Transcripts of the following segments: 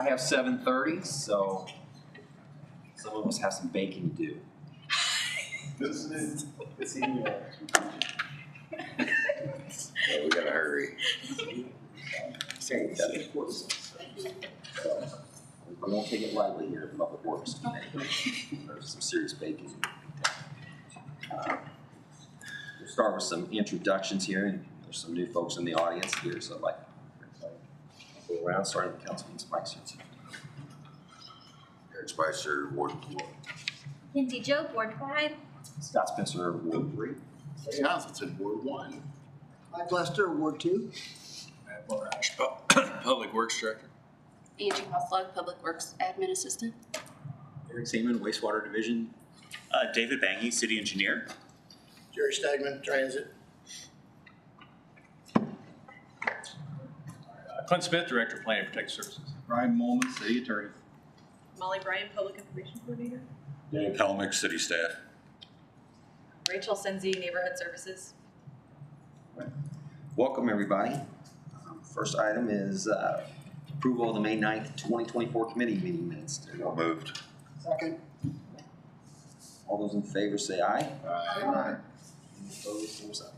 I have 7:30, so some of us have some baking to do. We gotta hurry. We won't take it lightly here at Public Works Committee. There's some serious baking. We'll start with some introductions here, and there's some new folks in the audience here, so I'd like to go around, starting with Councilman Spicer. Eric Spicer, Ward 4. Lindsay Joe, Ward 5. Scott Spencer, Ward 3. Hey, Johnson, Ward 1. Mike Lester, Ward 2. Matt Morash, Public Works Director. Angie Hofflug, Public Works Admin Assistant. Eric Seaman, Wastewater Division. David Bangy, City Engineer. Jerry Stegman, Transit. Clint Smith, Director of Planning and Protective Services. Brian Molman, City Attorney. Molly Bryan, Public Information Coordinator. Dan Pelmick, City Staff. Rachel Senzi, Neighborhood Services. Welcome, everybody. First item is approval of the May 9th, 2024 committee meeting minutes. So moved. Second. All those in favor say aye. Aye. Any opposed, same sign.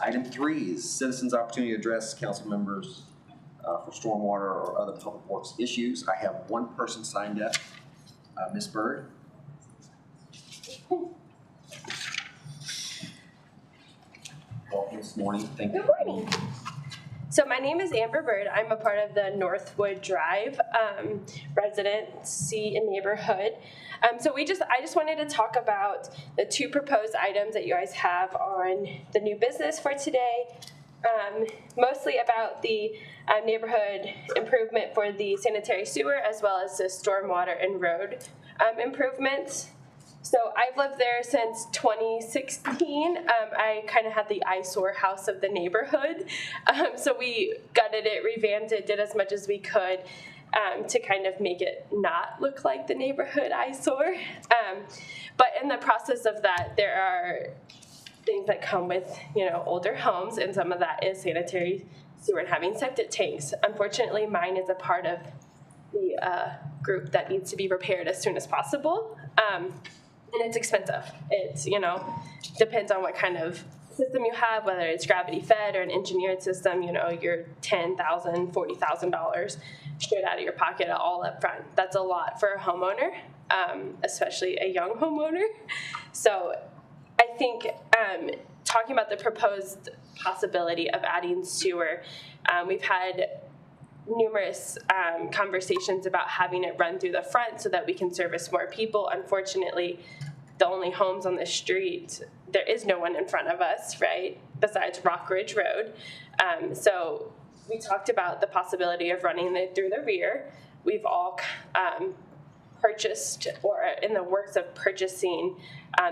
Item 3 is citizens' opportunity to address council members for stormwater or other public works issues. I have one person signed up, Ms. Bird. Welcome this morning. Thank you. Good morning. So my name is Amber Bird. I'm a part of the Northwood Drive residency and neighborhood. So I just wanted to talk about the two proposed items that you guys have on the new business for today. Mostly about the neighborhood improvement for the sanitary sewer as well as the stormwater and road improvements. So I've lived there since 2016. I kind of had the eyesore house of the neighborhood. So we gutted it, revamped it, did as much as we could to kind of make it not look like the neighborhood eyesore. But in the process of that, there are things that come with, older homes, and some of that is sanitary sewer and having septic tanks. Unfortunately, mine is a part of the group that needs to be repaired as soon as possible. And it's expensive. It's, depends on what kind of system you have, whether it's gravity fed or an engineered system, you're $10,000, $40,000 straight out of your pocket all up front. That's a lot for a homeowner, especially a young homeowner. So I think talking about the proposed possibility of adding sewer, we've had numerous conversations about having it run through the front so that we can service more people. Unfortunately, the only homes on the street, there is no one in front of us, right, besides Rock Ridge Road. So we talked about the possibility of running it through the rear. We've all purchased or in the works of purchasing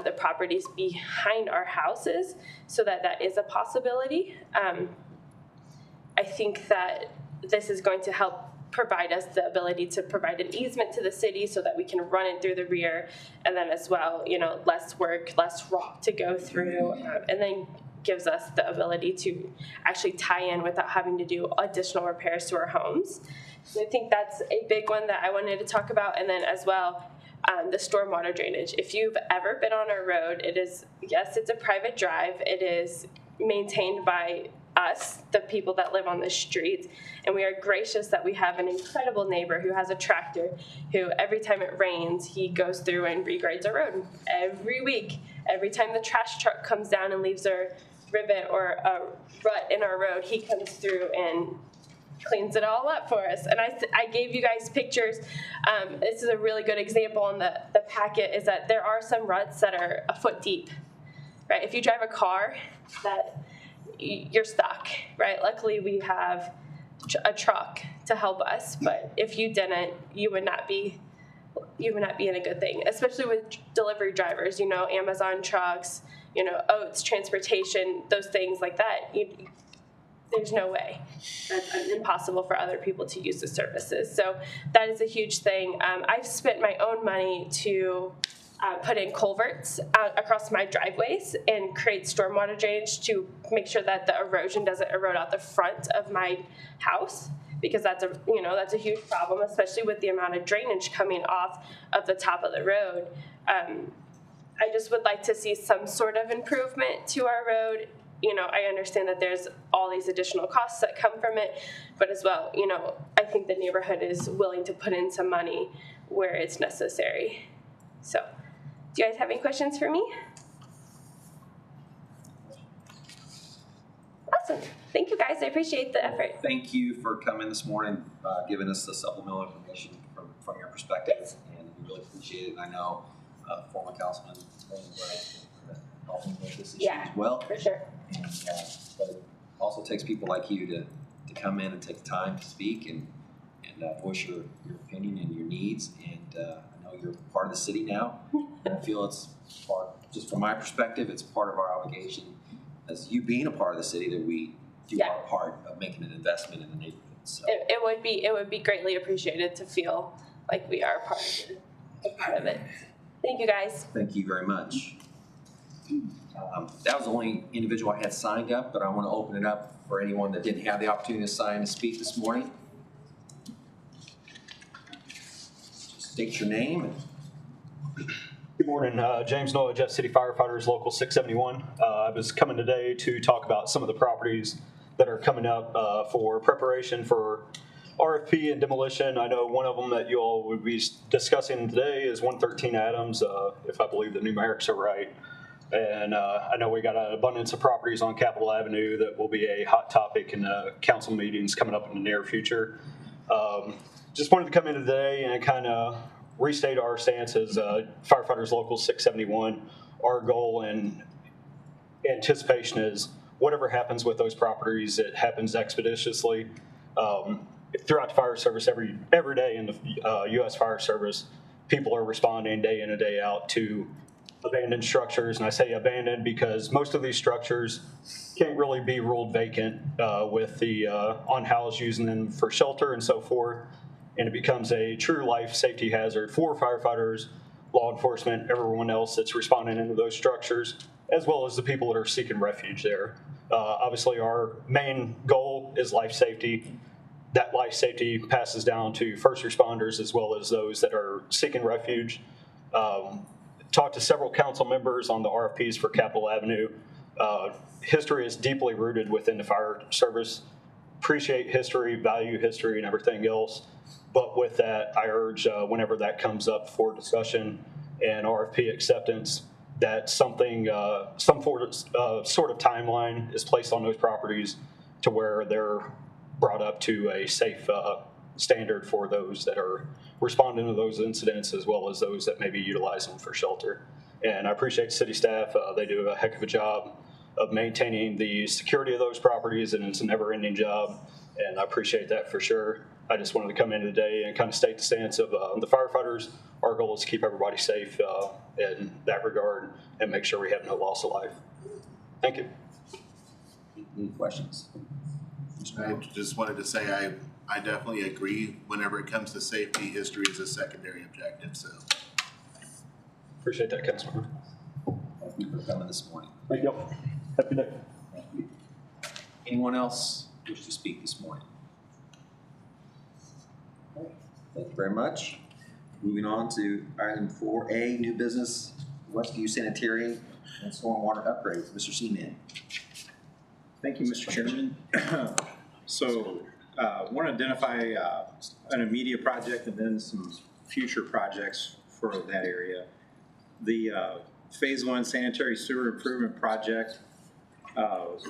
the properties behind our houses so that is a possibility. I think that this is going to help provide us the ability to provide an easement to the city so that we can run it through the rear, and then as well, less work, less rock to go through, and then gives us the ability to actually tie in without having to do additional repairs to our homes. So I think that's a big one that I wanted to talk about, and then as well, the stormwater drainage. If you've ever been on our road, it's a private drive. It is maintained by us, the people that live on the street, and we are gracious that we have an incredible neighbor who has a tractor who every time it rains he goes through and regrades our road every week. Every time the trash truck comes down and leaves a rivet or a rut in our road, he comes through and cleans it all up for us. And I gave you guys pictures. This is a really good example on the packet, is that there are some ruts that are a foot deep, right? If you drive a car, that you're stuck, right? Luckily, we have a truck to help us, but if you didn't, you would not be in a good thing, especially with delivery drivers, Amazon trucks, Oats, transportation, those things like that. There's no way. That's impossible for other people to use the services. So that is a huge thing. I've spent my own money to put in culverts across my driveways and create stormwater drainage to make sure that the erosion doesn't erode out the front of my house. because that's a huge problem, especially with the amount of drainage coming off of the top of the road. I just would like to see some sort of improvement to our road. I understand that there's all these additional costs that come from it, but as well, I think the neighborhood is willing to put in some money where it's necessary. So, do you guys have any questions for me? Awesome. Thank you, guys. I appreciate the effort. Thank you for coming this morning, giving us the supplemental information from your perspective, and we really appreciate it. And I know former Councilman helping with this issue as well. For sure. And, but it also takes people like you to come in and take the time to speak and voice your opinion and your needs. And I know you're part of the city now, and I feel it's part, just from my perspective, it's part of our obligation as you being a part of the city that we do our part of making an investment in the neighborhood. So. It would be greatly appreciated to feel like we are part of it. Thank you, guys. Thank you very much. That was the only individual I had signed up, but I want to open it up for anyone that didn't have the opportunity to sign to speak this morning. Just state your name. Good morning, James Noah, Jeff City Firefighters, Local 671. I was coming today to talk about some of the properties that are coming up for preparation for RFP and demolition. I know one of them that you all would be discussing today is 113 Adams, if I believe the numerics are right. And I know we got an abundance of properties on Capitol Avenue that will be a hot topic in the council meetings coming up in the near future. Just wanted to come in today and kind of restate our stance as Firefighters Local 671. Our goal and anticipation is whatever happens with those properties, it happens expeditiously. Throughout the fire service, every day in the U.S. Fire Service, people are responding day in and day out to abandoned structures. And I say abandoned because most of these structures can't really be ruled vacant with the unhoused using them for shelter and so forth. And it becomes a true life safety hazard for firefighters, law enforcement, everyone else that's responding into those structures, as well as the people that are seeking refuge there. Obviously, our main goal is life safety. That life safety passes down to first responders as well as those that are seeking refuge. Talked to several council members on the RFPs for Capitol Avenue. History is deeply rooted within the fire service. Appreciate history, value history, and everything else. But with that, I urge whenever that comes up for discussion and RFP acceptance, that something, some sort of timeline is placed on those properties to where they're brought up to a safe standard for those that are responding to those incidents, as well as those that maybe utilize them for shelter. And I appreciate city staff. They do a heck of a job of maintaining the security of those properties, and it's a never-ending job, and I appreciate that for sure. I just wanted to come in today and kind of state the stance of the firefighters. Our goal is to keep everybody safe in that regard and make sure we have no loss of life. Thank you. Any questions? I just wanted to say I definitely agree. Whenever it comes to safety, history is a secondary objective. So Appreciate that, Councilmember. Thank you for coming this morning. Thank you. Happy day. Thank you. Anyone else wish to speak this morning? Okay. Thank you very much. Moving on to item 4A, new business, Westview Sanitarium and Stormwater Upgrades. Mr. Seaman. Thank you, Mr. Chairman. So want to identify an immediate project and then some future projects for that area. The Phase 1 Sanitary Sewer Improvement Project would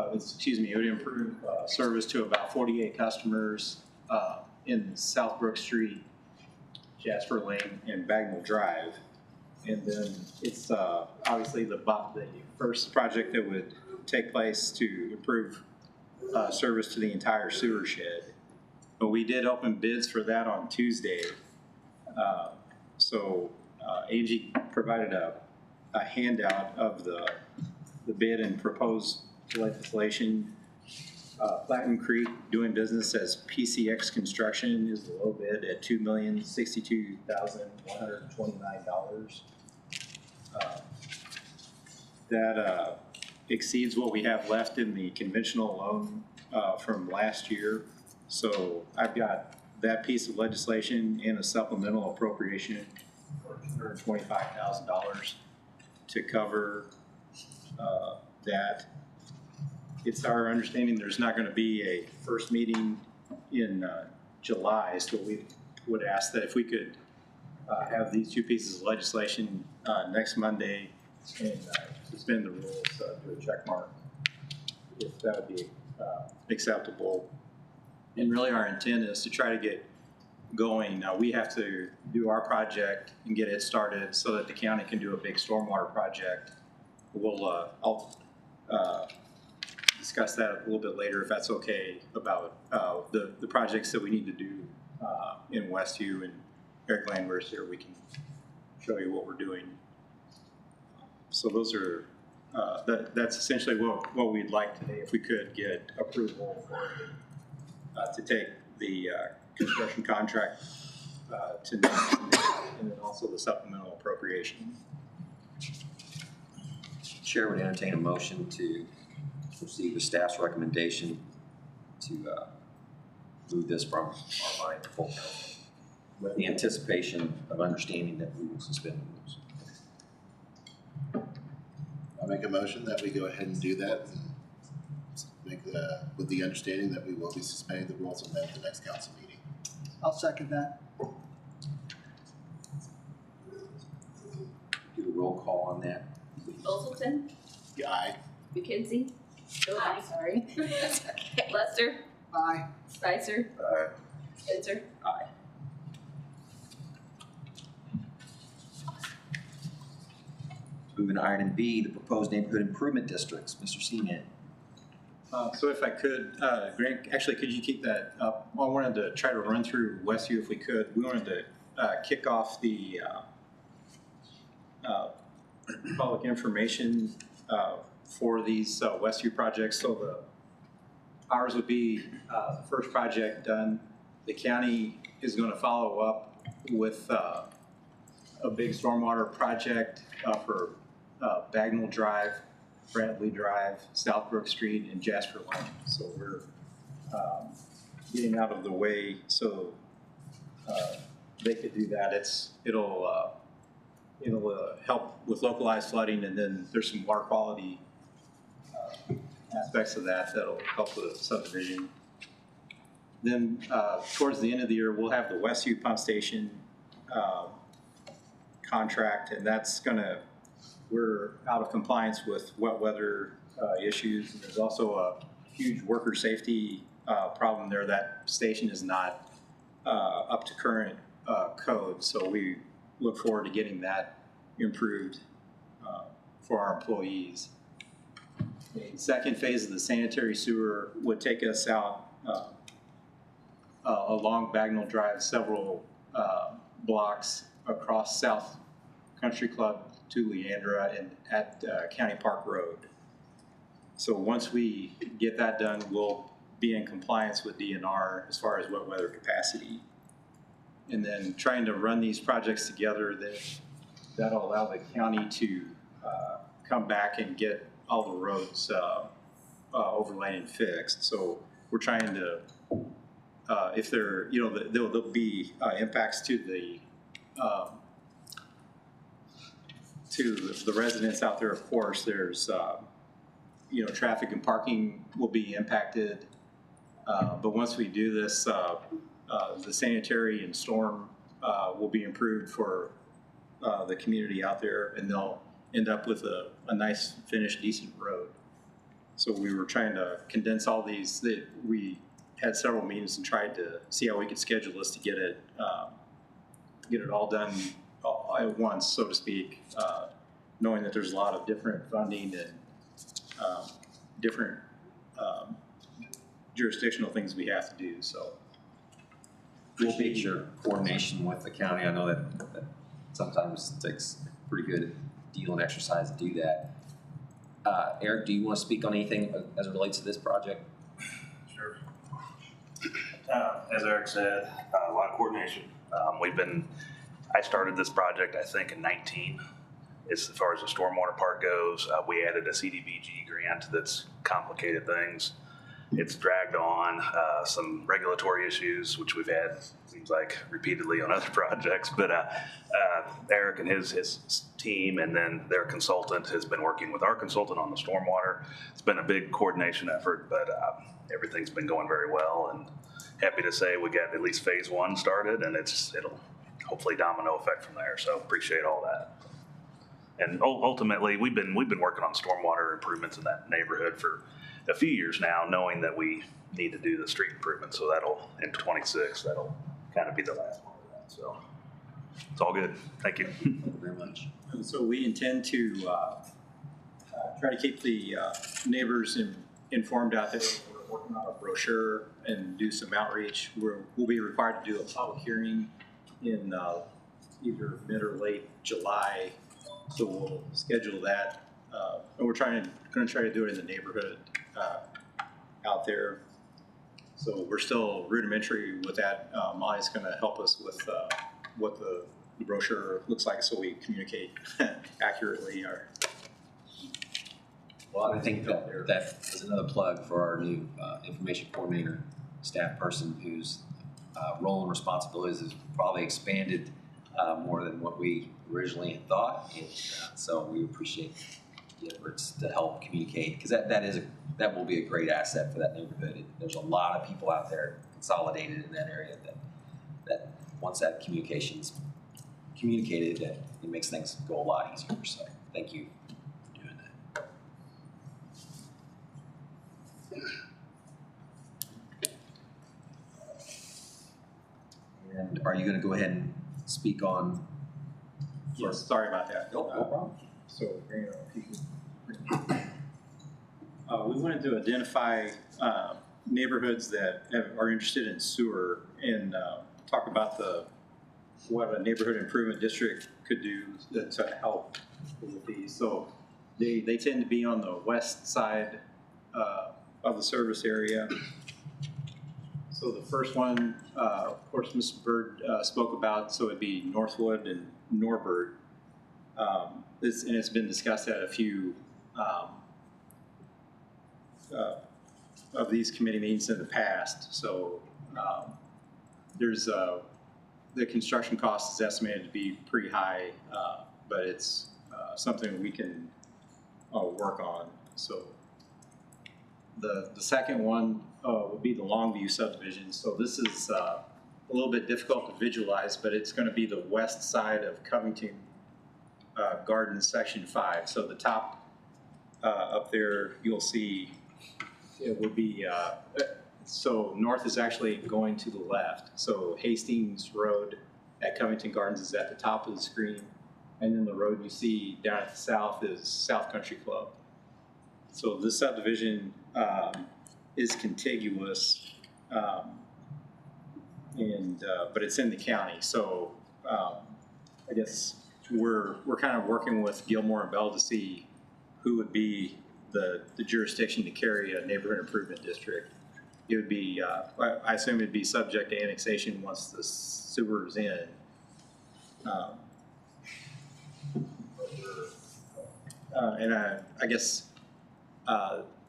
it would improve service to about 48 customers in South Brook Street, Jasper Lane, and Bagnell Drive. And then it's obviously the first project that would take place to improve service to the entire sewer shed. But we did open bids for that on Tuesday. So AG provided a handout of the bid and proposed legislation. Platinum Creek, doing business as PCX Construction, is the low bid at $2,062,129. exceeds what we have left in the conventional loan from last year. So I've got that piece of legislation and a supplemental appropriation for $225,000 to cover that. It's our understanding there's not going to be a first meeting in July, so we would ask that if we could have these two pieces of legislation next Monday and suspend the rules, do a check mark, if that would be acceptable. And really our intent is to try to get going. We have to do our project and get it started so that the county can do a big stormwater project. I'll discuss that a little bit later if that's okay, about the projects that we need to do in Westview, and Eric Landwehr's here, we can show you what we're doing. So those are, that's essentially what we'd like today, if we could get approval for to take the construction contract to next, and then also the supplemental appropriation. Chair would entertain a motion to proceed with staff's recommendation to move this from our line to full council, with the anticipation of understanding that we will suspend the rules. I'll make a motion that we go ahead and do that, and make with the understanding that we will be suspending the rules and then at the next council meeting. I'll second that. Do a roll call on that. Olson, Yeah, aye. McKenzie. Oh, I'm sorry. Okay. Lester, Aye. Spicer, Aye. Spencer. Aye. Moving to item B, the proposed neighborhood improvement districts. Mr. Seaman. So if I could, Grant, actually, could you keep that up? I wanted to try to run through Westview if we could. We wanted to kick off the public information for these Westview projects. So ours would be the first project done. The county is going to follow up with a big stormwater project for Bagnell Drive, Brantley Drive, South Brook Street, and Jasper Lane. So we're getting out of the way so they could do that. It'll help with localized flooding, and then there's some water quality aspects of that'll help with the subdivision. Then towards the end of the year, we'll have the Westview Pump Station contract, and that's we're out of compliance with wet weather issues. And there's also a huge worker safety problem there. That station is not up to current code, so we look forward to getting that improved for our employees. The second phase of the sanitary sewer would take us out along Bagnell Drive, several blocks across South Country Club to Leandra and at County Park Road. So once we get that done, we'll be in compliance with DNR as far as wet weather capacity. And then trying to run these projects together, that'll allow the county to come back and get all the roads overlaid and fixed. So we're trying to, if there, there'll be impacts to the residents out there. Of course, there's traffic and parking will be impacted. But once we do this, the sanitary and storm will be improved for the community out there, and they'll end up with a nice, finished, decent road. So we were trying to condense all these. We had several meetings and tried to see how we could schedule this to get it all done at once, so to speak, knowing that there's a lot of different funding and different jurisdictional things we have to do. So Appreciate your coordination with the county. I know that sometimes it takes a pretty good deal and exercise to do that. Eric, do you want to speak on anything as it relates to this project? Sure. As Eric said, a lot of coordination. I started this project, I think, in 19. As far as the stormwater part goes, we added a CDBG grant that's complicated things. It's dragged on some regulatory issues, which we've had, seems like, repeatedly on other projects. But Eric and his team and then their consultant has been working with our consultant on the stormwater. It's been a big coordination effort, but everything's been going very well. And happy to say we got at least phase 1 started, and it'll hopefully domino effect from there. So appreciate all that. And ultimately, we've been working on stormwater improvements in that neighborhood for a few years now, knowing that we need to do the street improvements. So in 26, that'll kind of be the last one of that. So it's all good. Thank you. Thank you very much. And so we intend to try to keep the neighbors informed out there. We're working on a brochure and do some outreach. We'll be required to do a public hearing in either mid or late July. So we'll schedule that, and we're going to try to do it in the neighborhood out there. So we're still rudimentary with that. Molly's going to help us with what the brochure looks like, so we communicate accurately. Well, I think that is another plug for our new information coordinator staff person, whose role and responsibilities has probably expanded more than what we originally had thought. And, so we appreciate the efforts to help communicate, because that will be a great asset for that neighborhood. There's a lot of people out there consolidated in that area that once that communication's communicated, that it makes things go a lot easier. So thank you for doing that. And are you going to go ahead and speak on? Yes, sorry about that. No problem. So we wanted to identify neighborhoods that are interested in sewer and talk about what a neighborhood improvement district could do to help with these. So they tend to be on the west side of the service area. So the first one, of course, Mr. Bird spoke about, so it'd be Northwood and Norbert. And it's been discussed at a few of these committee meetings in the past. So there's the construction cost is estimated to be pretty high, but it's something we can work on. So the second one would be the Longview subdivision. So this is a little bit difficult to visualize, but it's going to be the west side of Covington Gardens, Section 5. So the top up there, you'll see it would be, so north is actually going to the left. So Hastings Road at Covington Gardens is at the top of the screen. And then the road you see down at the south is South Country Club. So this subdivision is contiguous, but it's in the county. So I guess we're kind of working with Gilmore and Bell to see who would be the jurisdiction to carry a neighborhood improvement district. It would be, I assume it'd be subject to annexation once the sewer is in. And I guess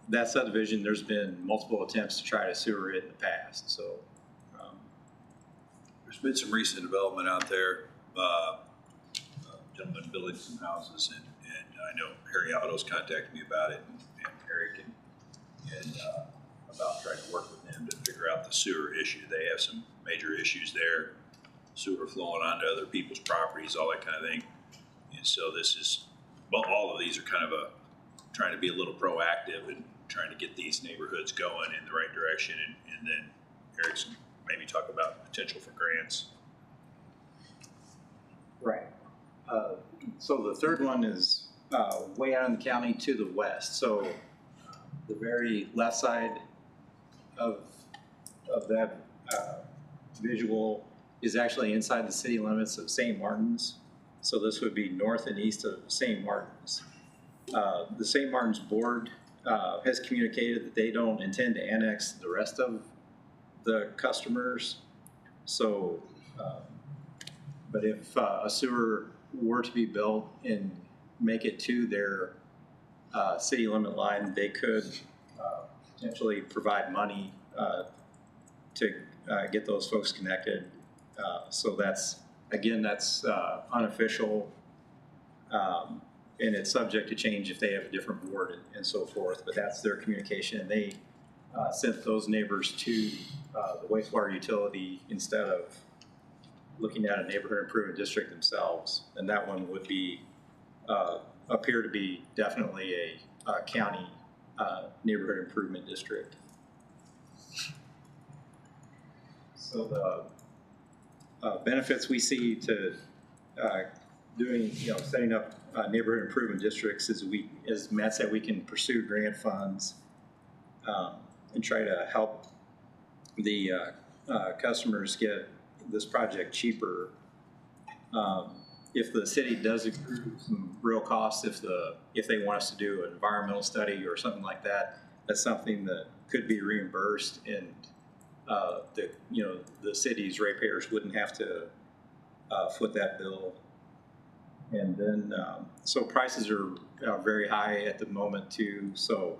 that subdivision, there's been multiple attempts to try to sewer it in the past. So There's been some recent development out there. Gentlemen building some houses, and I know Harry Otto's contacted me about it, and Eric, and about trying to work with them to figure out the sewer issue. They have some major issues there, sewer flowing onto other people's properties, all that kind of thing. And so all of these are kind of trying to be a little proactive and trying to get these neighborhoods going in the right direction. And then Eric's maybe talk about potential for grants. right. So the third one is way out in the county to the west. So the very left side of that visual is actually inside the city limits of St. Martin's. So this would be north and east of St. Martin's. The St. Martin's board has communicated that they don't intend to annex the rest of the customers. So, but if a sewer were to be built in make it to their city limit line, they could potentially provide money to get those folks connected. So that's, again, that's unofficial, and it's subject to change if they have a different board and so forth, but that's their communication. And they sent those neighbors to the wastewater utility instead of looking at a neighborhood improvement district themselves. And that one would be, appear to be definitely a county neighborhood improvement district. So the benefits we see to doing, setting up neighborhood improvement districts is as Matt said, we can pursue grant funds and try to help the customers get this project cheaper. If the city does accrue some real costs, if they want us to do an environmental study or something like that, that's something that could be reimbursed, and the city's ratepayers wouldn't have to foot that bill. And then so prices are very high at the moment too. So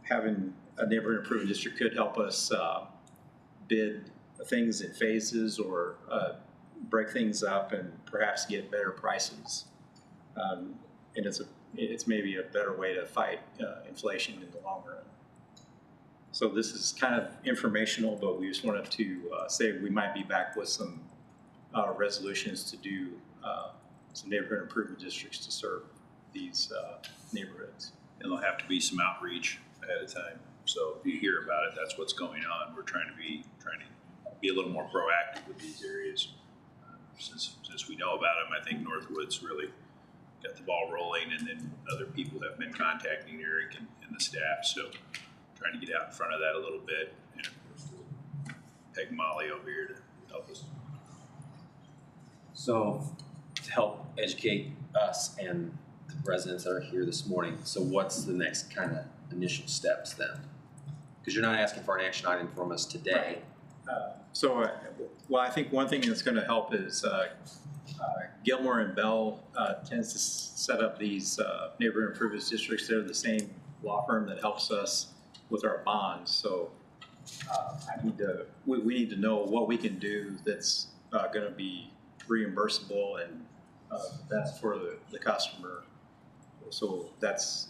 having a neighborhood improvement district could help us bid things in phases or break things up and perhaps get better prices. And it's maybe a better way to fight inflation in the long run. So this is kind of informational, but we just wanted to say we might be back with some resolutions to do some neighborhood improvement districts to serve these neighborhoods. And there'll have to be some outreach ahead of time. So if you hear about it, that's what's going on. We're trying to be a little more proactive with these areas. Since we know about them, I think Northwood's really got the ball rolling, and then other people have been contacting Eric and the staff. So trying to get out in front of that a little bit, and of course we'll peg Molly over here to help us. So to help educate us and the residents that are here this morning, so what's the next kind of initial steps then? Because you're not asking for an action item from us today. Well, I think one thing that's going to help is Gilmore and Bell tends to set up these neighborhood improvement districts. They're the same law firm that helps us with our bonds. So we need to know what we can do that's going to be reimbursable and that's for the customer. So that's.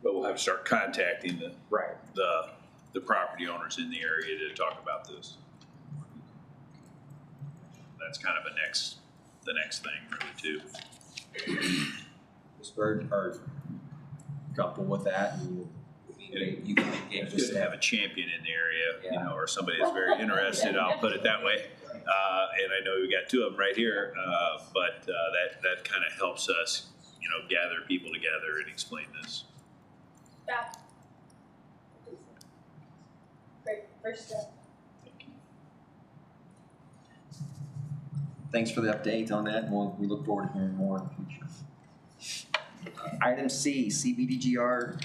But we'll have to start contacting the property owners in the area to talk about this. That's kind of the next thing really too. Ms. Bird, are comfortable with that? And you can engage It's good to have a champion in the area, or somebody that's very interested. I'll put it that way. And I know we got two of them right here, but that kind of helps us, gather people together and explain this. Yeah. Great, first step. Thanks for the update on that, and we look forward to hearing more in the future. Item C, CBDGR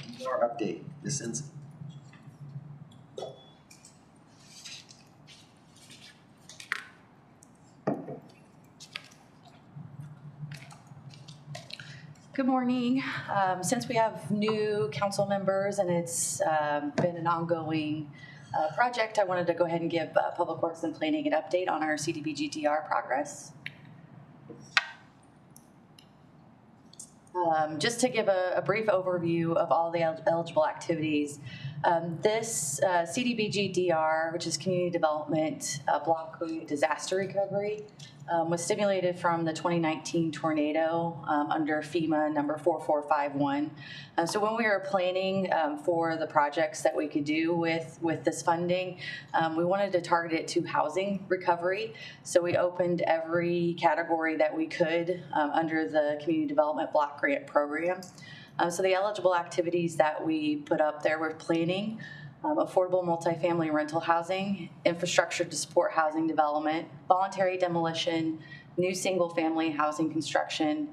update. Ms. Ensign. Good morning. Since we have new council members and it's been an ongoing project, I wanted to go ahead and give Public Works and Planning an update on our CDBG-DR progress. Just to give a brief overview of all the eligible activities, this CDBG-DR, which is Community Development Block Grant Disaster Recovery, was stimulated from the 2019 tornado under FEMA number 4451. So when we were planning for the projects that we could do with this funding, we wanted to target it to housing recovery. So we opened every category that we could under the Community Development Block Grant Program. So the eligible activities that we put up there were planning, affordable multifamily rental housing, infrastructure to support housing development, voluntary demolition, new single-family housing construction,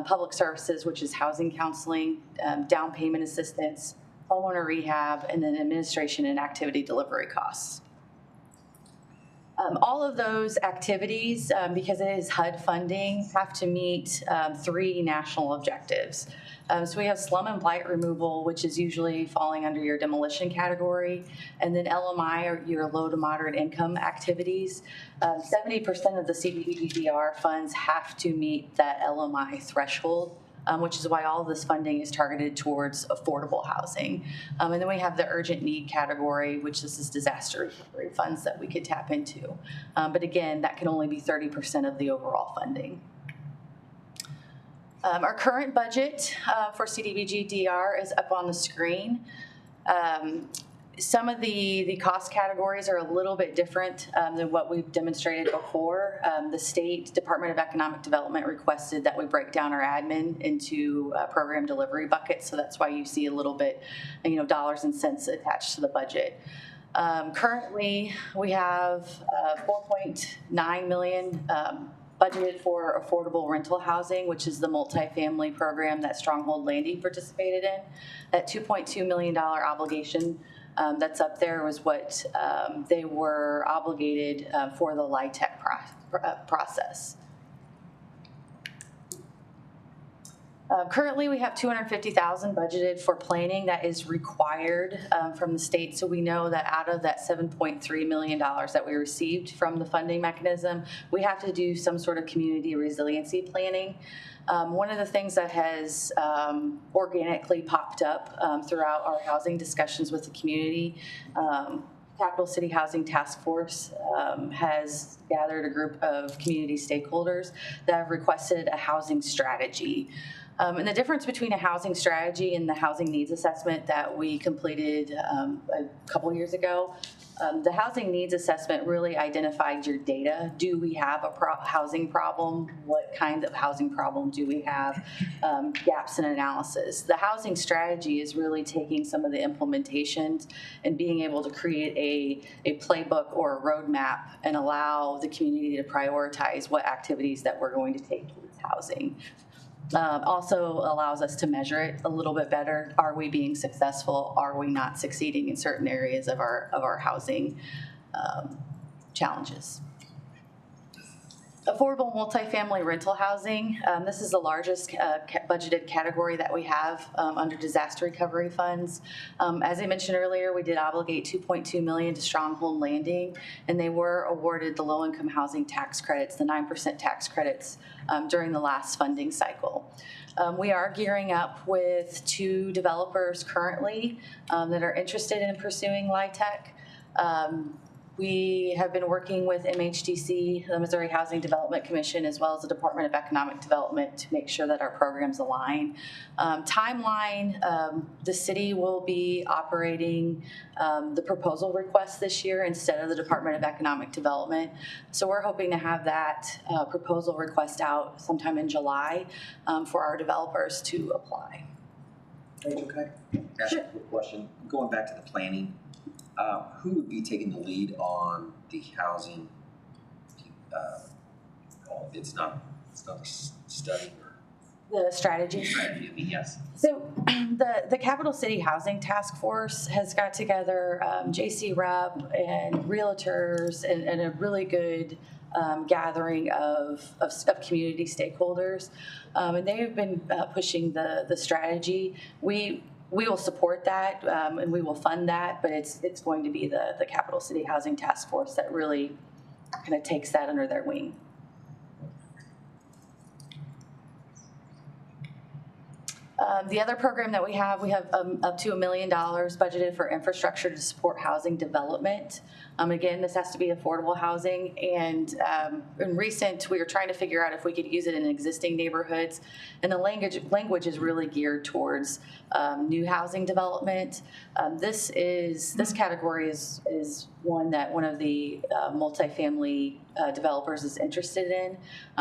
public services, which is housing counseling, down payment assistance, homeowner rehab, and then administration and activity delivery costs. All of those activities, because it is HUD funding, have to meet 3 national objectives. So we have slum and blight removal, which is usually falling under your demolition category, and then LMI, or your low to moderate income activities. 70% of the CDBG-DR funds have to meet that LMI threshold, which is why all of this funding is targeted towards affordable housing. And then we have the urgent need category, which this is disaster recovery funds that we could tap into. But again, that can only be 30% of the overall funding. Our current budget for CDBG-DR is up on the screen. Some of the cost categories are a little bit different than what we've demonstrated before. The State Department of Economic Development requested that we break down our admin into program delivery buckets, so that's why you see a little bit, dollars and cents attached to the budget. Currently, we have $4.9 million budgeted for affordable rental housing, which is the multifamily program that Stronghold Landing participated in. That $2.2 million obligation that's up there was what they were obligated for the LIHTC process. Currently, we have $250,000 budgeted for planning that is required from the state. So we know that out of that $7.3 million that we received from the funding mechanism, we have to do some sort of community resiliency planning. One of the things that has organically popped up throughout our housing discussions with the community, Capital City Housing Task Force has gathered a group of community stakeholders that have requested a housing strategy. And the difference between a housing strategy and the housing needs assessment that we completed a couple years ago, the housing needs assessment really identified your data. Do we have a housing problem? What kind of housing problem do we have? Gaps in analysis. The housing strategy is really taking some of the implementations and being able to create a playbook or a roadmap and allow the community to prioritize what activities that we're going to take towards housing. Also allows us to measure it a little bit better. Are we being successful? Are we not succeeding in certain areas of our housing challenges? Affordable multifamily rental housing. This is the largest budgeted category that we have under disaster recovery funds. As I mentioned earlier, we did obligate $2.2 million to Stronghold Landing, and they were awarded the low-income housing tax credits, the 9% tax credits, during the last funding cycle. We are gearing up with 2 developers currently that are interested in pursuing LIHTC. We have been working with MHDC, the Missouri Housing Development Commission, as well as the Department of Economic Development to make sure that our programs align. Timeline, the city will be operating the proposal request this year instead of the Department of Economic Development. So we're hoping to have that proposal request out sometime in July for our developers to apply. Rachel, can I ask you a quick question? Going back to the planning, who would be taking the lead on the housing? It's not a study or The strategy. strategy. I mean, yes. So the Capital City Housing Task Force has got together JC Rep and realtors and a really good gathering of community stakeholders, and they have been pushing the strategy. We will support that and we will fund that, but it's going to be the Capital City Housing Task Force that really kind of takes that under their wing. The other program that we have up to $1 million budgeted for infrastructure to support housing development. Again, this has to be affordable housing, and in recent, we were trying to figure out if we could use it in existing neighborhoods, and the language is really geared towards new housing development. This category is one that one of the multifamily developers is interested in.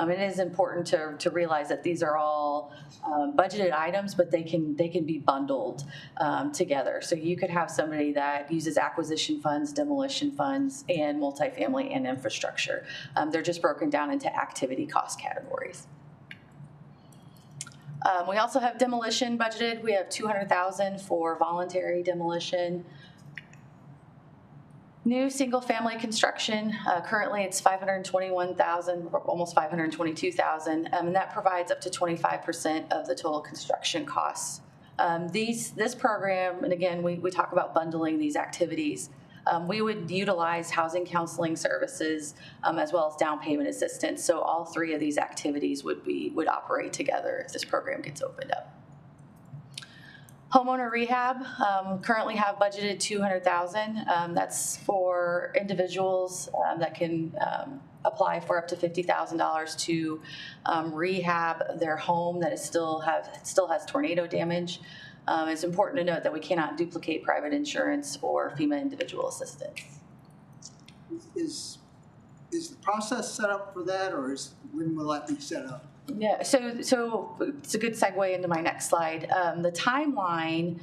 It is important to realize that these are all budgeted items, but they can be bundled together. So you could have somebody that uses acquisition funds, demolition funds, and multifamily and infrastructure. They're just broken down into activity cost categories. We also have demolition budgeted. We have $200,000 for voluntary demolition. New single-family construction, currently it's 521,000, almost 522,000, and that provides up to 25% of the total construction costs. This program, and again, we talk about bundling these activities. We would utilize housing counseling services as well as down payment assistance. So all three of these activities would operate together if this program gets opened up. Homeowner rehab, currently have budgeted $200,000. That's for individuals that can apply for up to $50,000 to rehab their home that still has tornado damage. It's important to note that we cannot duplicate private insurance or FEMA individual assistance. Is the process set up for that, or when will that be set up? Yeah, so it's a good segue into my next slide. The timeline,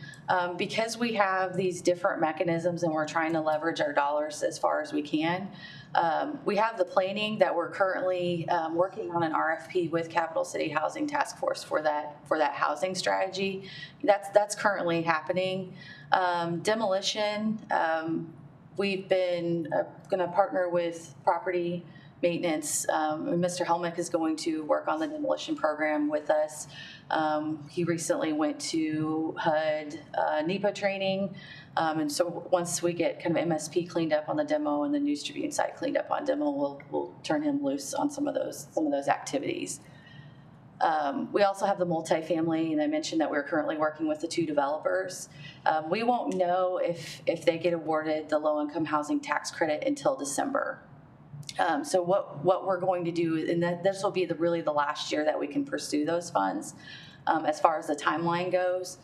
because we have these different mechanisms and we're trying to leverage our dollars as far as we can, we have the planning that we're currently working on an RFP with Capital City Housing Task Force for that housing strategy. That's currently happening. Demolition, we've been going to partner with property maintenance. Mr. Helmick is going to work on the demolition program with us. He recently went to HUD NEPA training. And so once we get kind of MSP cleaned up on the demo and the News Tribune site cleaned up on demo, we'll turn him loose on some of those activities. We also have the multifamily, and I mentioned that we're currently working with the two developers. We won't know if they get awarded the low-income housing tax credit until December. So what we're going to do, and this will be really the last year that we can pursue those funds as far as the timeline goes.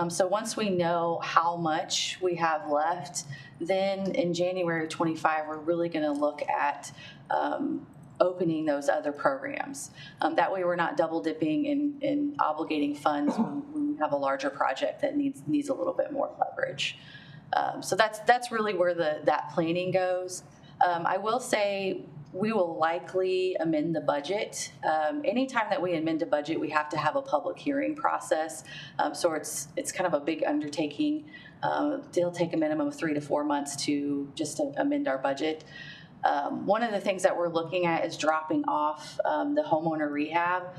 So once we know how much we have left, then in January of 25, we're really going to look at opening those other programs. That way we're not double dipping in obligating funds when we have a larger project that needs a little bit more leverage. So that's really where that planning goes. I will say we will likely amend the budget. Anytime that we amend a budget, we have to have a public hearing process. So it's kind of a big undertaking. It'll take a minimum of 3 to 4 months to amend our budget. One of the things that we're looking at is dropping off the homeowner rehab.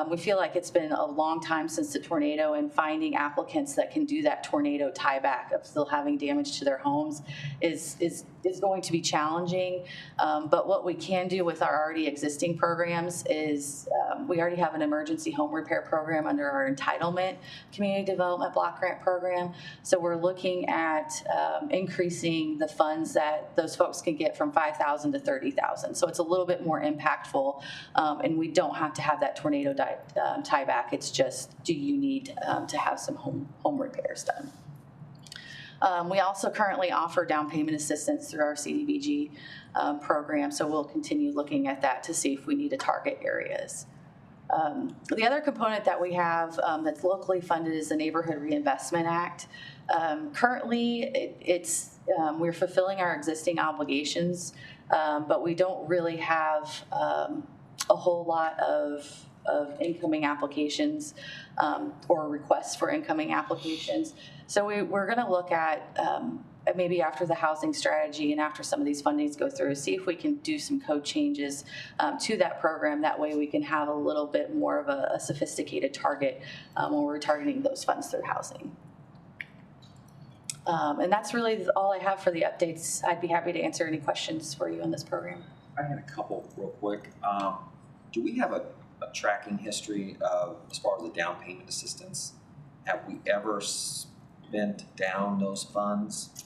We feel like it's been a long time since the tornado, and finding applicants that can do that tornado tieback of still having damage to their homes is going to be challenging. But what we can do with our already existing programs is we already have an emergency home repair program under our entitlement community development block grant program. So we're looking at increasing the funds that those folks can get from $5,000 to $30,000. So it's a little bit more impactful, and we don't have to have that tornado tieback. It's just, do you need to have some home repairs done? We also currently offer down payment assistance through our CDBG program, so we'll continue looking at that to see if we need to target areas. The other component that we have that's locally funded is the Neighborhood Reinvestment Act. Currently, we're fulfilling our existing obligations, but we don't really have a whole lot of incoming applications or requests for incoming applications. So we're going to look at maybe after the housing strategy and after some of these fundings go through, see if we can do some code changes to that program. That way we can have a little bit more of a sophisticated target when we're targeting those funds through housing. And that's really all I have for the updates. I'd be happy to answer any questions for you on this program. I had a couple real quick. Do we have a tracking history of, as far as the down payment assistance? Have we ever spent down those funds?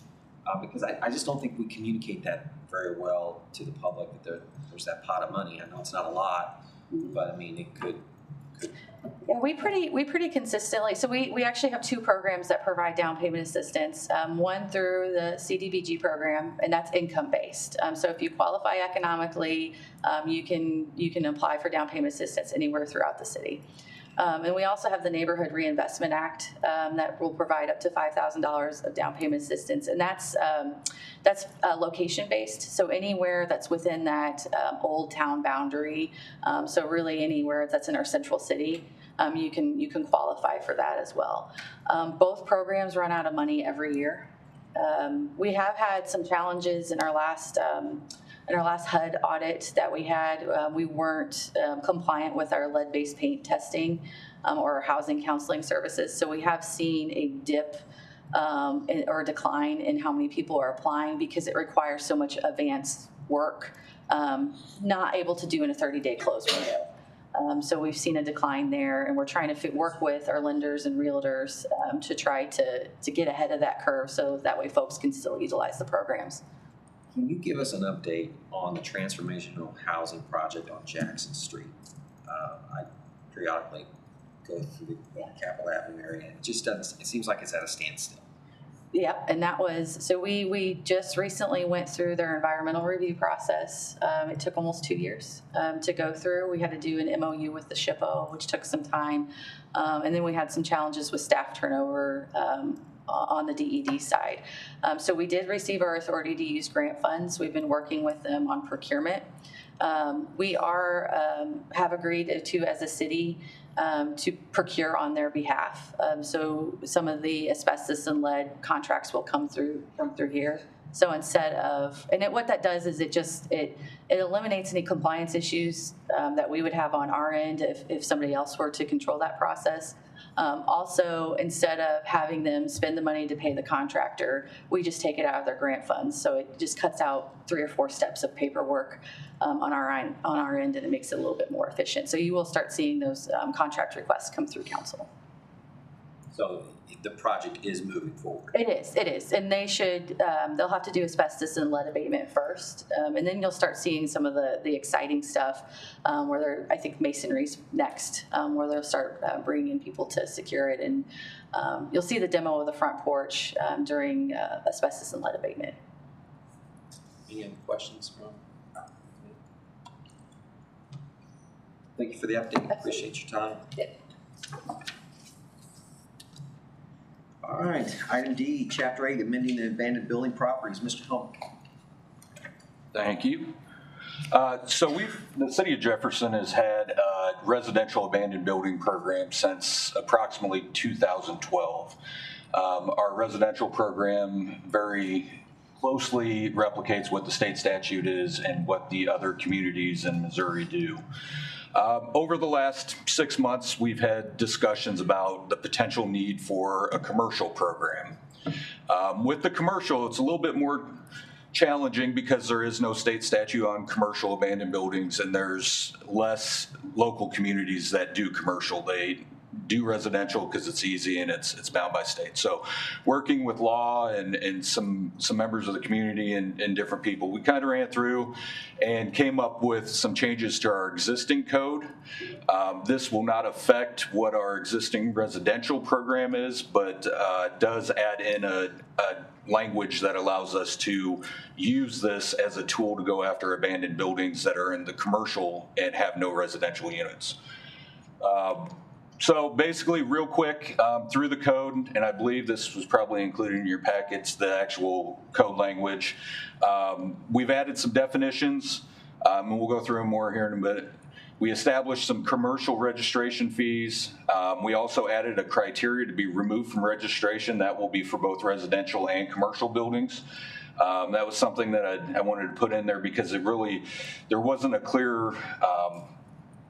Because I just don't think we communicate that very well to the public, that there's that pot of money. I know it's not a lot, but I mean, it could. Yeah, we pretty consistently. So we actually have two programs that provide down payment assistance. One through the CDBG program, and that's income based. So if you qualify economically, you can apply for down payment assistance anywhere throughout the city. And we also have the Neighborhood Reinvestment Act that will provide up to $5,000 of down payment assistance, and that's location based. So anywhere that's within that old town boundary, so really anywhere that's in our central city, you can qualify for that as well. Both programs run out of money every year. We have had some challenges in our last HUD audit that we had. We weren't compliant with our lead-based paint testing or housing counseling services. So we have seen a dip or a decline in how many people are applying because it requires so much advanced work, not able to do in a 30-day close window. So we've seen a decline there, and we're trying to work with our lenders and realtors to try to get ahead of that curve so that way folks can still utilize the programs. Can you give us an update on the transformational housing project on Jackson Street? I periodically go through the Capitol Avenue area, and it just doesn't, it seems like it's at a standstill. Yep, and that was, so we just recently went through their environmental review process. It took almost 2 years to go through. We had to do an MOU with the SHPO, which took some time. And then we had some challenges with staff turnover on the DED side. So we did receive our authority to use grant funds. We've been working with them on procurement. We have agreed to, as a city, to procure on their behalf. So some of the asbestos and lead contracts will come through here. So instead of, and what that does is it eliminates any compliance issues that we would have on our end if somebody else were to control that process. Also, instead of having them spend the money to pay the contractor, we just take it out of their grant funds. So it just cuts out 3 or 4 steps of paperwork on our end, and it makes it a little bit more efficient. So you will start seeing those contract requests come through council. So the project is moving forward. It is, and they should. They'll have to do asbestos and lead abatement first, and then you'll start seeing some of the exciting stuff where I think masonry's next, where they'll start bringing in people to secure it, and you'll see the demo of the front porch during asbestos and lead abatement. Any other questions from? Thank you for the update. Appreciate your time. Yep. All right, item D, Chapter 8, amending the abandoned building properties. Mr. Helm. Thank you. The city of Jefferson has had a residential abandoned building program since approximately 2012. Our residential program very closely replicates what the state statute is and what the other communities in Missouri do. Over the last 6 months, we've had discussions about the potential need for a commercial program. With the commercial, it's a little bit more challenging because there is no state statute on commercial abandoned buildings, and there's less local communities that do commercial. They do residential because it's easy and it's bound by state. So working with law and some members of the community and different people, we kind of ran through and came up with some changes to our existing code. This will not affect what our existing residential program is, but does add in a language that allows us to use this as a tool to go after abandoned buildings that are in the commercial and have no residential units. So basically, real quick, through the code, and I believe this was probably included in your packets, the actual code language. We've added some definitions, and we'll go through them more here in a minute. We established some commercial registration fees. We also added a criteria to be removed from registration. That will be for both residential and commercial buildings. That was something that I wanted to put in there because there wasn't a clear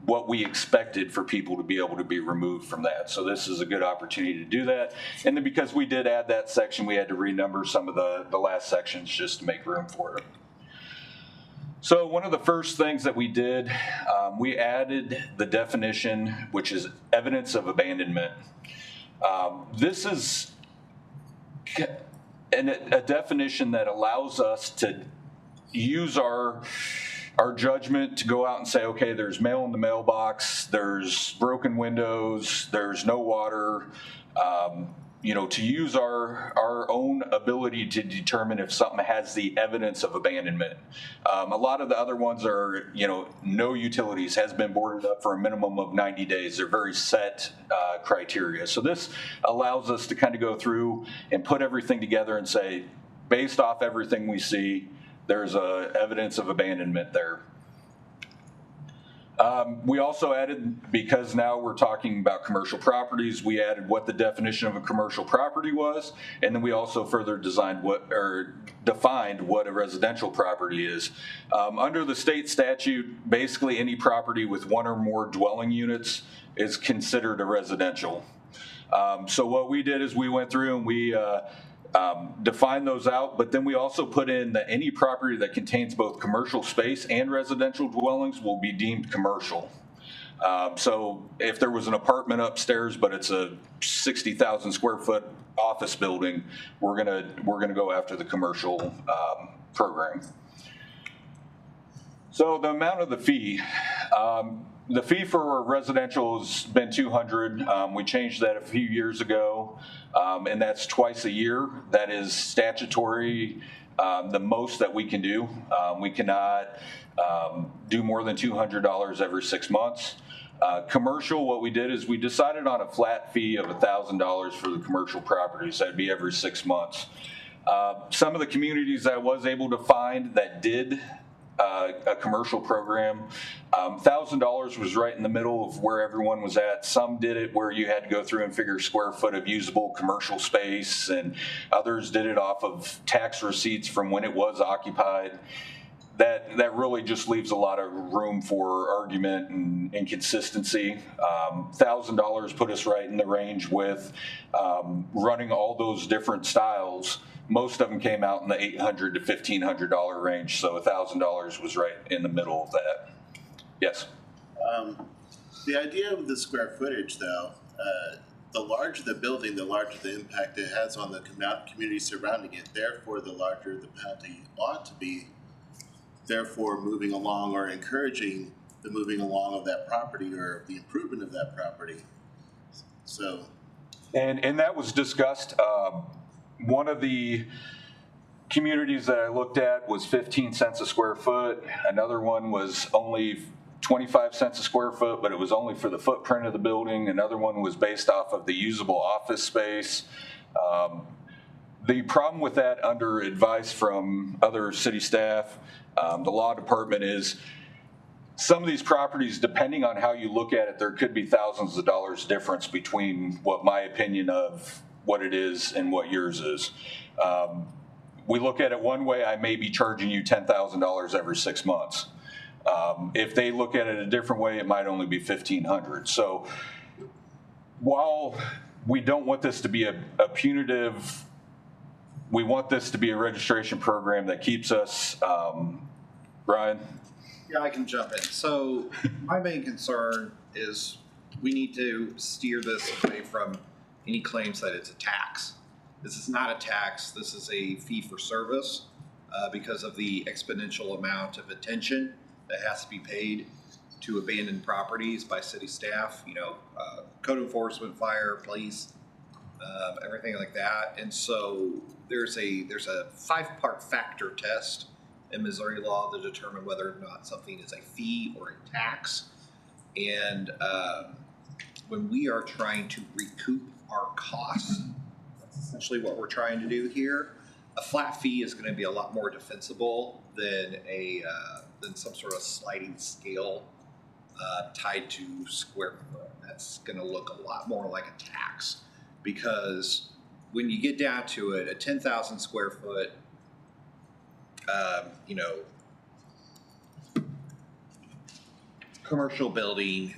what we expected for people to be able to be removed from that. So this is a good opportunity to do that. And then because we did add that section, we had to renumber some of the last sections just to make room for it. So one of the first things that we did, we added the definition, which is evidence of abandonment. This is a definition that allows us to use our judgment to go out and say, okay, there's mail in the mailbox, there's broken windows, there's no water, to use our own ability to determine if something has the evidence of abandonment. A lot of the other ones are, no utilities, has been boarded up for a minimum of 90 days. They're very set criteria. So this allows us to kind of go through and put everything together and say, based off everything we see, there's evidence of abandonment there. We also added, because now we're talking about commercial properties, we added what the definition of a commercial property was, and then we also further defined what a residential property is. Under the state statute, basically any property with one or more dwelling units is considered a residential. So what we did is we went through and we define those out, but then we also put in that any property that contains both commercial space and residential dwellings will be deemed commercial. So if there was an apartment upstairs, but it's a 60,000 square foot office building, we're gonna go after the commercial program. So the amount of the fee. The fee for residential has been $200. We changed that a few years ago, and that's twice a year. That is statutory, the most that we can do. We cannot do more than $200 every 6 months. Commercial, what we did is we decided on a flat fee of $1,000 for the commercial properties. That'd be every 6 months. Some of the communities I was able to find that did a commercial program, $1,000 was right in the middle of where everyone was at. Some did it where you had to go through and figure square foot of usable commercial space, and others did it off of tax receipts from when it was occupied. That really just leaves a lot of room for argument and inconsistency. $1,000 put us right in the range with running all those different styles. Most of them came out in the $800 to $1,500 range, so $1,000 was right in the middle of that. Yes? The idea of the square footage, though, the larger the building, the larger the impact it has on the community surrounding it. Therefore, the larger the penalty ought to be. Therefore, moving along or encouraging the moving along of that property or the improvement of that property. So, and that was discussed. One of the communities that I looked at was 15 cents a square foot. Another one was only 25 cents a square foot, but it was only for the footprint of the building. Another one was based off of the usable office space. The problem with that, under advice from other city staff, the law department, is some of these properties, depending on how you look at it, there could be thousands of dollars difference between what my opinion of what it is and what yours is. We look at it one way, I may be charging you $10,000 every 6 months. If they look at it a different way, it might only be $1,500. So while we don't want this to be a punitive, we want this to be a registration program that keeps us, Brian? Yeah, I can jump in. So my main concern is we need to steer this away from any claims that it's a tax. This is not a tax. This is a fee for service because of the exponential amount of attention that has to be paid to abandoned properties by city staff, code enforcement, fire, police, everything like that. And so there's a 5-part factor test in Missouri law to determine whether or not something is a fee or a tax. And when we are trying to recoup our costs, that's essentially what we're trying to do here. A flat fee is going to be a lot more defensible than than some sort of sliding scale tied to square foot. That's going to look a lot more like a tax, because when you get down to it, a 10,000 square foot, commercial building,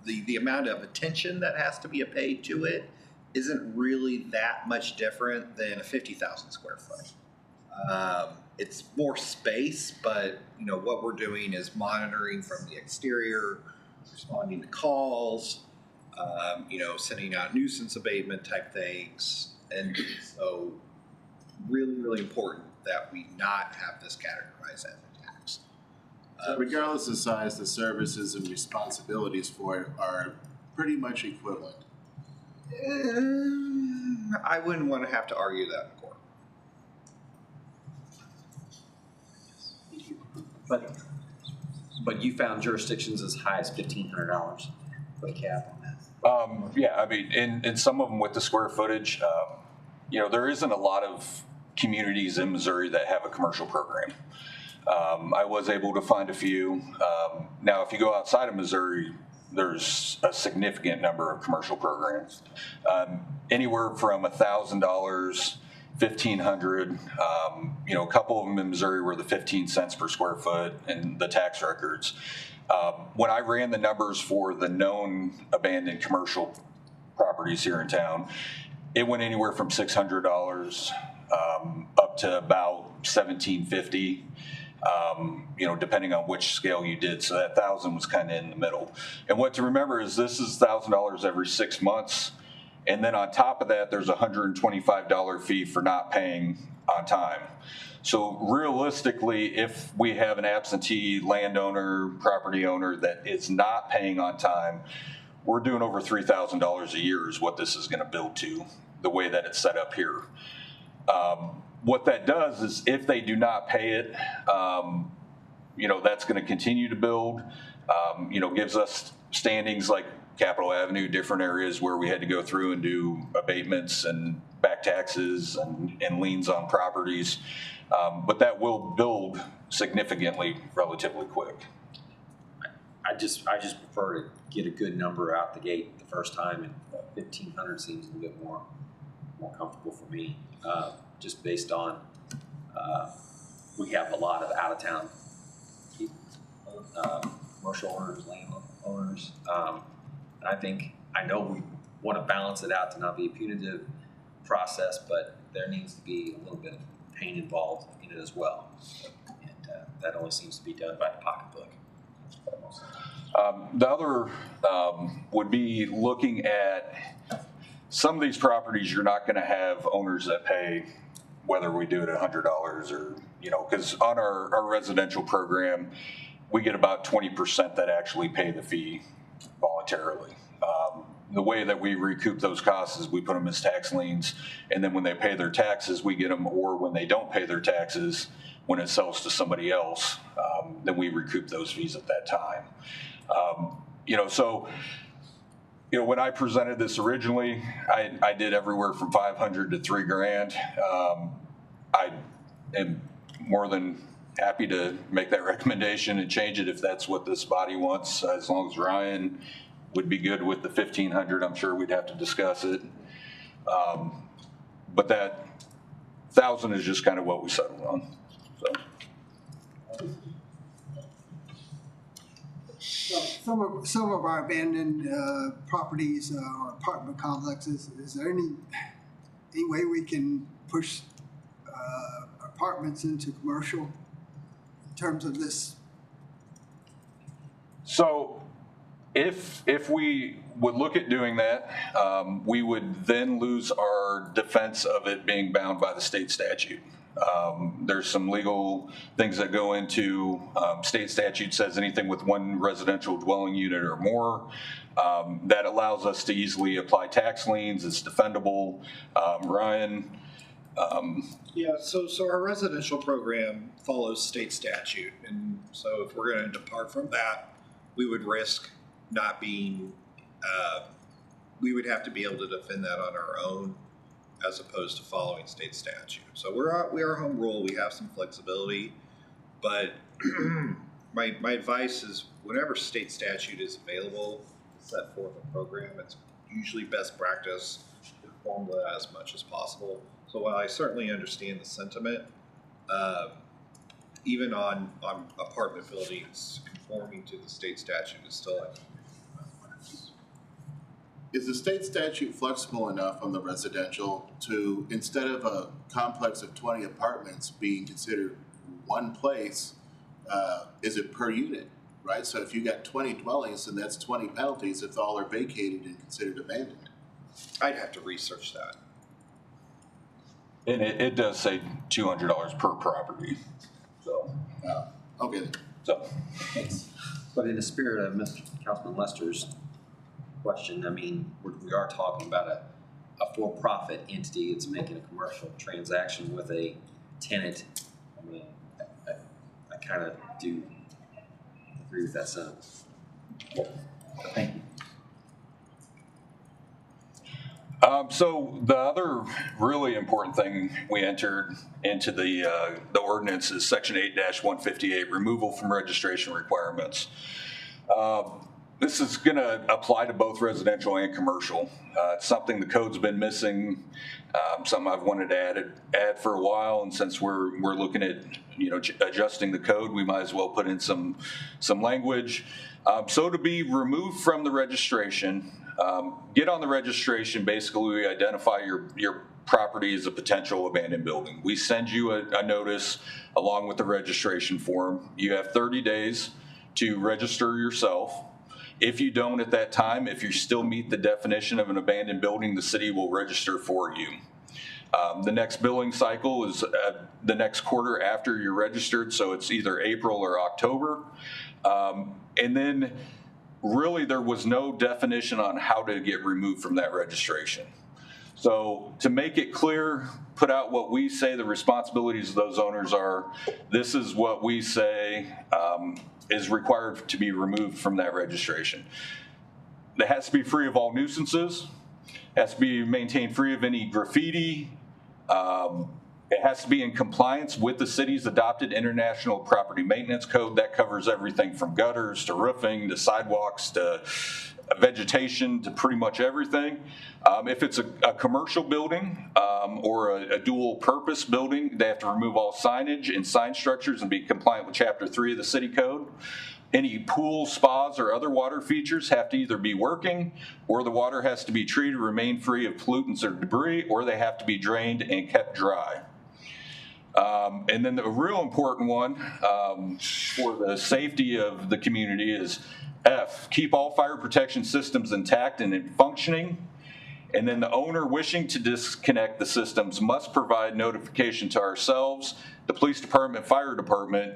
the amount of attention that has to be paid to it isn't really that much different than a 50,000 square foot. It's more space, but what we're doing is monitoring from the exterior, responding to calls, sending out nuisance abatement type things. And so really, really important that we not have this categorized as a tax. So regardless of size, the services and responsibilities for it are pretty much equivalent. I wouldn't want to have to argue that in court. But you found jurisdictions as high as $1,500 for the cap on that. Yeah, I mean, in some of them with the square footage, there isn't a lot of communities in Missouri that have a commercial program. I was able to find a few. Now, if you go outside of Missouri, there's a significant number of commercial programs, anywhere from $1,000, $1,500. A couple of them in Missouri were the 15 cents per square foot and the tax records. When I ran the numbers for the known abandoned commercial properties here in town, it went anywhere from $600 up to about $1,750. Depending on which scale you did. So that 1,000 was kind of in the middle. And what to remember is this is $1,000 every 6 months. And then on top of that, there's a $125 fee for not paying on time. So realistically, if we have an absentee landowner, property owner that is not paying on time, we're doing over $3,000 a year is what this is going to build to, the way that it's set up here. What that does is if they do not pay it, that's going to continue to build, gives us standings like Capitol Avenue, different areas where we had to go through and do abatements and back taxes and liens on properties. But that will build significantly relatively quick. I just prefer to get a good number out the gate the first time, and 1,500 seems a little bit more comfortable for me. Just based on, we have a lot of out-of-town people, commercial owners, land owners. And I know we want to balance it out to not be a punitive process, but there needs to be a little bit of pain involved in it as well. And that only seems to be done by the pocketbook. The other would be looking at some of these properties. You're not going to have owners that pay, whether we do it at $100 or, because on our residential program, we get about 20% that actually pay the fee voluntarily. The way that we recoup those costs is we put them as tax liens, and then when they pay their taxes, we get them, or when they don't pay their taxes, when it sells to somebody else, then we recoup those fees at that time. When I presented this originally, I did everywhere from $500 to $3,000. I am more than happy to make that recommendation and change it if that's what this body wants, as long as Ryan would be good with the 1,500. I'm sure we'd have to discuss it. But that 1,000 is just kind of what we settled on. So some of our abandoned properties or apartment complexes, is there any way we can push apartments into commercial in terms of this? So if we would look at doing that, we would then lose our defense of it being bound by the state statute. There's some legal things that go into state statute says anything with one residential dwelling unit or more. That allows us to easily apply tax liens. It's defendable. Ryan? So our residential program follows state statute. And so if we're going to depart from that, we would risk not being, we would have to be able to defend that on our own, as opposed to following state statute. So we are home rule. We have some flexibility, but my advice is whenever state statute is available to set forth a program, it's usually best practice to conform to that as much as possible. So while I certainly understand the sentiment, even on apartment buildings, conforming to the state statute is still Is the state statute flexible enough on the residential to, instead of a complex of 20 apartments being considered one place, is it per unit, right? So if you got 20 dwellings, then that's 20 penalties if all are vacated and considered abandoned. I'd have to research that. And it does say $200 per property. So, okay. So, but in the spirit of Mr. Councilman Lester's question, I mean, we are talking about a for-profit entity that's making a commercial transaction with a tenant. I mean, I kind of do agree with that sentence. Thank you. So the other really important thing we entered into the ordinance is Section 8-158, removal from registration requirements. This is going to apply to both residential and commercial. It's something the code's been missing, something I've wanted to add for a while, and since we're looking at adjusting the code, we might as well put in some language. So to be removed from the registration, get on the registration. Basically, we identify your property as a potential abandoned building. We send you a notice along with the registration form. You have 30 days to register yourself. If you don't at that time, if you still meet the definition of an abandoned building, the city will register for you. The next billing cycle is the next quarter after you're registered, so it's either April or October. And then really there was no definition on how to get removed from that registration. So to make it clear, put out what we say the responsibilities of those owners are. This is what we say is required to be removed from that registration. It has to be free of all nuisances. It has to be maintained free of any graffiti. It has to be in compliance with the city's adopted International Property Maintenance Code. That covers everything from gutters to roofing to sidewalks to vegetation to pretty much everything. If it's a commercial building or a dual purpose building, they have to remove all signage and sign structures and be compliant with Chapter 3 of the city code. Any pools, spas, or other water features have to either be working, or the water has to be treated to remain free of pollutants or debris, or they have to be drained and kept dry. And then the real important one for the safety of the community is F, keep all fire protection systems intact and in functioning. And then the owner wishing to disconnect the systems must provide notification to ourselves, the police department, fire department,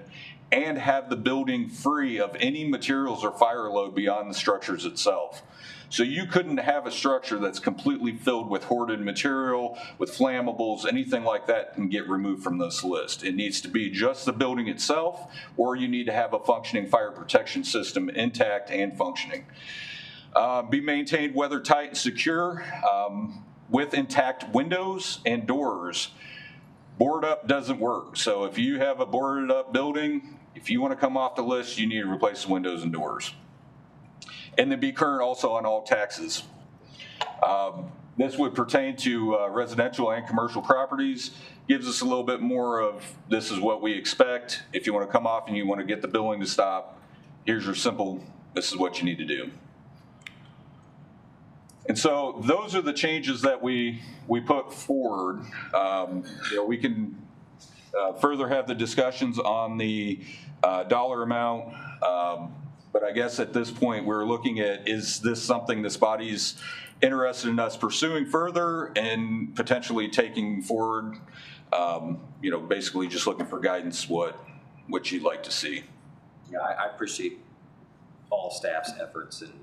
and have the building free of any materials or fire load beyond the structures itself. So you couldn't have a structure that's completely filled with hoarded material, with flammables, anything like that can get removed from this list. It needs to be just the building itself, or you need to have a functioning fire protection system intact and functioning. Be maintained weather tight and secure with intact windows and doors. Board up doesn't work. So if you have a boarded up building, if you want to come off the list, you need to replace the windows and doors. And then be current also on all taxes. This would pertain to residential and commercial properties. Gives us a little bit more of this is what we expect. If you want to come off and you want to get the billing to stop, here's your simple, this is what you need to do. And so those are the changes that we put forward. We can further have the discussions on the dollar amount. But I guess at this point, we're looking at, is this something this body's interested in us pursuing further and potentially taking forward, basically just looking for guidance, what you'd like to see. Yeah, I appreciate all staff's efforts in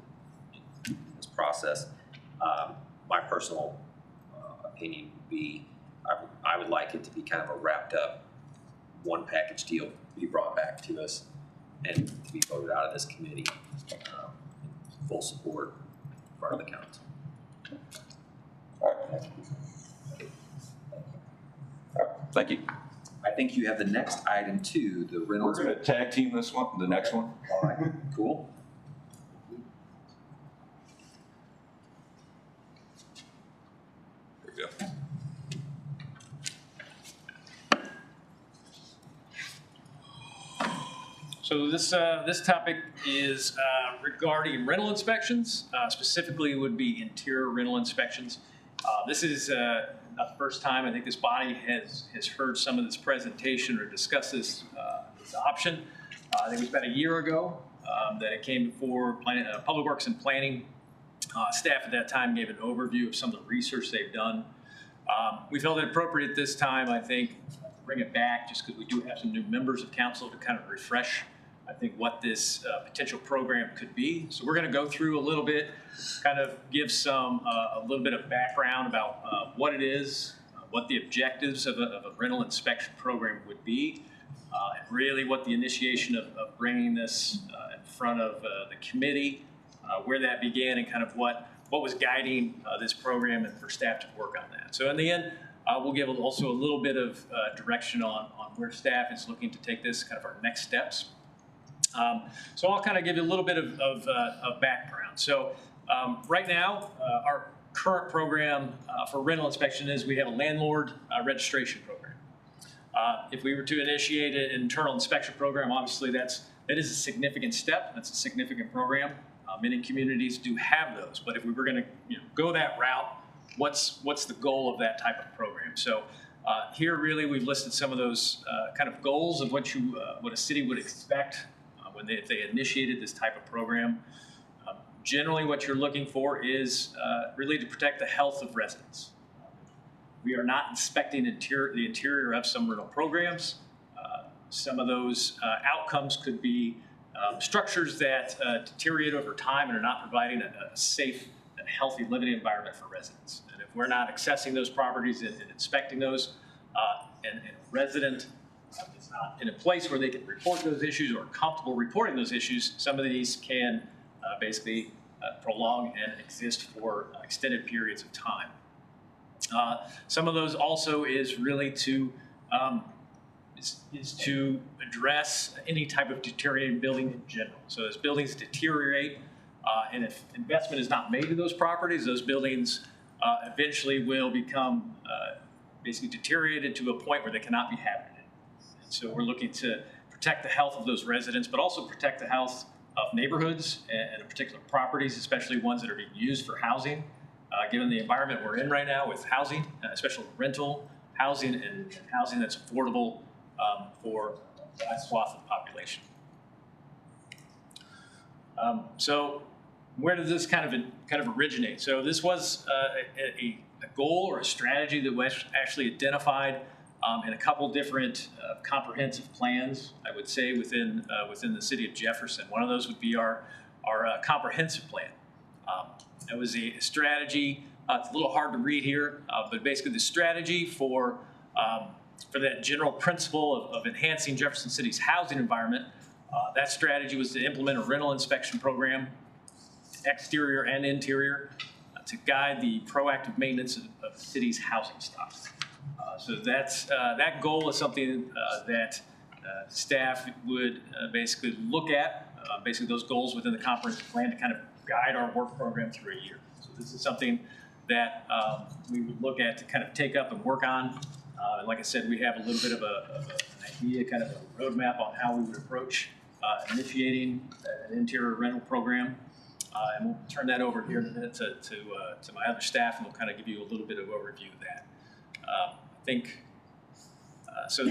this process. My personal opinion would be, I would like it to be kind of a wrapped up one package deal be brought back to us and to be voted out of this committee, full support in front of the council. All right. Thank you. I think you have the next item too, the Reynolds. We're going to tag team this one, the next one. All right, cool. There you go. So this topic is regarding rental inspections. Specifically, would be interior rental inspections. This is the first time I think this body has heard some of this presentation or discussed this option. I think it was about a year ago that it came before Public Works and Planning. Staff at that time gave an overview of some of the research they've done. We felt it appropriate this time, I think, bring it back just because we do have some new members of council to kind of refresh, I think, what this potential program could be. So we're going to go through a little bit, kind of give some a little bit of background about what it is, what the objectives of a rental inspection program would be, and really what the initiation of bringing this in front of the committee, where that began, and kind of what what was guiding this program and for staff to work on that. So in the end, we'll give also a little bit of direction on where staff is looking to take this, kind of our next steps. So I'll kind of give you a little bit of background. So right now, our current program for rental inspection is we have a landlord registration program. If we were to initiate an internal inspection program, obviously that is a significant step. That's a significant program. Many communities do have those, but if we were going to go that route, what's the goal of that type of program? So here, really, we've listed some of those kind of goals of what a city would expect if they initiated this type of program. Generally, what you're looking for is really to protect the health of residents. We are not inspecting the interior of some rental programs. Some of those outcomes could be structures that deteriorate over time and are not providing a safe and healthy living environment for residents. And if we're not accessing those properties and inspecting those, and a resident is not in a place where they can report those issues or comfortable reporting those issues, some of these can basically prolong and exist for extended periods of time. Some of those also is really to address any type of deteriorating building in general. So as buildings deteriorate, and if investment is not made to those properties, those buildings eventually will become basically deteriorated to a point where they cannot be habited. And so we're looking to protect the health of those residents, but also protect the health of neighborhoods and particular properties, especially ones that are being used for housing. Given the environment we're in right now with housing, especially rental housing and housing that's affordable for that swath of the population. So where did this kind of originate? So this was a goal or a strategy that was actually identified in a couple different comprehensive plans, I would say, within the city of Jefferson. One of those would be our comprehensive plan. It was a strategy. It's a little hard to read here, but basically the strategy for that general principle of enhancing Jefferson City's housing environment. That strategy was to implement a rental inspection program, exterior and interior, to guide the proactive maintenance of the city's housing stock. So that goal is something that staff would basically look at, basically those goals within the comprehensive plan to kind of guide our work program through a year. So this is something that we would look at to kind of take up and work on. And like I said, we have a little bit of an idea, kind of a roadmap on how we would approach initiating an interior rental program. And we'll turn that over here in a minute to my other staff, and we'll kind of give you a little bit of overview of that. I think, so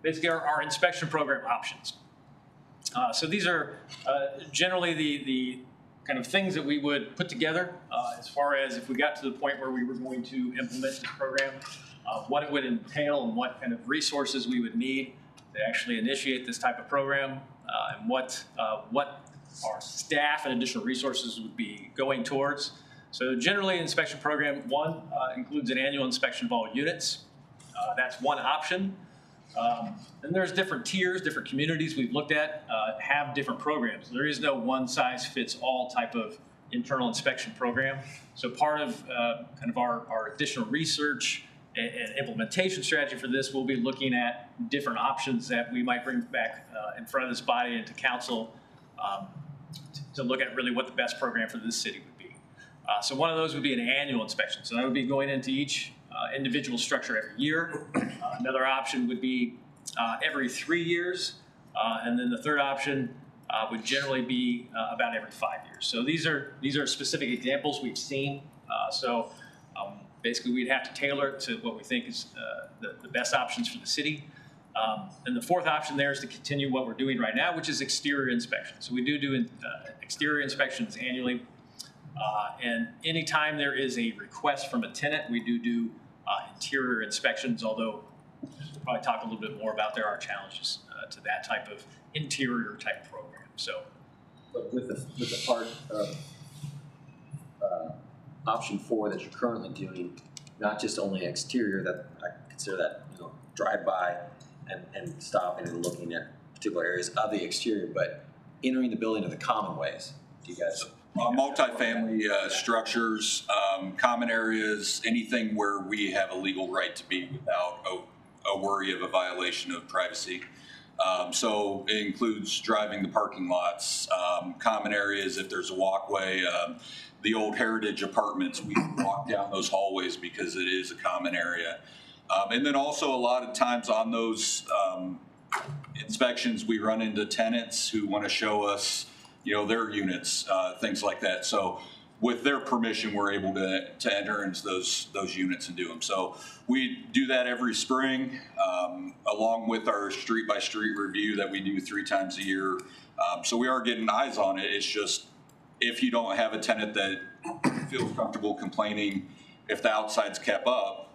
basically our inspection program options. So these are generally the kind of things that we would put together as far as if we got to the point where we were going to implement this program, what it would entail and what kind of resources we would need to actually initiate this type of program, and what our staff and additional resources would be going towards. So generally, inspection program one includes an annual inspection of all units. That's one option. And there's different tiers, different communities we've looked at have different programs. There is no one-size-fits-all type of internal inspection program. So part of kind of our additional research and implementation strategy for this, we'll be looking at different options that we might bring back in front of this body and to council to look at really what the best program for this city would be. So one of those would be an annual inspection. So that would be going into each individual structure every year. Another option would be every 3 years. And then the third option would generally be about every 5 years. So these are specific examples we've seen. Basically, we'd have to tailor it to what we think is the best options for the city. And the fourth option there is to continue what we're doing right now, which is exterior inspections. So we do exterior inspections annually. And anytime there is a request from a tenant, we do interior inspections, although we'll probably talk a little bit more about there are challenges to that type of interior type program. So, but with the part of option 4 that you're currently doing, not just only exterior, that I consider that drive by and stopping and looking at particular areas of the exterior, but entering the building to the common ways. Do you guys Multifamily structures, common areas, anything where we have a legal right to be without a worry of a violation of privacy. So it includes driving the parking lots, common areas if there's a walkway, the old heritage apartments, we walk down those hallways because it is a common area. And then also a lot of times on those inspections, we run into tenants who want to show us, their units, things like that. So with their permission, we're able to enter into those units and do them. So we do that every spring, along with our street by street review that we do 3 times a year. So we are getting eyes on it. It's just, if you don't have a tenant that feels comfortable complaining, if the outside's kept up,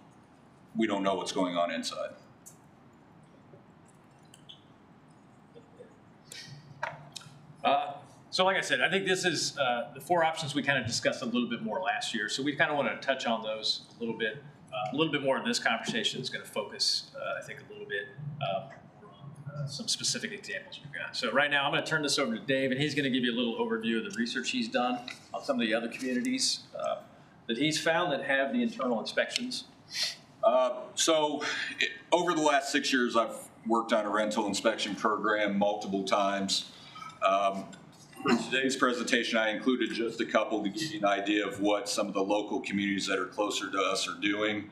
we don't know what's going on inside. So like I said, I think this is the 4 options we kind of discussed a little bit more last year. So we kind of want to touch on those a little bit. A little bit more of this conversation is going to focus, I think, a little bit on some specific examples we've got. So right now, I'm going to turn this over to Dave, and he's going to give you a little overview of the research he's done on some of the other communities that he's found that have the internal inspections. So over the last 6 years, I've worked on a rental inspection program multiple times. For today's presentation, I included just a couple to give you an idea of what some of the local communities that are closer to us are doing.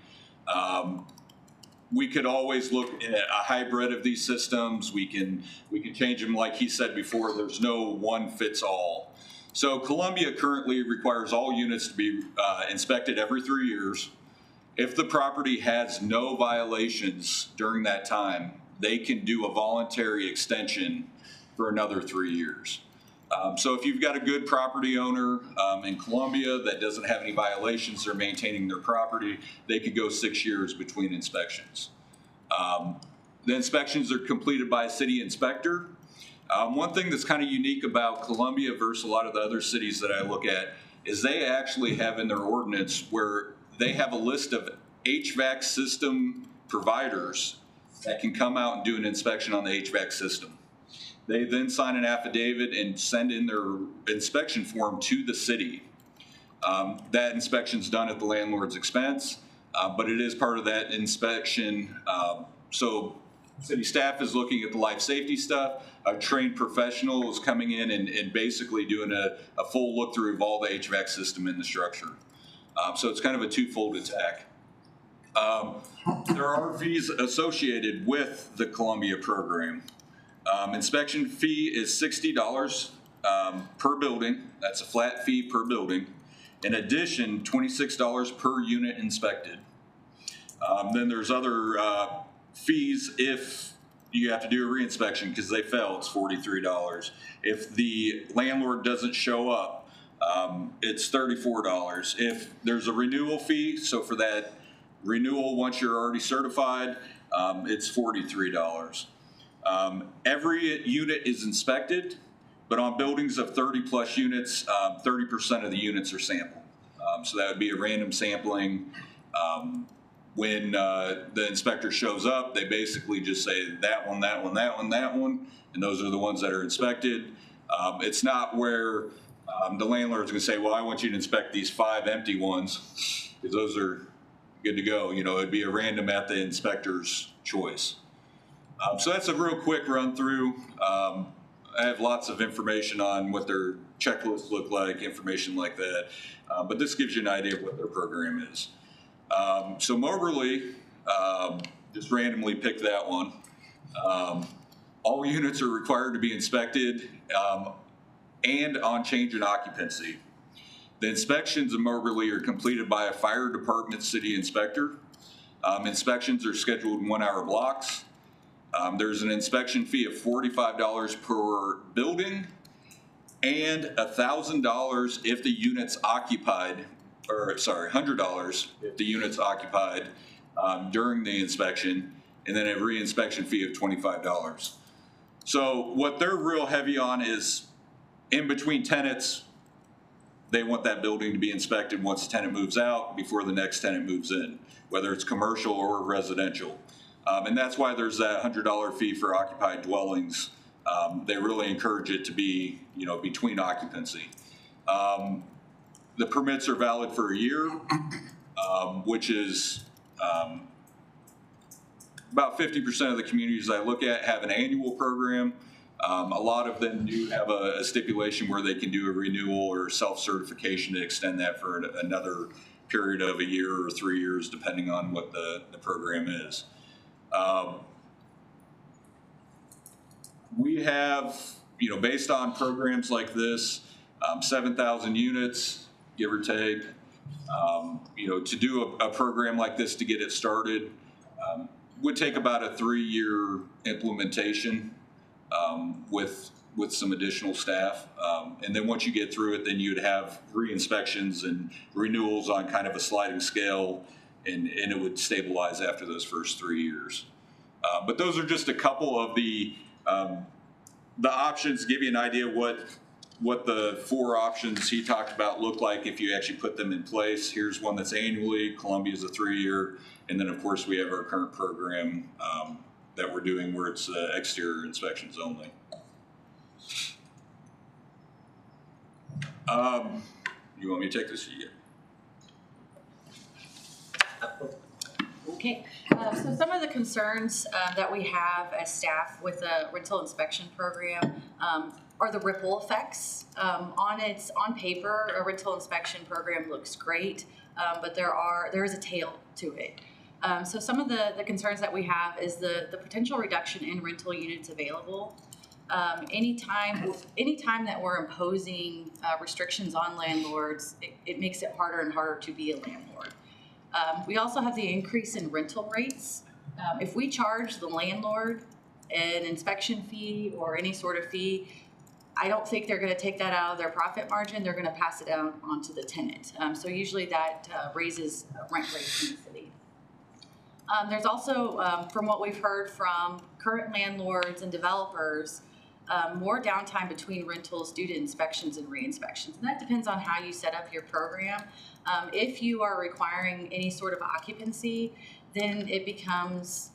We could always look at a hybrid of these systems. We can change them. Like he said before, there's no one fits all. So Columbia currently requires all units to be inspected every 3 years. If the property has no violations during that time, they can do a voluntary extension for another 3 years. So if you've got a good property owner in Columbia that doesn't have any violations, they're maintaining their property, they could go 6 years between inspections. The inspections are completed by a city inspector. One thing that's kind of unique about Columbia versus a lot of the other cities that I look at is they actually have in their ordinance where they have a list of HVAC system providers that can come out and do an inspection on the HVAC system. They then sign an affidavit and send in their inspection form to the city. That inspection's done at the landlord's expense, but it is part of that inspection. So city staff is looking at the life safety stuff. A trained professional is coming in and basically doing a full look through of all the HVAC system in the structure. So it's kind of a twofold attack. There are fees associated with the Columbia program. Inspection fee is $60 per building. That's a flat fee per building. In addition, $26 per unit inspected. Then there's other fees if you have to do a reinspection because they fail, it's $43. If the landlord doesn't show up, it's $34. If there's a renewal fee, so for that renewal once you're already certified, it's $43. Every unit is inspected, but on buildings of 30 plus units, 30% of the units are sampled. So that would be a random sampling. When the inspector shows up, they basically just say that one, that one, that one, that one, and those are the ones that are inspected. It's not where the landlord's gonna say, well, I want you to inspect these 5 empty ones, because those are good to go. It'd be a random at the inspector's choice. So that's a real quick run through. I have lots of information on what their checklists look like, information like that. But this gives you an idea of what their program is. So Moberly, just randomly picked that one. All units are required to be inspected and on change in occupancy. The inspections in Moberly are completed by a fire department city inspector. Inspections are scheduled in 1-hour blocks. There's an inspection fee of $45 per building and $1,000 if the unit's occupied, or sorry, $100 if the unit's occupied during the inspection, and then a re-inspection fee of $25. So what they're real heavy on is in between tenants, they want that building to be inspected once the tenant moves out before the next tenant moves in, whether it's commercial or residential. And that's why there's that $100 fee for occupied dwellings. They really encourage it to be, between occupancy. The permits are valid for a year, which is about 50% of the communities I look at have an annual program. A lot of them do have a stipulation where they can do a renewal or self-certification to extend that for another period of a year or 3 years, depending on what the program is. We have, based on programs like this, 7,000 units, give or take. To do a program like this to get it started would take about a 3-year implementation with some additional staff. And then once you get through it, then you'd have re-inspections and renewals on kind of a sliding scale, and it would stabilize after those first 3 years. But those are just a couple of the options, give you an idea what the 4 options he talked about look like if you actually put them in place. Here's one that's annually, Columbia's a 3-year, and then of course we have our current program that we're doing where it's exterior inspections only. You want me to take this? Okay, so some of the concerns that we have as staff with a rental inspection program are the ripple effects. On paper, a rental inspection program looks great, but there is a tail to it. So some of the concerns that we have is the potential reduction in rental units available. Anytime that we're imposing restrictions on landlords, it makes it harder and harder to be a landlord. We also have the increase in rental rates. If we charge the landlord an inspection fee or any sort of fee, I don't think they're going to take that out of their profit margin. They're going to pass it down onto the tenant. So usually that raises rent rates in the city. There's also, from what we've heard from current landlords and developers, more downtime between rentals due to inspections and re-inspections. And that depends on how you set up your program. If you are requiring any sort of occupancy, then it becomes,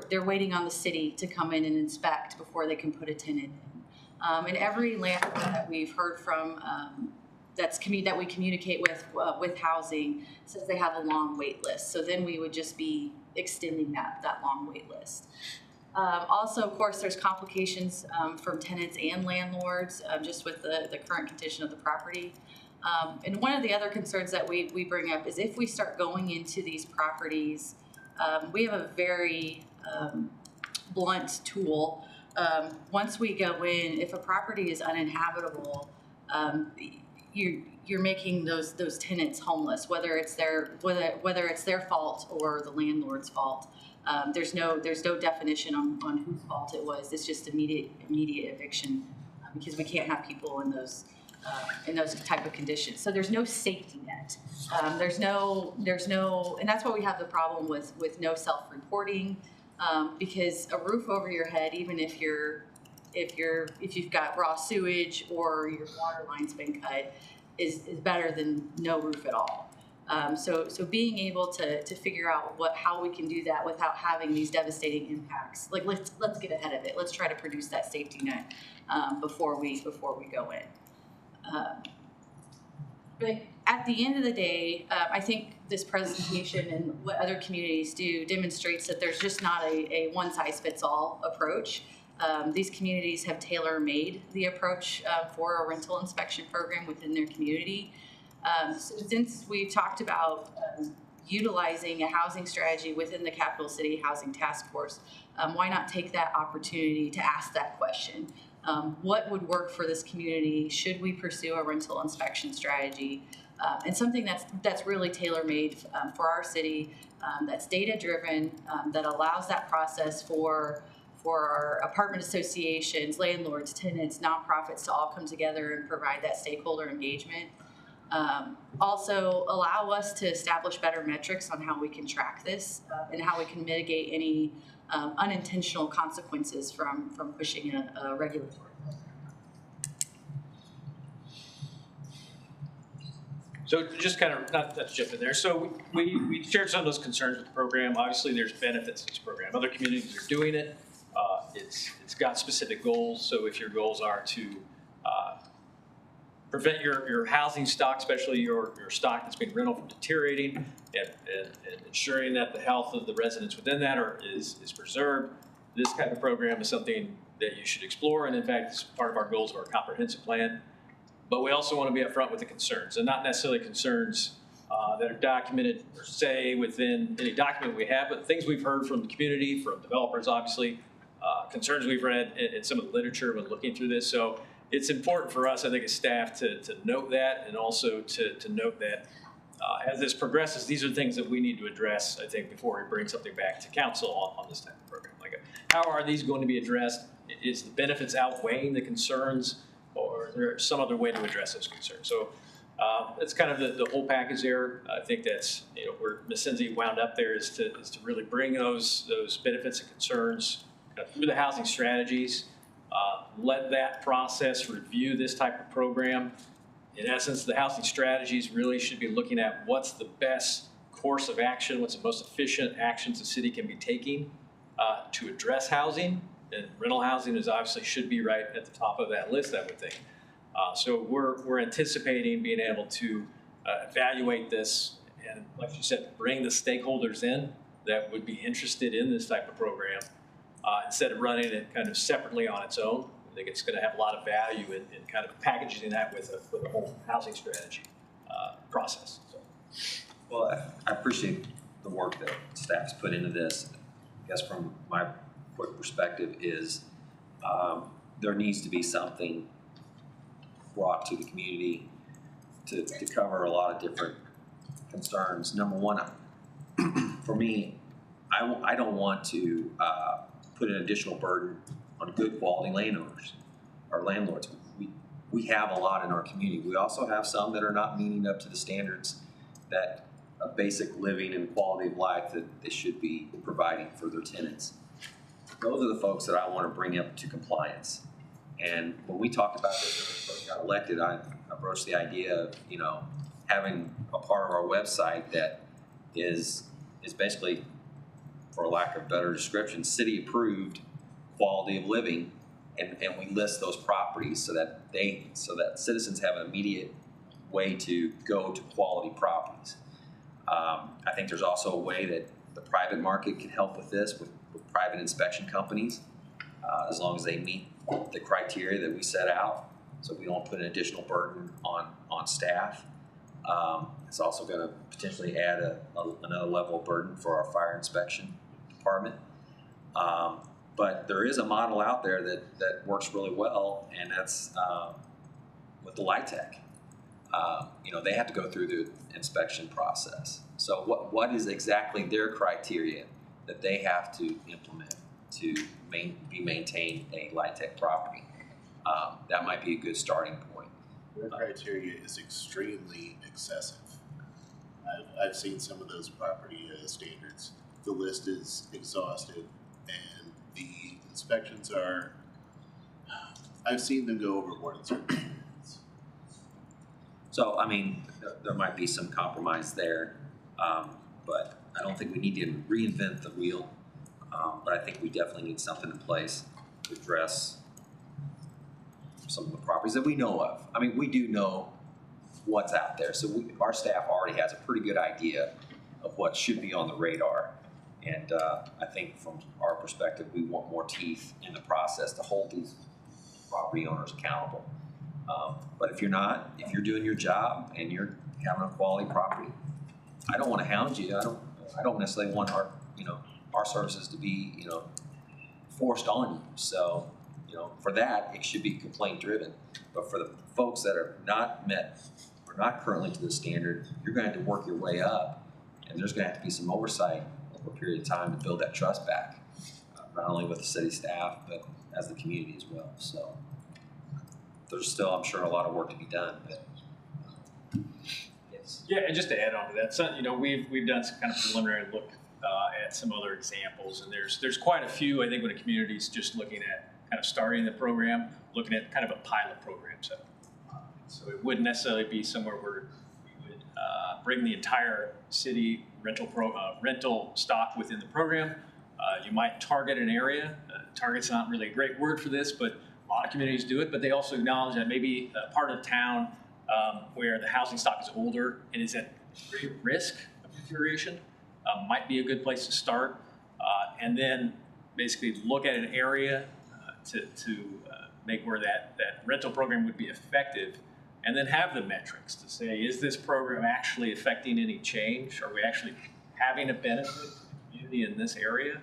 they're waiting on the city to come in and inspect before they can put a tenant in. And every landlord that we've heard from that we communicate with housing says they have a long wait list. So then we would just be extending that long wait list. Also, of course, there's complications from tenants and landlords just with the current condition of the property. And one of the other concerns that we bring up is if we start going into these properties, we have a very blunt tool. Once we go in, if a property is uninhabitable, you're making those tenants homeless, whether it's their fault or the landlord's fault. There's no definition on whose fault it was. It's just immediate eviction because we can't have people in those type of conditions. So there's no safety net. There's no, and that's why we have the problem with no self-reporting, because a roof over your head, even if you've got raw sewage or your water line's been cut, is better than no roof at all. So being able to figure out how we can do that without having these devastating impacts. Like let's get ahead of it. Let's try to produce that safety net before we go in. But at the end of the day, I think this presentation and what other communities do demonstrates that there's just not a one-size-fits-all approach. These communities have tailor-made the approach for a rental inspection program within their community. So since we've talked about utilizing a housing strategy within the Capital City Housing Task Force, why not take that opportunity to ask that question? What would work for this community? Should we pursue a rental inspection strategy? And something that's really tailor-made for our city, that's data-driven, that allows that process for our apartment associations, landlords, tenants, nonprofits to all come together and provide that stakeholder engagement. Also allow us to establish better metrics on how we can track this and how we can mitigate any unintentional consequences from pushing a regulatory program. So just kind of, not to jump in there, so we shared some of those concerns with the program. Obviously, there's benefits to this program. Other communities are doing it. It's got specific goals, so if your goals are to prevent your housing stock, especially your stock that's being rental, from deteriorating, and ensuring that the health of the residents within that is preserved. This kind of program is something that you should explore, and in fact, it's part of our goals of our comprehensive plan. But we also want to be upfront with the concerns, and not necessarily concerns that are documented per se within any document we have, but things we've heard from the community, from developers, obviously, concerns we've read in some of the literature when looking through this. So it's important for us, I think, as staff to note that, and also to note that as this progresses, these are things that we need to address, I think, before we bring something back to council on this type of program. Like, how are these going to be addressed? Is the benefits outweighing the concerns, or is there some other way to address those concerns? So it's kind of the whole package there. I think that's, where Ms. Cindy wound up there is to really bring those benefits and concerns through the housing strategies. Let that process review this type of program. In essence, the housing strategies really should be looking at what's the best course of action, what's the most efficient actions the city can be taking to address housing. And rental housing obviously should be right at the top of that list, I would think. So we're anticipating being able to evaluate this and, like you said, bring the stakeholders in that would be interested in this type of program instead of running it kind of separately on its own. I think it's going to have a lot of value in kind of packaging that with a whole housing strategy process. So. Well, I appreciate the work that staff's put into this. I guess from my quick perspective is there needs to be something brought to the community to cover a lot of different concerns. Number one, for me, I don't want to put an additional burden on good quality landowners or landlords. We have a lot in our community. We also have some that are not meeting up to the standards that of basic living and quality of life that they should be providing for their tenants. Those are the folks that I want to bring up to compliance. And when we talked about this when we first got elected, I broached the idea of, having a part of our website that is basically, for lack of a better description, city approved quality of living, and we list those properties so that citizens have an immediate way to go to quality properties. I think there's also a way that the private market can help with this with private inspection companies, as long as they meet the criteria that we set out, so we don't put an additional burden on staff. It's also going to potentially add another level of burden for our fire inspection department. But there is a model out there that works really well, and that's with the LIHTC. They have to go through the inspection process. So what is exactly their criteria that they have to implement to be maintained a LIHTC property? That might be a good starting point. Their criteria is extremely excessive. I've seen some of those property standards. The list is exhaustive, and the inspections are, I've seen them go overboard in certain areas. So, there might be some compromise there, but I don't think we need to reinvent the wheel. But I think we definitely need something in place to address some of the properties that we know of. We do know what's out there. So our staff already has a pretty good idea of what should be on the radar. And I think from our perspective, we want more teeth in the process to hold these property owners accountable. But if you're doing your job and you're having a quality property, I don't want to hound you. I don't necessarily want our services to be, forced on you. So, for that, it should be complaint driven. But for the folks that are not met or not currently to the standard, you're going to have to work your way up, and there's going to have to be some oversight over a period of time to build that trust back, not only with the city staff, but as the community as well. So there's still, I'm sure, a lot of work to be done. But yes. Yeah, and just to add on to that, so, we've done some kind of preliminary look at some other examples, and there's quite a few. I think when a community is just looking at kind of starting the program, looking at kind of a pilot program. So it wouldn't necessarily be somewhere where we would bring the entire city rental stock within the program. You might target an area. Target's not really a great word for this, but a lot of communities do it. But they also acknowledge that maybe a part of town where the housing stock is older and is at greater risk of deterioration, might be a good place to start. And then basically look at an area to make where that rental program would be effective, and then have the metrics to say, is this program actually affecting any change? Are we actually having a benefit to the community in this area?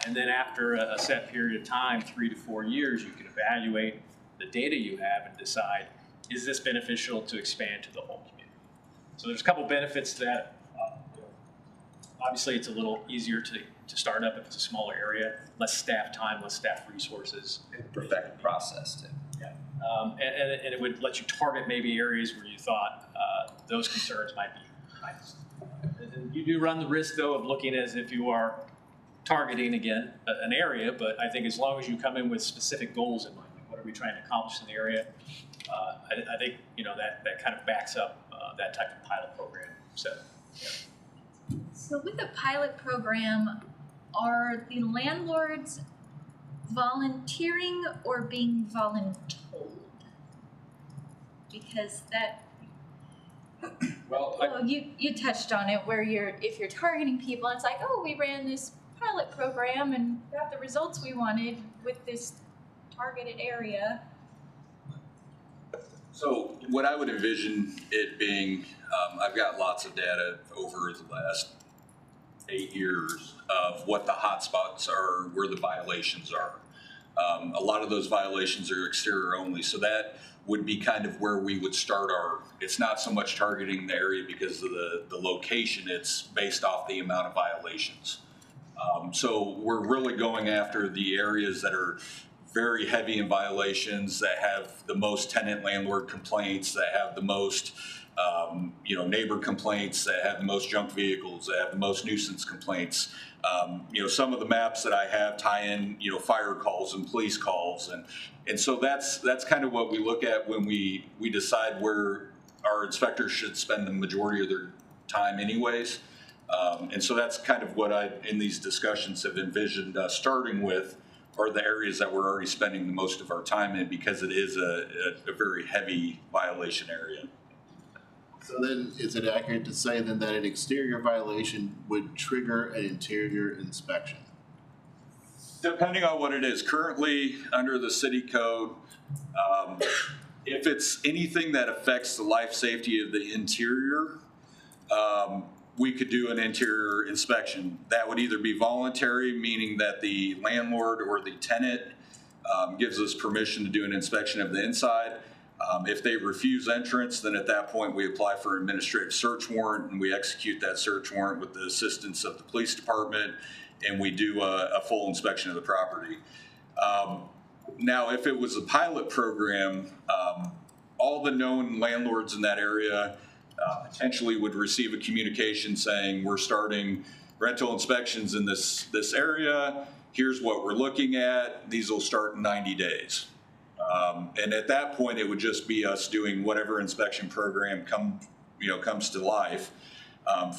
And then after a set period of time, 3 to 4 years, you can evaluate the data you have and decide, is this beneficial to expand to the whole community? So there's a couple benefits to that. Obviously, it's a little easier to start up if it's a smaller area, less staff time, less staff resources. Perfect process too. Yeah. And it would let you target maybe areas where you thought those concerns might be highest. And you do run the risk, though, of looking as if you are targeting, again, an area, but I think as long as you come in with specific goals in mind, like what are we trying to accomplish in the area, I think, that kind of backs up that type of pilot program. So, yeah. So with the pilot program, are the landlords volunteering or being voluntold? Because that, you touched on it, where if you're targeting people, it's like, oh, we ran this pilot program and got the results we wanted with this targeted area. So what I would envision it being, I've got lots of data over the last 8 years of what the hotspots are, where the violations are. A lot of those violations are exterior only, so that would be kind of where we would start it's not so much targeting the area because of the location, it's based off the amount of violations. So we're really going after the areas that are very heavy in violations, that have the most tenant landlord complaints, that have the most neighbor complaints, that have the most junk vehicles, that have the most nuisance complaints. Some of the maps that I have tie in, fire calls and police calls. And so that's kind of what we look at when we decide where our inspectors should spend the majority of their time anyways. And so that's kind of what I, in these discussions, have envisioned starting with, are the areas that we're already spending the most of our time in, because it is a very heavy violation area. So then, is it accurate to say then that an exterior violation would trigger an interior inspection? Depending on what it is. Currently, under the city code, if it's anything that affects the life safety of the interior, we could do an interior inspection. That would either be voluntary, meaning that the landlord or the tenant gives us permission to do an inspection of the inside. If they refuse entrance, then at that point we apply for an administrative search warrant, and we execute that search warrant with the assistance of the police department, and we do a full inspection of the property. Now, if it was a pilot program, all the known landlords in that area potentially would receive a communication saying, we're starting rental inspections in this area. Here's what we're looking at. These will start in 90 days. And at that point, it would just be us doing whatever inspection program comes to life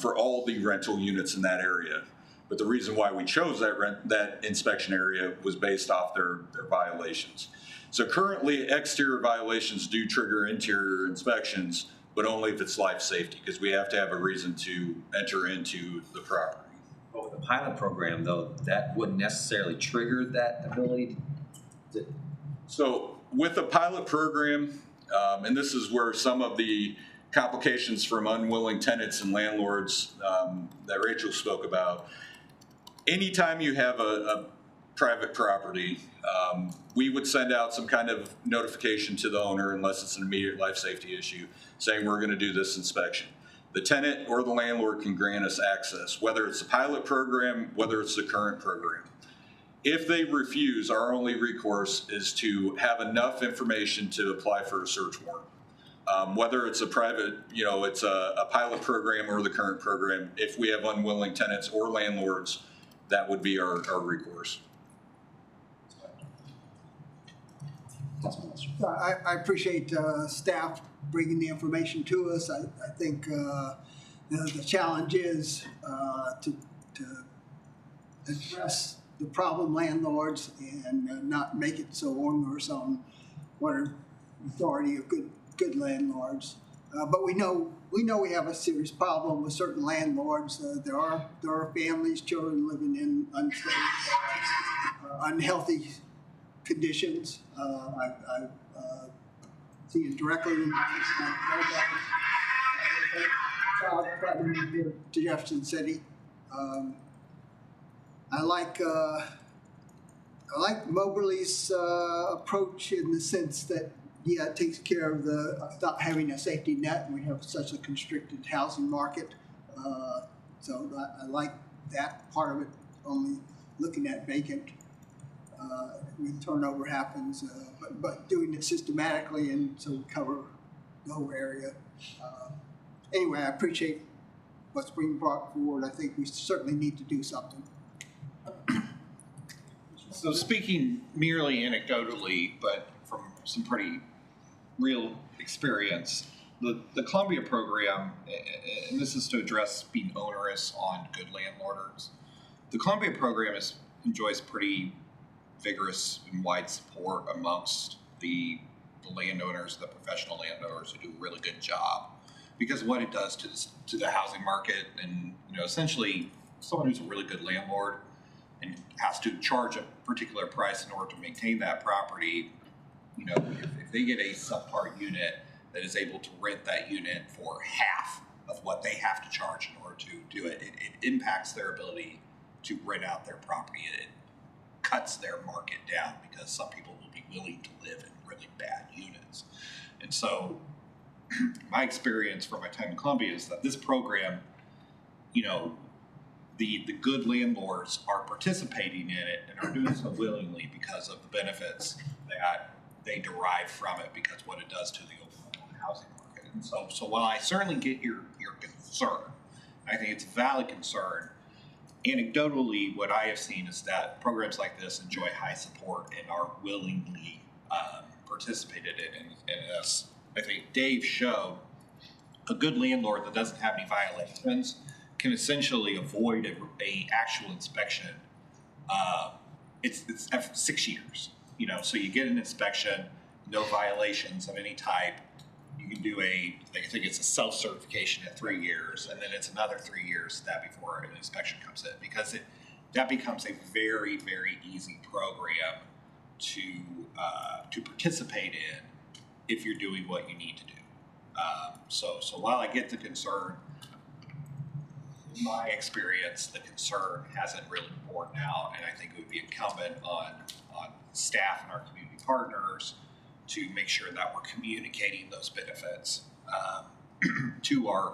for all the rental units in that area. But the reason why we chose that inspection area was based off their violations. So currently, exterior violations do trigger interior inspections, but only if it's life safety, because we have to have a reason to enter into the property. But with the pilot program, though, that wouldn't necessarily trigger that ability to. So with the pilot program, and this is where some of the complications from unwilling tenants and landlords that Rachel spoke about, anytime you have a private property, we would send out some kind of notification to the owner, unless it's an immediate life safety issue, saying we're going to do this inspection. The tenant or the landlord can grant us access, whether it's a pilot program, whether it's the current program. If they refuse, our only recourse is to have enough information to apply for a search warrant. Whether it's a private, it's a pilot program or the current program, if we have unwilling tenants or landlords, that would be our recourse. I appreciate staff bringing the information to us. I think the challenge is to address the problem landlords and not make it so onerous on what are authority of good good landlords. But we know we have a serious problem with certain landlords. There are families, children living in unhealthy conditions. I've seen it directly in my child here to Jefferson City. I like Moberly's approach in the sense that, yeah, it takes care of not having a safety net, and we have such a constricted housing market. So I like that part of it, only looking at vacant when turnover happens, but doing it systematically and so we cover the whole area. Anyway, I appreciate what's being brought forward. I think we certainly need to do something. So speaking merely anecdotally, but from some pretty real experience, the Columbia program, and this is to address being onerous on good landlords, the Columbia program enjoys pretty vigorous and wide support amongst the landowners, the professional landowners who do a really good job, because what it does to the housing market, and essentially someone who's a really good landlord and has to charge a particular price in order to maintain that property, if they get a subpar unit that is able to rent that unit for half of what they have to charge in order to do it, it impacts their ability to rent out their property. It cuts their market down because some people will be willing to live in really bad units. And so my experience from my time in Columbia is that this program, the good landlords are participating in it and are doing so willingly because of the benefits that they derive from it, because what it does to the overall housing market. And so while I certainly get your concern, I think it's a valid concern, anecdotally, what I have seen is that programs like this enjoy high support and are willingly participated in. And as I think Dave showed, a good landlord that doesn't have any violations can essentially avoid a actual inspection. It's 6 years, so you get an inspection, no violations of any type. You can do I think it's a self-certification at 3 years, and then it's another 3 years before an inspection comes in, because that becomes a very, very easy program to participate in if you're doing what you need to do. So while I get the concern, in my experience, the concern hasn't really borne out, and I think it would be incumbent on staff and our community partners to make sure that we're communicating those benefits to our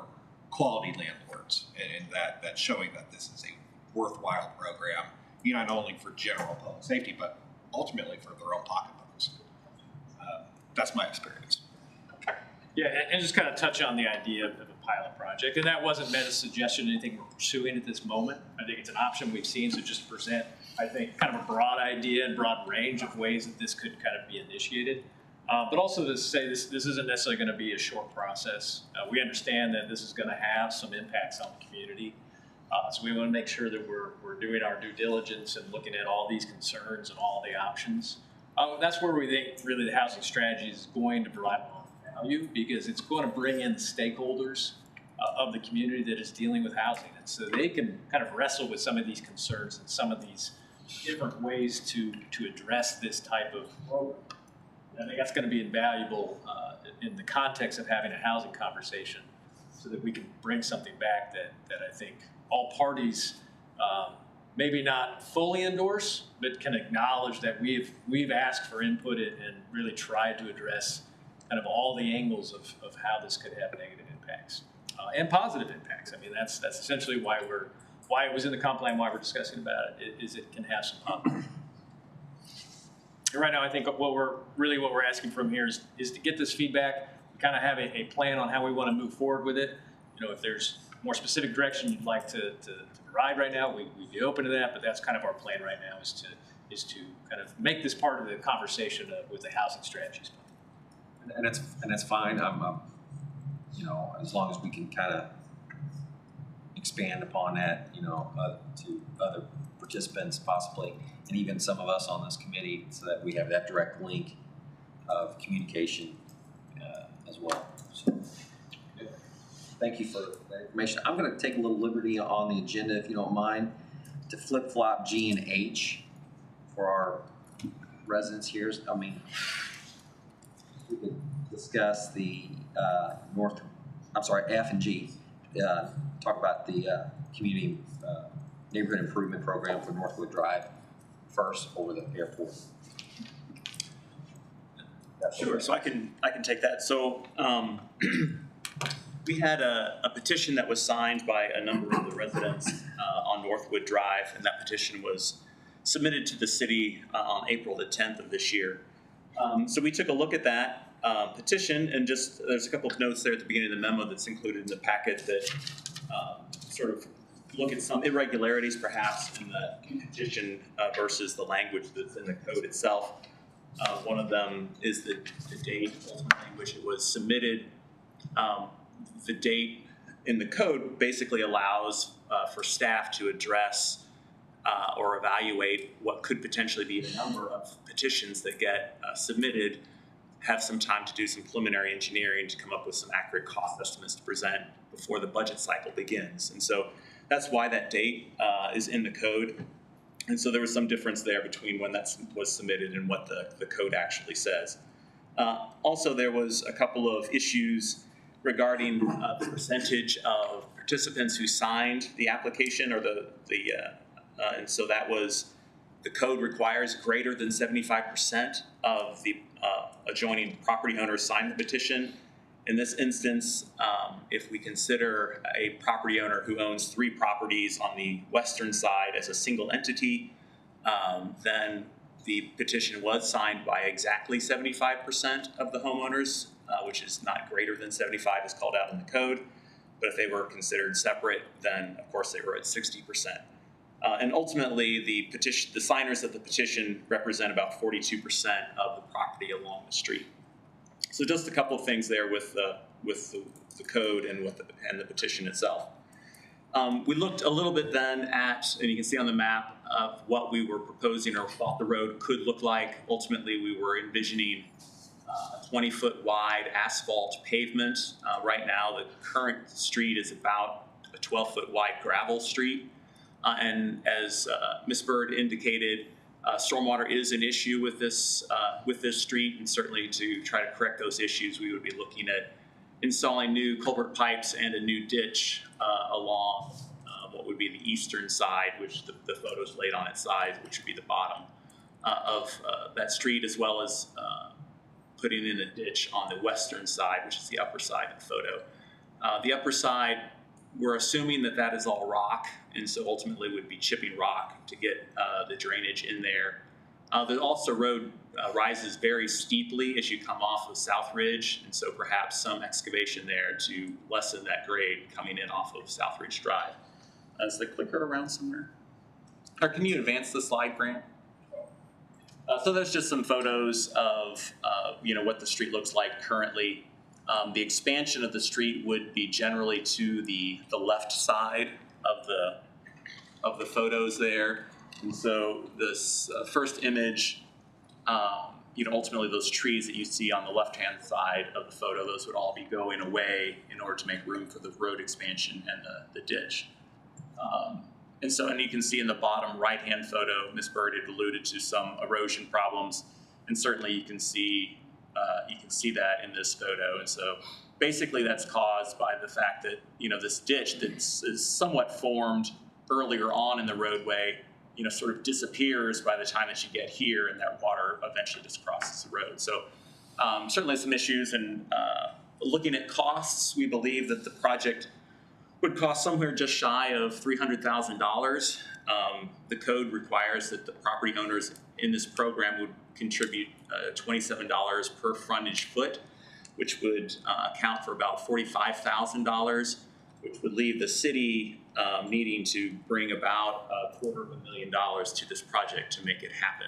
quality landlords, and that showing that this is a worthwhile program, not only for general public safety, but ultimately for their own pocketbooks. That's my experience. Yeah, and just kind of touch on the idea of a pilot project, and that wasn't meant as a suggestion, anything we're pursuing at this moment. I think it's an option we've seen, so just to present, I think, kind of a broad idea and broad range of ways that this could kind of be initiated. But also to say this isn't necessarily going to be a short process. We understand that this is going to have some impacts on the community. So we want to make sure that we're doing our due diligence and looking at all these concerns and all the options. That's where we think really the housing strategy is going to provide a lot of value, because it's going to bring in the stakeholders of the community that is dealing with housing. And so they can kind of wrestle with some of these concerns and some of these different ways to address this type of program. I think that's going to be invaluable in the context of having a housing conversation, so that we can bring something back that I think all parties maybe not fully endorse, but can acknowledge that we've asked for input and really tried to address kind of all the angles of how this could have negative impacts and positive impacts. I mean, that's essentially why it was in the comp plan, why we're discussing about it, is it can have some positive. And right now, I think what we're asking from here is to get this feedback, kind of have a plan on how we want to move forward with it. If there's more specific direction you'd like to provide right now, we'd be open to that. But that's kind of our plan right now, is to kind of make this part of the conversation with the housing strategies. And that's fine. I'm as long as we can kind of expand upon that, to other participants possibly, and even some of us on this committee, so that we have that direct link of communication as well. So, thank you for that information. I'm going to take a little liberty on the agenda, if you don't mind, to flip-flop G and H for our residents here. I mean, we could discuss the F and G. Talk about the community neighborhood improvement program for Northwood Drive first over the airport. Sure, so I can take that. So we had a petition that was signed by a number of the residents on Northwood Drive, and that petition was submitted to the city on April the 10th of this year. So we took a look at that petition, and just there's a couple of notes there at the beginning of the memo that's included in the packet that sort of look at some irregularities perhaps in the petition versus the language that's in the code itself. One of them is the date ultimately in which it was submitted. The date in the code basically allows for staff to address or evaluate what could potentially be the number of petitions that get submitted, have some time to do some preliminary engineering to come up with some accurate cost estimates to present before the budget cycle begins. And so that's why that date is in the code. And so there was some difference there between when that was submitted and what the code actually says. Also, there was a couple of issues regarding the percentage of participants who signed the application, or and so that was, the code requires greater than 75% of the adjoining property owners sign the petition. In this instance, if we consider a property owner who owns 3 properties on the western side as a single entity, then the petition was signed by exactly 75% of the homeowners, which is not greater than 75 as called out in the code. But if they were considered separate, then of course they were at 60%. And ultimately, the signers of the petition represent about 42% of the property along the street. So just a couple of things there with the code and the petition itself. We looked a little bit then at, and you can see on the map, of what we were proposing or thought the road could look like. Ultimately, we were envisioning a 20-foot wide asphalt pavement. Right now, the current street is about a 12-foot wide gravel street. And as Ms. Bird indicated, stormwater is an issue with this street, and certainly to try to correct those issues, we would be looking at installing new culvert pipes and a new ditch along what would be the eastern side, which the photo's laid on its side, which would be the bottom of that street, as well as putting in a ditch on the western side, which is the upper side of the photo. The upper side, we're assuming that is all rock, and so ultimately would be chipping rock to get the drainage in there. The also road rises very steeply as you come off of South Ridge, and so perhaps some excavation there to lessen that grade coming in off of South Ridge Drive. Is the clicker around somewhere? Or can you advance the slide, Grant? So there's just some photos of what the street looks like currently. The expansion of the street would be generally to the left side of the photos there. And so this first image, ultimately those trees that you see on the left-hand side of the photo, those would all be going away in order to make room for the road expansion and the ditch. And you can see in the bottom right-hand photo, Ms. Bird had alluded to some erosion problems, and certainly you can see that in this photo. And so basically that's caused by the fact that, this ditch that is somewhat formed earlier on in the roadway, sort of disappears by the time that you get here, and that water eventually just crosses the road. So certainly some issues, and looking at costs, we believe that the project would cost somewhere just shy of $300,000. The code requires that the property owners in this program would contribute $27 per frontage foot, which would account for about $45,000, which would leave the city needing to bring about $250,000 to this project to make it happen.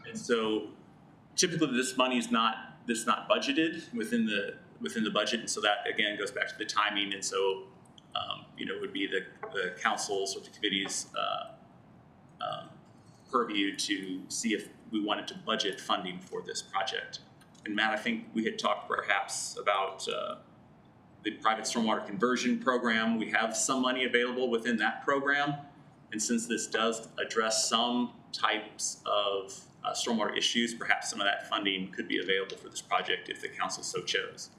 And so typically this money is not budgeted within the budget, and so that again goes back to the timing. And so it would be the council's or the committee's purview to see if we wanted to budget funding for this project. And Matt, I think we had talked perhaps about the private stormwater conversion program. We have some money available within that program. And since this does address some types of stormwater issues, perhaps some of that funding could be available for this project if the council so chose.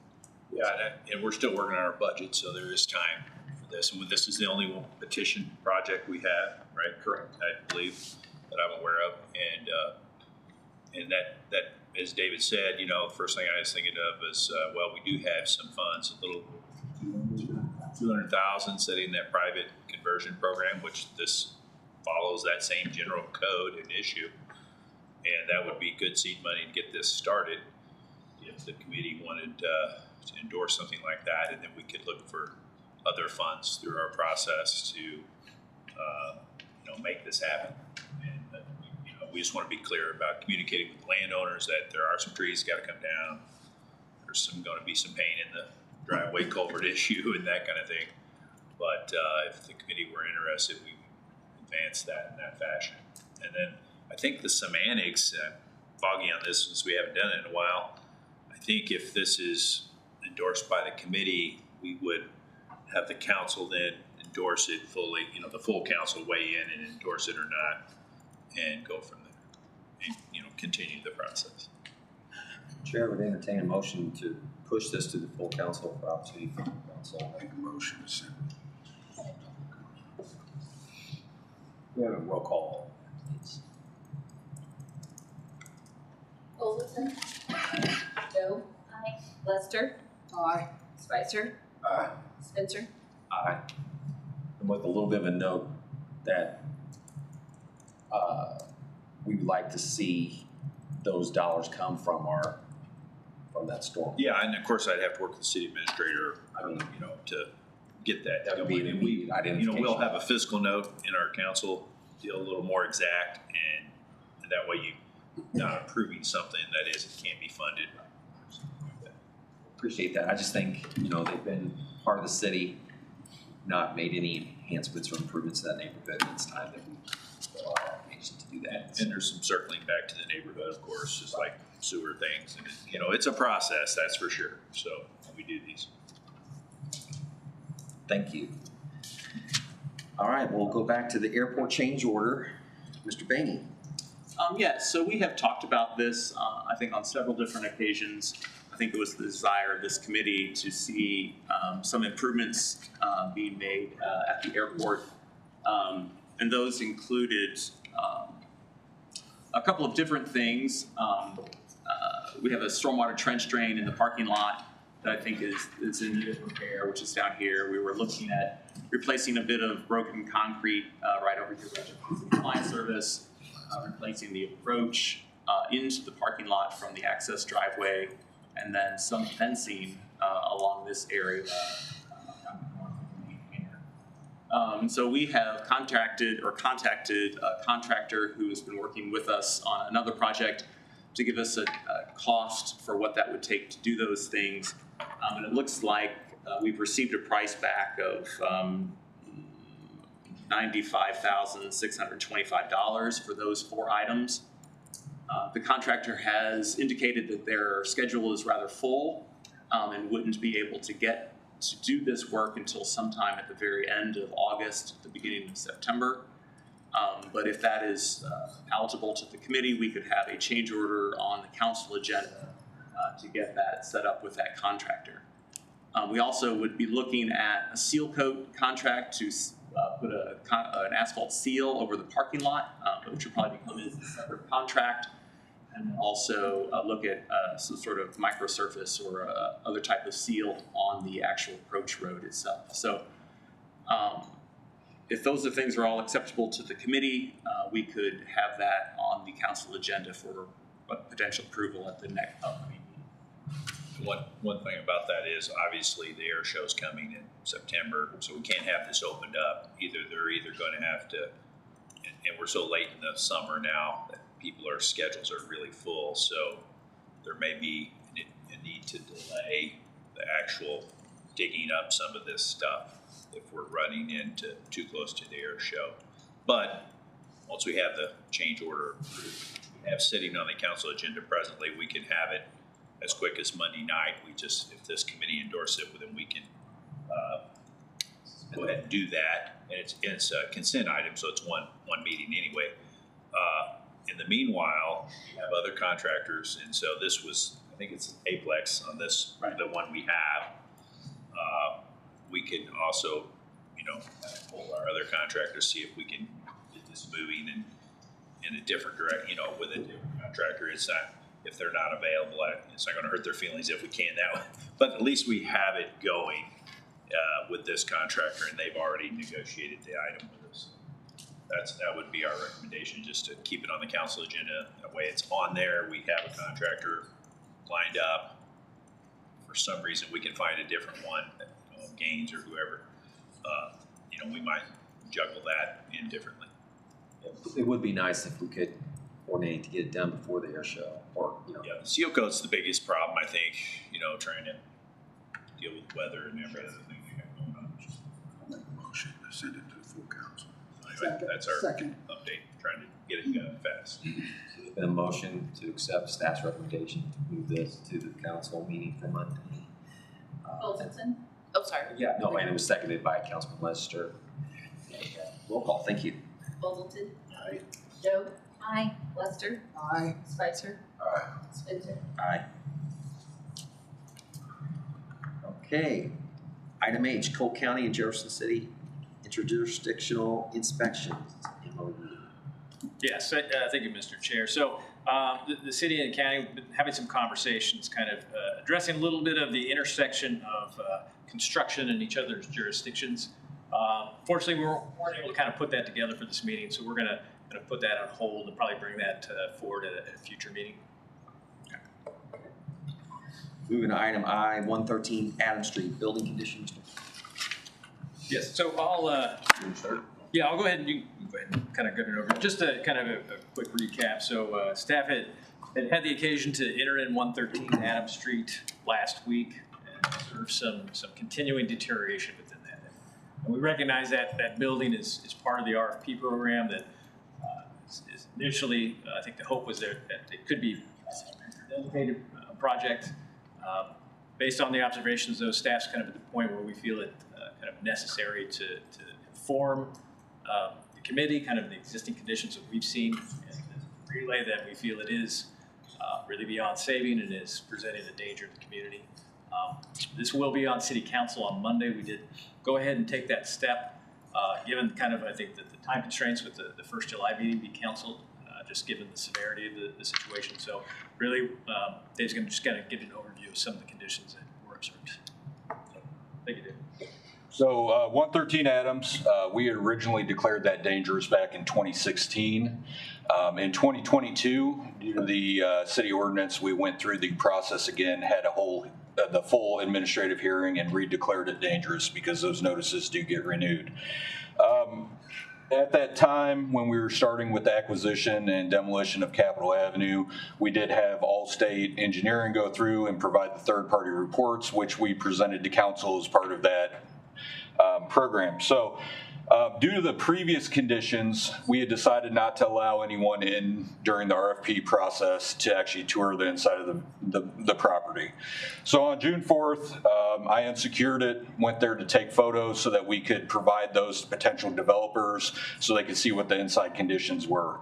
Yeah, and we're still working on our budget, so there is time for this. And this is the only petition project we have, right? Correct. I believe that I'm aware of, and that as David said, you know, the first thing I was thinking of is, well, we do have some funds, a little 200,000 sitting in that private conversion program, which this follows that same general code and issue, and that would be good seed money to get this started if the committee wanted to endorse something like that, and then we could look for other funds through our process to make this happen. And we just want to be clear about communicating with landowners that there are some trees got to come down. There's going to be some pain in the driveway culvert issue and that kind of thing. But if the committee were interested, we would advance that in that fashion. And then I think the semantics, foggy on this since we haven't done it in a while. I think if this is endorsed by the committee, we would have the council then endorse it fully, the full council weigh in and endorse it or not, and go from there, and, continue the process. Chair would entertain a motion to push this to the full council for opportunity for council. Make a motion to send. We have a roll call. Olson. Joe. Aye. Lester. Aye. Spicer. Aye. Spencer. Aye. And with a little bit of a note that we would like to see those dollars come from that storm. Yeah, and of course I'd have to work with the city administrator, to get that. That would be an immediate identification. We'll have a fiscal note in our council deal a little more exact, and that way you're not approving something that can't be funded. Appreciate that. I just think, they've been part of the city, not made any enhancements or improvements to that neighborhood. It's time that we allow our nation to do that. And there's some circling back to the neighborhood, of course, just like sewer things. And, it's a process, that's for sure. So we do these. Thank you. All right, we'll go back to the airport change order. Mr. Baney. So we have talked about this, I think, on several different occasions. I think it was the desire of this committee to see some improvements being made at the airport. And those included a couple of different things. We have a stormwater trench drain in the parking lot that I think is in need of repair, which is down here. We were looking at replacing a bit of broken concrete right over here by the client service, replacing the approach into the parking lot from the access driveway, and then some fencing along this area. So we have contacted a contractor who has been working with us on another project to give us a cost for what that would take to do those things. And it looks like we've received a price back of $95,625 for those 4 items. The contractor has indicated that their schedule is rather full and wouldn't be able to get to do this work until sometime at the very end of August, the beginning of September. But if that is palatable to the committee, we could have a change order on the council agenda to get that set up with that contractor. We also would be looking at a seal coat contract to put an asphalt seal over the parking lot, which would probably become a separate contract, and also look at some sort of microsurface or other type of seal on the actual approach road itself. So if those things are all acceptable to the committee, we could have that on the council agenda for potential approval at the next upcoming meeting. One thing about that is obviously the air show's coming in September, so we can't have this opened up. They're either going to have to, and we're so late in the summer now that people's schedules are really full, so there may be a need to delay the actual digging up some of this stuff if we're running into too close to the air show. But once we have the change order approved, we have sitting on the council agenda presently, we can have it as quick as Monday night. We just, if this committee endorses it, then we can go ahead and do that. And it's a consent item, so it's one meeting anyway. In the meanwhile, we have other contractors, and so this was, I think it's Aplex on this, the one we have. We can also, pull our other contractors, see if we can get this moving in a different direction, with a different contractor. It's not, if they're not available, it's not going to hurt their feelings if we can that way. But at least we have it going with this contractor, and they've already negotiated the item with us. That would be our recommendation, just to keep it on the council agenda. That way it's on there. We have a contractor lined up. For some reason, we can find a different one, Gaines or whoever. We might juggle that in differently. It would be nice if we could coordinate to get it done before the air show, or Yeah, the seal code's the biggest problem, I think. Trying to deal with weather and every other thing we got going on. I'll make a motion to send it to the full council. Anyway, that's our Second. update, trying to get it done fast. there's been a motion to accept staff's recommendation to move this to the council meeting for Monday. Bolton? Oh, sorry. Yeah, no, and it was seconded by Councilman Lester. Roll call, thank you. Bolton? Aye. Joe? Aye. Lester? Aye. Spicer? Aye. Spencer? Aye. Okay, item H, Cole County and Jefferson City interjurisdictional inspections, MOU. Yes, thank you, Mr. Chair. So the city and county have been having some conversations kind of addressing a little bit of the intersection of construction in each other's jurisdictions. Fortunately, we weren't able to kind of put that together for this meeting, so we're going to put that on hold and probably bring that forward at a future meeting. Moving to item I, 113 Adams Street, building conditions. Yes, so I'll go ahead and you go ahead and kind of go over just a kind of a quick recap. So staff had the occasion to enter in 113 Adams Street last week and observe some continuing deterioration within that. And we recognize that that building is part of the RFP program that is initially, I think the hope was that it could be a designated project. Based on the observations, though, staff's kind of at the point where we feel it kind of necessary to inform the committee, kind of the existing conditions that we've seen, and relay that we feel it is really beyond saving and is presenting a danger to the community. This will be on City Council on Monday. We did go ahead and take that step, given kind of, I think, that the time constraints with the first July meeting be canceled, just given the severity of the situation. So really, Dave's going to just kind of give you an overview of some of the conditions that were observed. Thank you, Dave. So 113 Adams, we had originally declared that dangerous back in 2016. In 2022, due to the city ordinance, we went through the process again, had the full administrative hearing and redeclared it dangerous because those notices do get renewed. At that time, when we were starting with the acquisition and demolition of Capitol Avenue, we did have Allstate Engineering go through and provide the third-party reports, which we presented to council as part of that program. So due to the previous conditions, we had decided not to allow anyone in during the RFP process to actually tour the inside of the property. So on June 4th, I unsecured it, went there to take photos so that we could provide those to potential developers so they could see what the inside conditions were.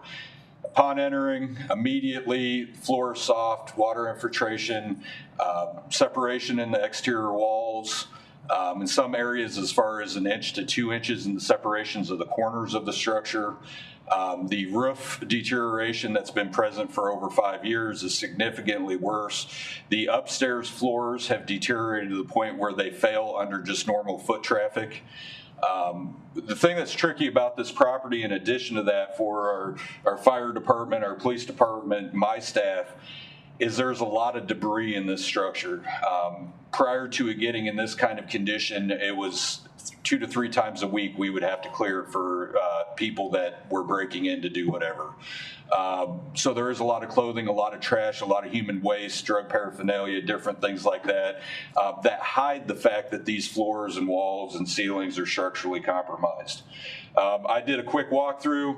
Upon entering, immediately floor soft, water infiltration, separation in the exterior walls, in some areas as far as 1 inch to 2 inches in the separations of the corners of the structure. The roof deterioration that's been present for over 5 years is significantly worse. The upstairs floors have deteriorated to the point where they fail under just normal foot traffic. The thing that's tricky about this property, in addition to that, for our fire department, our police department, my staff, is there's a lot of debris in this structure. Prior to it getting in this kind of condition, it was 2 to 3 times a week we would have to clear it for people that were breaking in to do whatever. So there is a lot of clothing, a lot of trash, a lot of human waste, drug paraphernalia, different things like that, that hide the fact that these floors and walls and ceilings are structurally compromised. I did a quick walkthrough,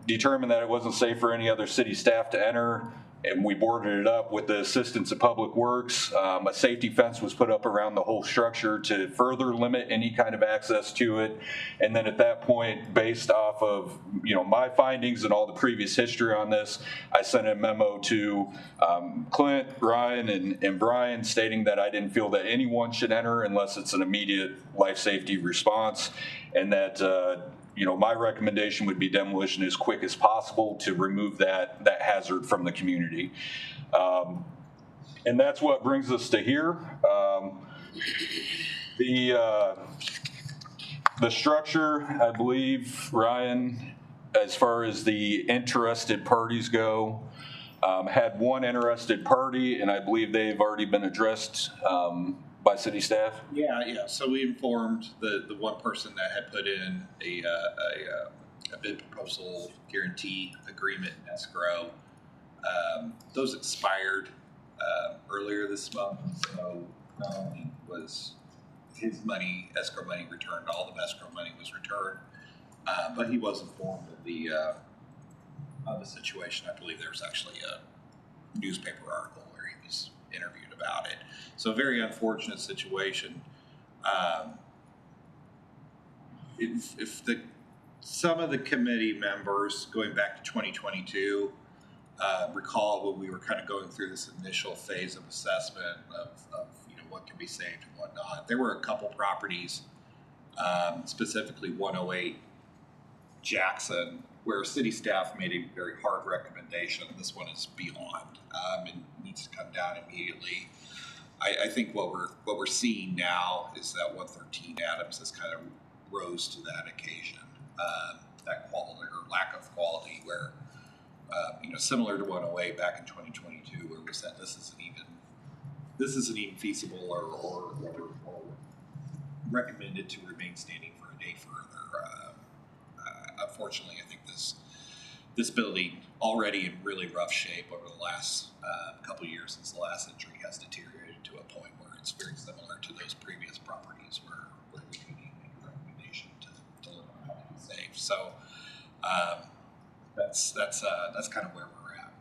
determined that it wasn't safe for any other city staff to enter. and we boarded it up with the assistance of Public Works. A safety fence was put up around the whole structure to further limit any kind of access to it. And then at that point, based off of my findings and all the previous history on this, I sent a memo to Clint, Ryan, and Brian stating that I didn't feel that anyone should enter unless it's an immediate life safety response, and that my recommendation would be demolition as quick as possible to remove that hazard from the community. And that's what brings us to here. The structure, I believe, Ryan, as far as the interested parties go, had one interested party, and I believe they've already been addressed by city staff. Yeah. So we informed the one person that had put in a bid proposal guarantee agreement in escrow. Those expired earlier this month, so not only was his money, escrow money, returned, all the escrow money was returned, but he was informed of the situation. I believe there was actually a newspaper article where he was interviewed about it. So a very unfortunate situation. If some of the committee members going back to 2022 recall when we were kind of going through this initial phase of assessment of what can be saved and whatnot, there were a couple properties, specifically 108 Jackson, where city staff made a very hard recommendation. This one is beyond and needs to come down immediately. I think what we're seeing now is that 113 Adams has kind of rose to that occasion, that quality or lack of quality, where similar to 108 back in 2022, where we said this isn't even feasible or recommended to remain standing for a day further. Unfortunately, I think this building, already in really rough shape over the last couple of years since the last injury, has deteriorated to a point where it's very similar to those previous properties where we could make a recommendation to look at how to be safe. So that's kind of where we're at.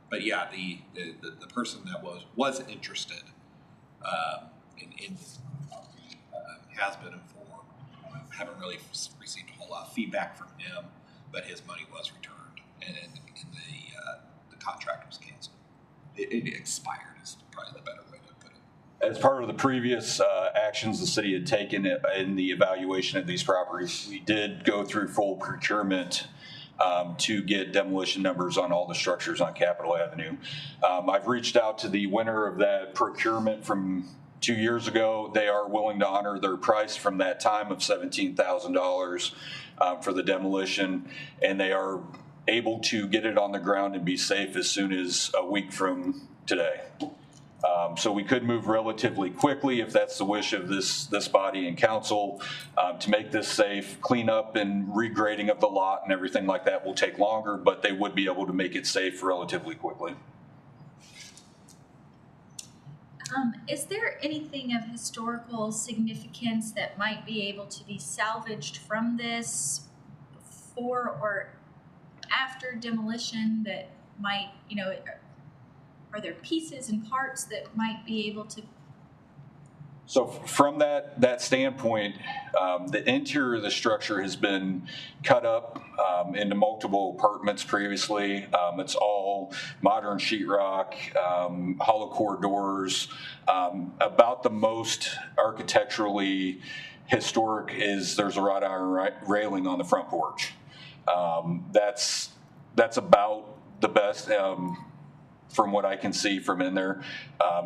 But yeah, the person that was interested in has been informed. Haven't really received a whole lot of feedback from him, but his money was returned, and the contract was canceled. It expired is probably the better way to put it. As part of the previous actions the city had taken in the evaluation of these properties, we did go through full procurement to get demolition numbers on all the structures on Capitol Avenue. I've reached out to the winner of that procurement from 2 years ago. They are willing to honor their price from that time of $17,000 for the demolition, and they are able to get it on the ground and be safe as soon as a week from today. So we could move relatively quickly if that's the wish of this body and council to make this safe. Cleanup and regrading of the lot and everything like that will take longer, but they would be able to make it safe relatively quickly. Is there anything of historical significance that might be able to be salvaged from this before or after demolition that might, are there pieces and parts that might be able to? So from that standpoint, the interior of the structure has been cut up into multiple apartments previously. It's all modern sheetrock, hollow core doors. About the most architecturally historic is there's a wrought iron railing on the front porch. That's about the best. From what I can see from in there,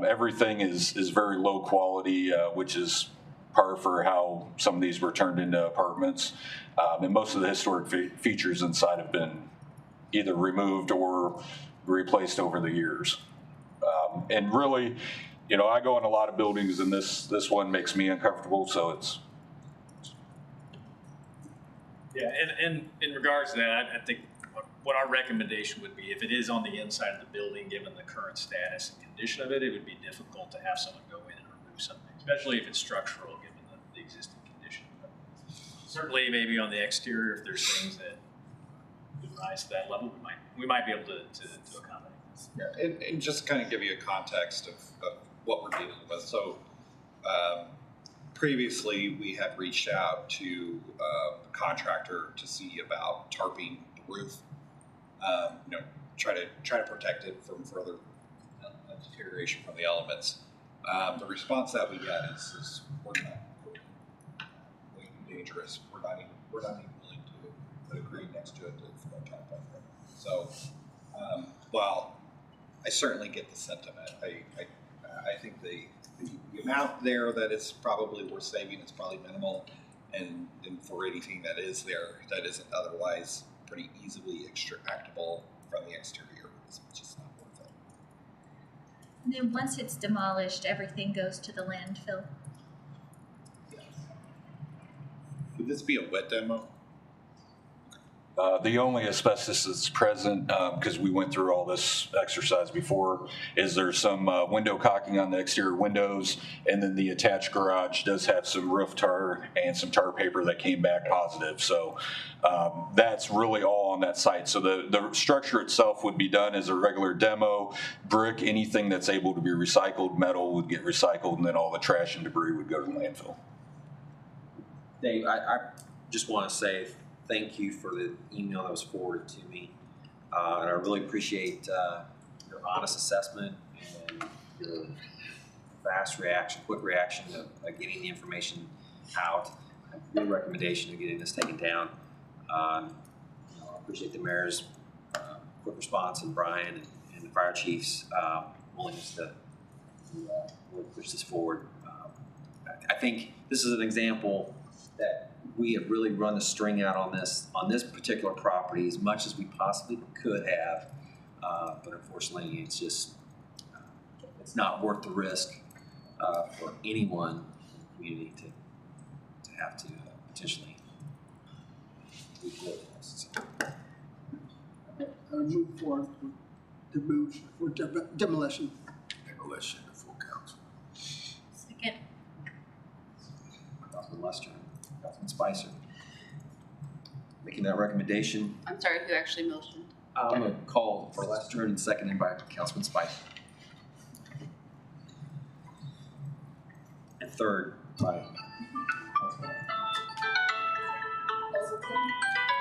everything is very low quality, which is par for how some of these were turned into apartments. And most of the historic features inside have been either removed or replaced over the years. And really, I go in a lot of buildings, and this one makes me uncomfortable. So it's. Yeah, and in regards to that, I think what our recommendation would be, if it is on the inside of the building, given the current status and condition of it, it would be difficult to have someone go in and remove something, especially if it's structural, given the existing condition. But certainly, maybe on the exterior, if there's things that would rise to that level, we might be able to accommodate. Yeah, and just to kind of give you a context of what we're dealing with. So previously we had reached out to a contractor to see about tarping the roof, try to protect it from further deterioration from the elements. The response that we got is we're not way too dangerous. We're not even willing to put a green next to it for that kind of thing. So while I certainly get the sentiment, I think the amount there that it's probably worth saving is probably minimal, and for anything that is there that isn't otherwise pretty easily extractable from the exterior, it's just not worth it. And then once it's demolished, everything goes to the landfill. Would this be a wet demo? The only asbestos that's present, because we went through all this exercise before, is there's some window caulking on the exterior windows, and then the attached garage does have some roof tar and some tar paper that came back positive. So that's really all on that site. So the structure itself would be done as a regular demo. Brick, anything that's able to be recycled, metal would get recycled, and then all the trash and debris would go to the landfill. Dave, I just want to say thank you for the email that was forwarded to me. And I really appreciate your honest assessment and your quick reaction of getting the information out. Good recommendation of getting this taken down. I appreciate the mayor's quick response, and Brian and the fire chief's willingness to really push this forward. I think this is an example that we have really run the string out on this particular property as much as we possibly could have, but unfortunately, it's just it's not worth the risk for anyone in the community to have to potentially rebuild this. I would move forward to move for demolition. Demolition to full council. Second. Councilman Lester, Councilman Spicer, making that recommendation. I'm sorry, who actually motioned? I'm going to call for Lester and seconded by Councilman Spicer. And third by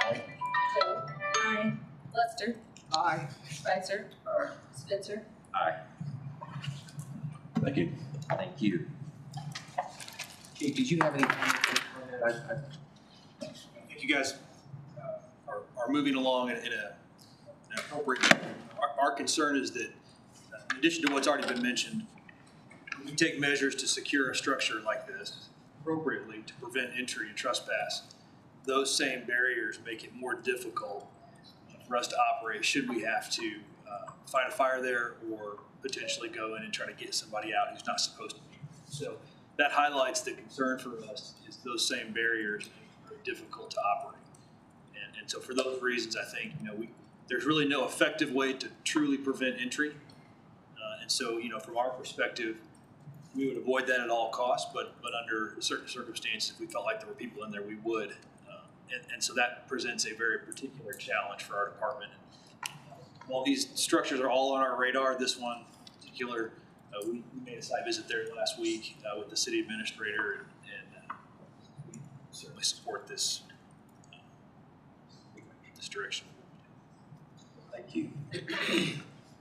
Aye. Joe? Aye. Lester? Aye. Spicer? Aye. Spencer? Aye. Thank you. Thank you. Kate, did you have anything on that? I think you guys are moving along in an appropriate way. Our concern is that, in addition to what's already been mentioned, we take measures to secure a structure like this appropriately to prevent entry and trespass. Those same barriers make it more difficult for us to operate should we have to fight a fire there or potentially go in and try to get somebody out who's not supposed to be. So that highlights the concern for us is those same barriers make it difficult to operate. And so for those reasons, I think, there's really no effective way to truly prevent entry. And so, from our perspective, we would avoid that at all costs, but under certain circumstances, if we felt like there were people in there, we would. And so that presents a very particular challenge for our department. While these structures are all on our radar, this one in particular, we made a site visit there last week with the city administrator, and we certainly support this direction. Thank you.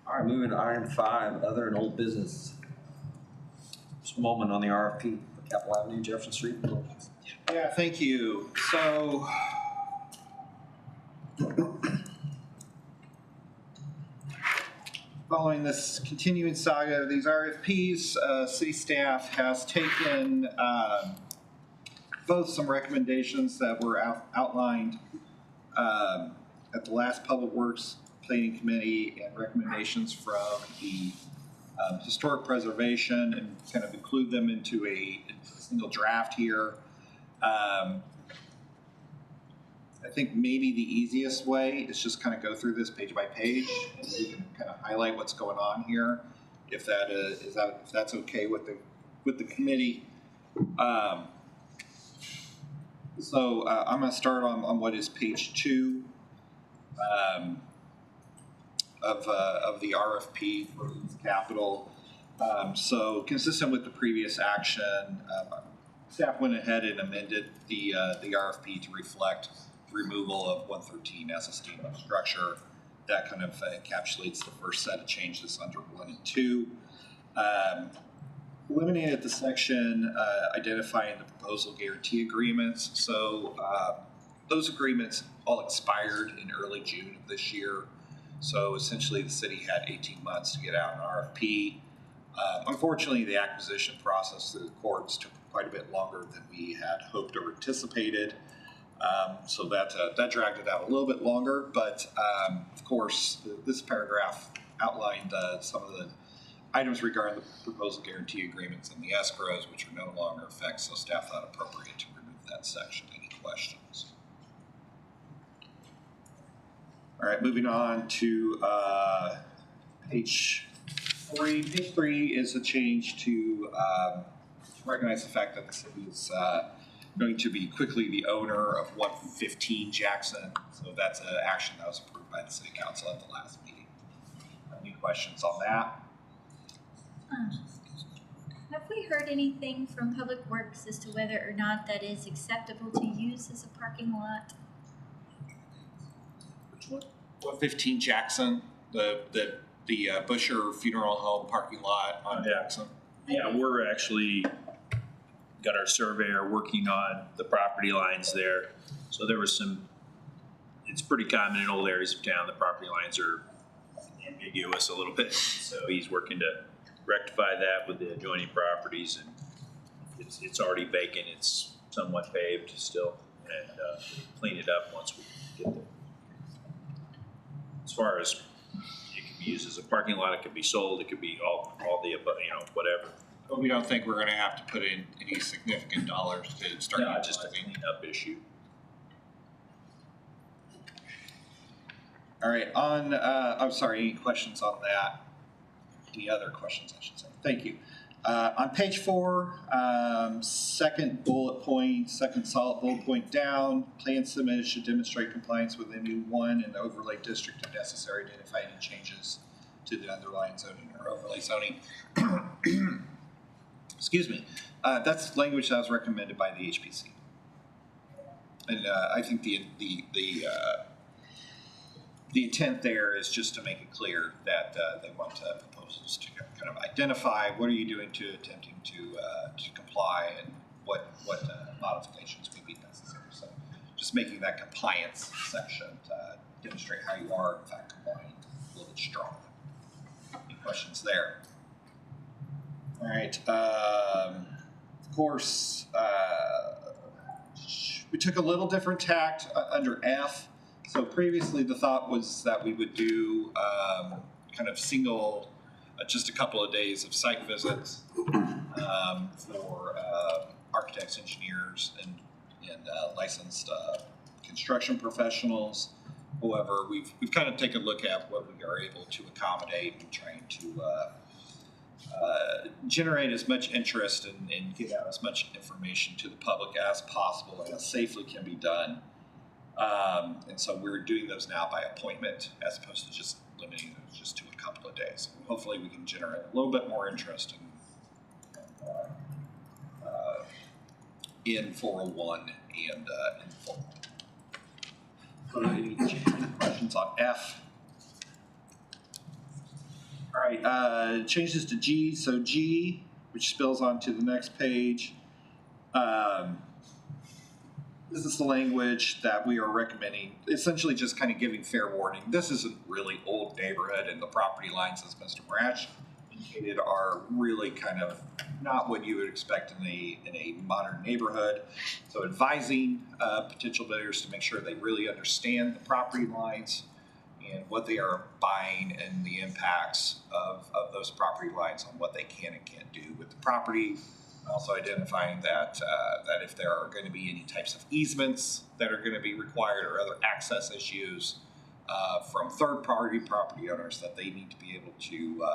All right, moving to item 5, other and old business. Just a moment on the RFP for Capitol Avenue, Jefferson Street. Yeah, thank you. So, following this continuing saga of these RFPs, city staff has taken both some recommendations that were outlined at the last Public Works Planning Committee and recommendations from the Historic Preservation and kind of include them into a single draft here. I think maybe the easiest way is just kind of go through this page by page and we can kind of highlight what's going on here, if that's okay with the committee. So I'm going to start on what is page 2. of the RFP for capital. So consistent with the previous action, staff went ahead and amended the RFP to reflect the removal of 113 as a standard structure. That kind of encapsulates the first set of changes under 1 and 2. Eliminated the section identifying the proposal guarantee agreements. So those agreements all expired in early June of this year. So essentially the city had 18 months to get out an RFP. Unfortunately, the acquisition process through the courts took quite a bit longer than we had hoped or anticipated. So that dragged it out a little bit longer, but of course, this paragraph outlined some of the items regarding the proposal guarantee agreements and the escrows, which are no longer in effect, so staff thought appropriate to remove that section. Any questions? All right, moving on to page 3. Page 3 is a change to recognize the fact that the city is going to be quickly the owner of 115 Jackson. So that's an action that was approved by the city council at the last meeting. Any questions on that? Have we heard anything from Public Works as to whether or not that is acceptable to use as a parking lot? Which one? 115 Jackson, the Busher Funeral Home parking lot on Jackson. Yeah, we're actually got our surveyor working on the property lines there. So there was it's pretty common in old areas of town, the property lines are ambiguous a little bit. So he's working to rectify that with the adjoining properties, and it's already vacant. It's somewhat paved still, and clean it up once we get there. As far as it can be used as a parking lot, it could be sold, it could be all the above, whatever. But we don't think we're going to have to put in any significant dollars to start. No, just a cleanup issue. All right, I'm sorry, any questions on that? Any other questions, I should say? Thank you. On page 4, second bullet point, second solid bullet point down, plan submitted should demonstrate compliance with MU1 and the overlay district if necessary, identify any changes to the underlying zoning or overlay zoning. Excuse me. That's language that was recommended by the HPC. And I think the intent there is just to make it clear that they want proposals to kind of identify what are you doing to attempting to comply and what modifications would be necessary. So just making that compliance section to demonstrate how you are in fact complying a little bit stronger. Any questions there? All right. Of course, we took a little different tact under F. So previously the thought was that we would do kind of single, just a couple of days of site visits for architects, engineers, and licensed construction professionals. However, we've kind of taken a look at what we are able to accommodate and trying to generate as much interest and get out as much information to the public as possible and as safely can be done. And so we're doing those now by appointment as opposed to just limiting those just to a couple of days. Hopefully we can generate a little bit more interest in 401 and in full. Any questions on F? All right, changes to G. So G, which spills onto the next page. This is the language that we are recommending, essentially just kind of giving fair warning. This is a really old neighborhood, and the property lines, as Mr. Brash indicated, are really kind of not what you would expect in a modern neighborhood. So advising potential bidders to make sure they really understand the property lines and what they are buying and the impacts of those property lines on what they can and can't do with the property. Also identifying that if there are going to be any types of easements that are going to be required or other access issues from third-party property owners, that they need to be able to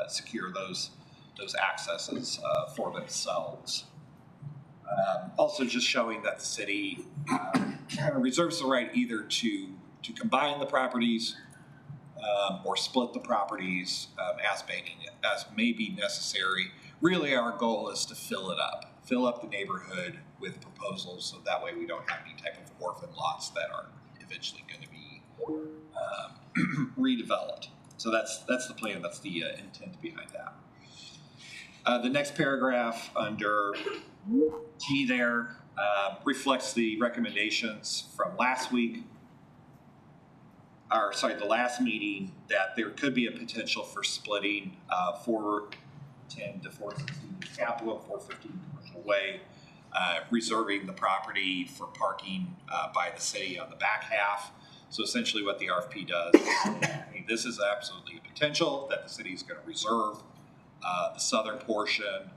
secure those accesses for themselves. Also, just showing that the city reserves the right either to combine the properties or split the properties as may be necessary. Really, our goal is to fill up the neighborhood with proposals, so that way we don't have any type of orphan lots that are eventually going to be redeveloped. So that's the plan. That's the intent behind that. The next paragraph under G there reflects the recommendations from last week. The last meeting, that there could be a potential for splitting 410 to 416 Capitol, 415 Commercial Way, reserving the property for parking by the city on the back half. So essentially what the RFP does, this is absolutely a potential that the city is going to reserve the southern portion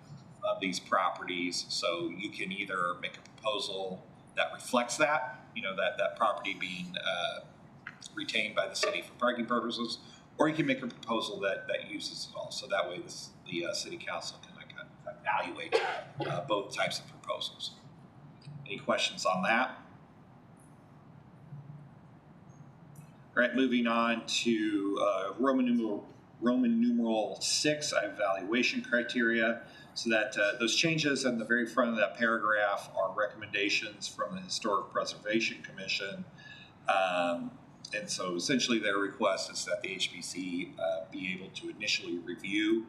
of these properties. So you can either make a proposal that reflects that, that property being retained by the city for parking purposes, or you can make a proposal that uses it all. So that way the city council can evaluate both types of proposals. Any questions on that? All right, moving on to Roman numeral 6, evaluation criteria. So that those changes in the very front of that paragraph are recommendations from the Historic Preservation Commission. And so essentially their request is that the HPC be able to initially review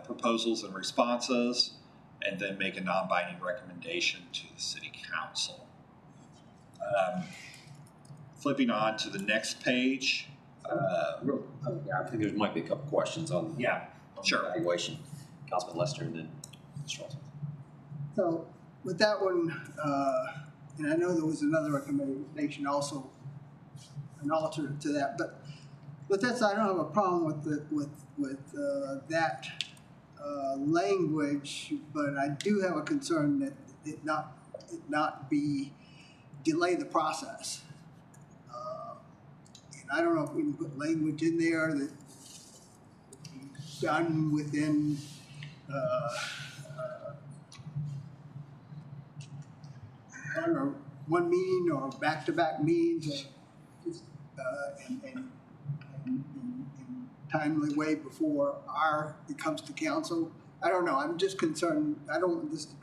proposals and responses and then make a non-binding recommendation to the city council. Flipping on to the next page. I think there might be a couple questions on the evaluation. Councilman Lester and then Mr. Olson. So with that one, and I know there was another recommendation also, an alternate to that, but with that, I don't have a problem with that language, but I do have a concern that it not be delay the process. And I don't know if we can put language in there that done within I don't know, one meeting or back-to-back meetings, and timely way before it comes to council. I don't know. I'm just concerned. I don't want this to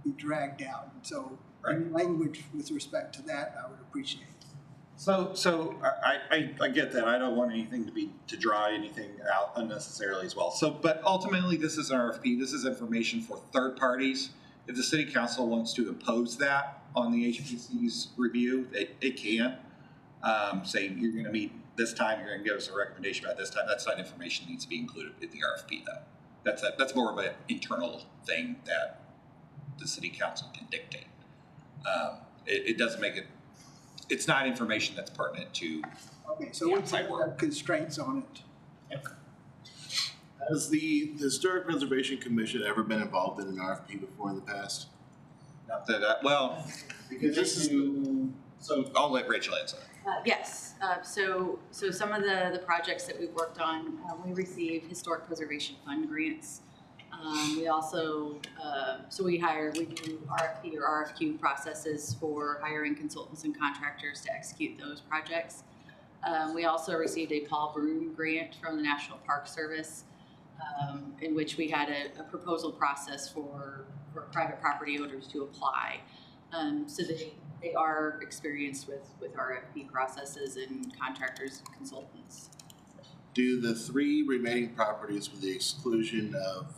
be dragged out. So, any language with respect to that, I would appreciate. So I get that. I don't want anything to draw anything out unnecessarily as well. So, but ultimately, this is an RFP. This is information for third parties. If the city council wants to impose that on the HPC's review, it can. Say you're going to meet this time, you're going to give us a recommendation about this time. That's not information that needs to be included in the RFP, though. That's more of an internal thing that the city council can dictate. It doesn't make it. It's not information that's pertinent to the outside world. Constraints on it. Okay. Has the Historic Preservation Commission ever been involved in an RFP before in the past? Not that well, because this is. So I'll let Rachel answer. Yes. So some of the projects that we've worked on, we receive Historic Preservation Fund grants. We also, we do RFP or RFQ processes for hiring consultants and contractors to execute those projects. We also received a Paul Broom grant from the National Park Service, in which we had a proposal process for private property owners to apply. So they are experienced with RFP processes and contractors and consultants. Do the 3 remaining properties, with the exclusion of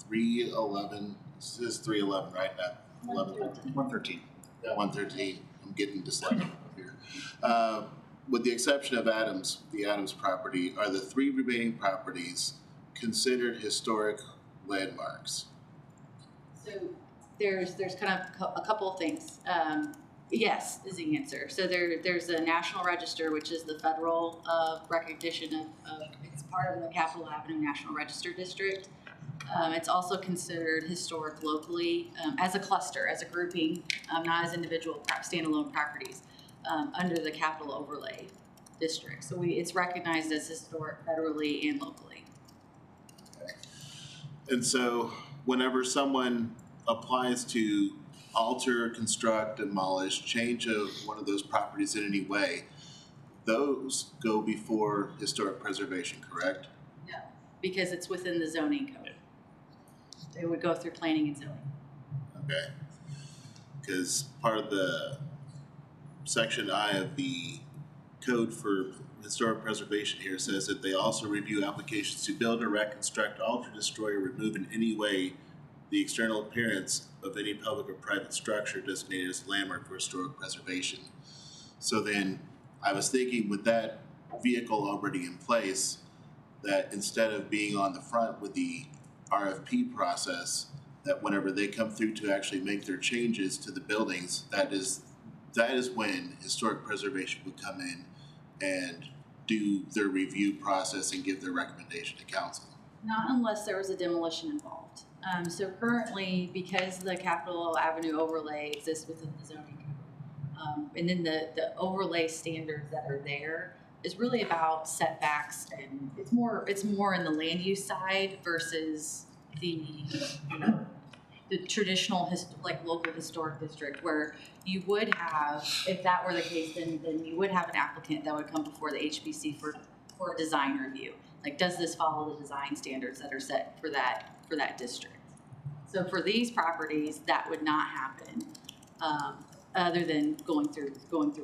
311, this is 311 right now, 113. Yeah, 113. I'm getting dyslexic here. With the exception of the Adams property, are the 3 remaining properties considered historic landmarks? So there's kind of a couple of things. Yes is the answer. So there's a National Register, which is the federal recognition of it's part of the Capitol Avenue National Register District. It's also considered historic locally as a cluster, as a grouping, not as individual standalone properties under the Capital Overlay District. So it's recognized as historic federally and locally. Okay. And so whenever someone applies to alter, construct, demolish, change of one of those properties in any way, those go before historic preservation, correct? No, because it's within the zoning code. They would go through planning and zoning. Okay. Because part of the section I of the code for historic preservation here says that they also review applications to build, erect, construct, alter, destroy, or remove in any way the external appearance of any public or private structure designated as landmark for historic preservation. So then I was thinking with that vehicle already in place, that instead of being on the front with the RFP process, that whenever they come through to actually make their changes to the buildings, that is when historic preservation would come in and do their review process and give their recommendation to council. Not unless there was a demolition involved. So currently, because the Capitol Avenue overlay exists within the zoning code, and then the overlay standards that are there is really about setbacks, and it's more in the land use side versus the traditional local historic district, where you would have, if that were the case, then you would have an applicant that would come before the HPC for a design review. Like, does this follow the design standards that are set for that district? So for these properties, that would not happen, other than going through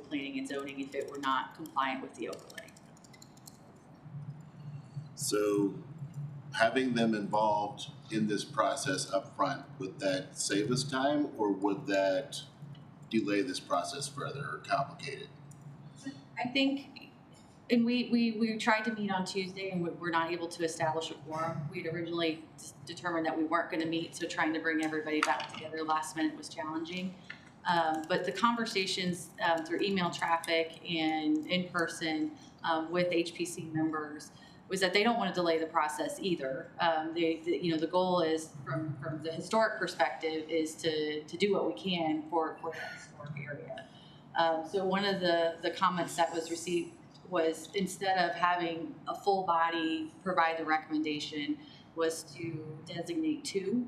planning and zoning if it were not compliant with the overlay. So having them involved in this process up front, would that save us time, or would that delay this process further or complicate it? I think, and we tried to meet on Tuesday and we're not able to establish a quorum. We had originally determined that we weren't going to meet, so trying to bring everybody back together last minute was challenging. But the conversations through email traffic and in person with HPC members was that they don't want to delay the process either. The goal is, from the historic perspective, is to do what we can for that historic area. So one of the comments that was received was, instead of having a full body provide the recommendation, was to designate two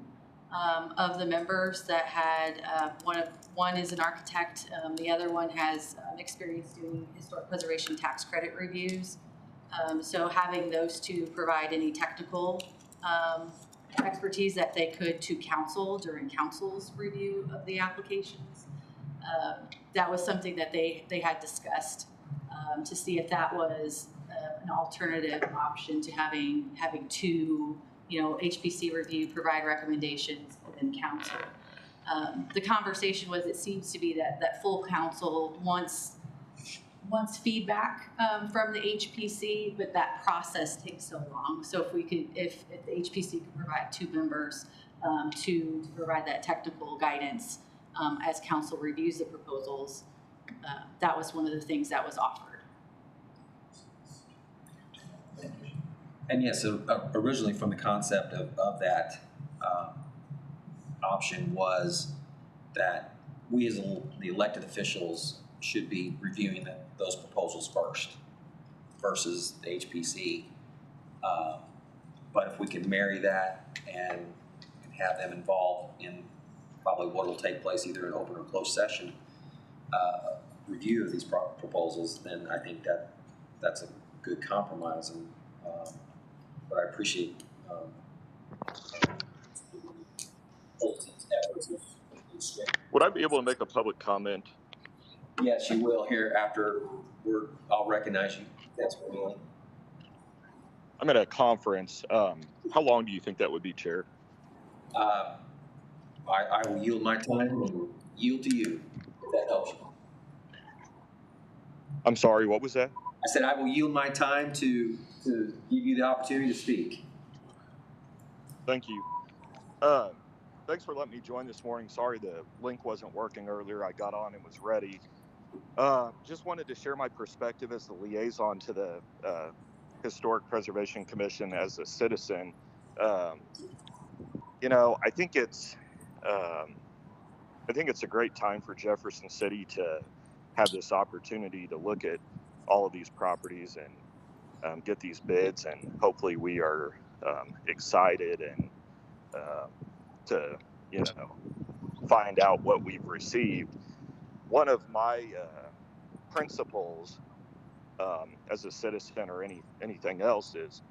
of the members that had one is an architect, the other one has experience doing historic preservation tax credit reviews. So having those two provide any technical expertise that they could to council during council's review of the applications. That was something that they had discussed to see if that was an alternative option to having two, HPC review, provide recommendations, and then council. The conversation was, it seems to be that full council wants feedback from the HPC, but that process takes so long. So if the HPC could provide two members to provide that technical guidance as council reviews the proposals, that was one of the things that was offered. And yes, so originally from the concept of that option was that we as the elected officials should be reviewing those proposals first versus the HPC. But if we can marry that and have them involved in probably what will take place either in open or closed session review of these proposals, then I think that's a good compromise. And but I appreciate Would I be able to make a public comment? Yes, you will here after I'll recognize you. That's what we want. I'm at a conference. How long do you think that would be, Chair? I will yield my time and yield to you, if that helps you. I'm sorry, what was that? I said I will yield my time to give you the opportunity to speak. Thank you. Thanks for letting me join this morning. Sorry the link wasn't working earlier. I got on and was ready. Just wanted to share my perspective as the liaison to the Historic Preservation Commission as a citizen. I think it's a great time for Jefferson City to have this opportunity to look at all of these properties and get these bids, and hopefully we are excited and to find out what we've received. One of my principles as a citizen or anything else is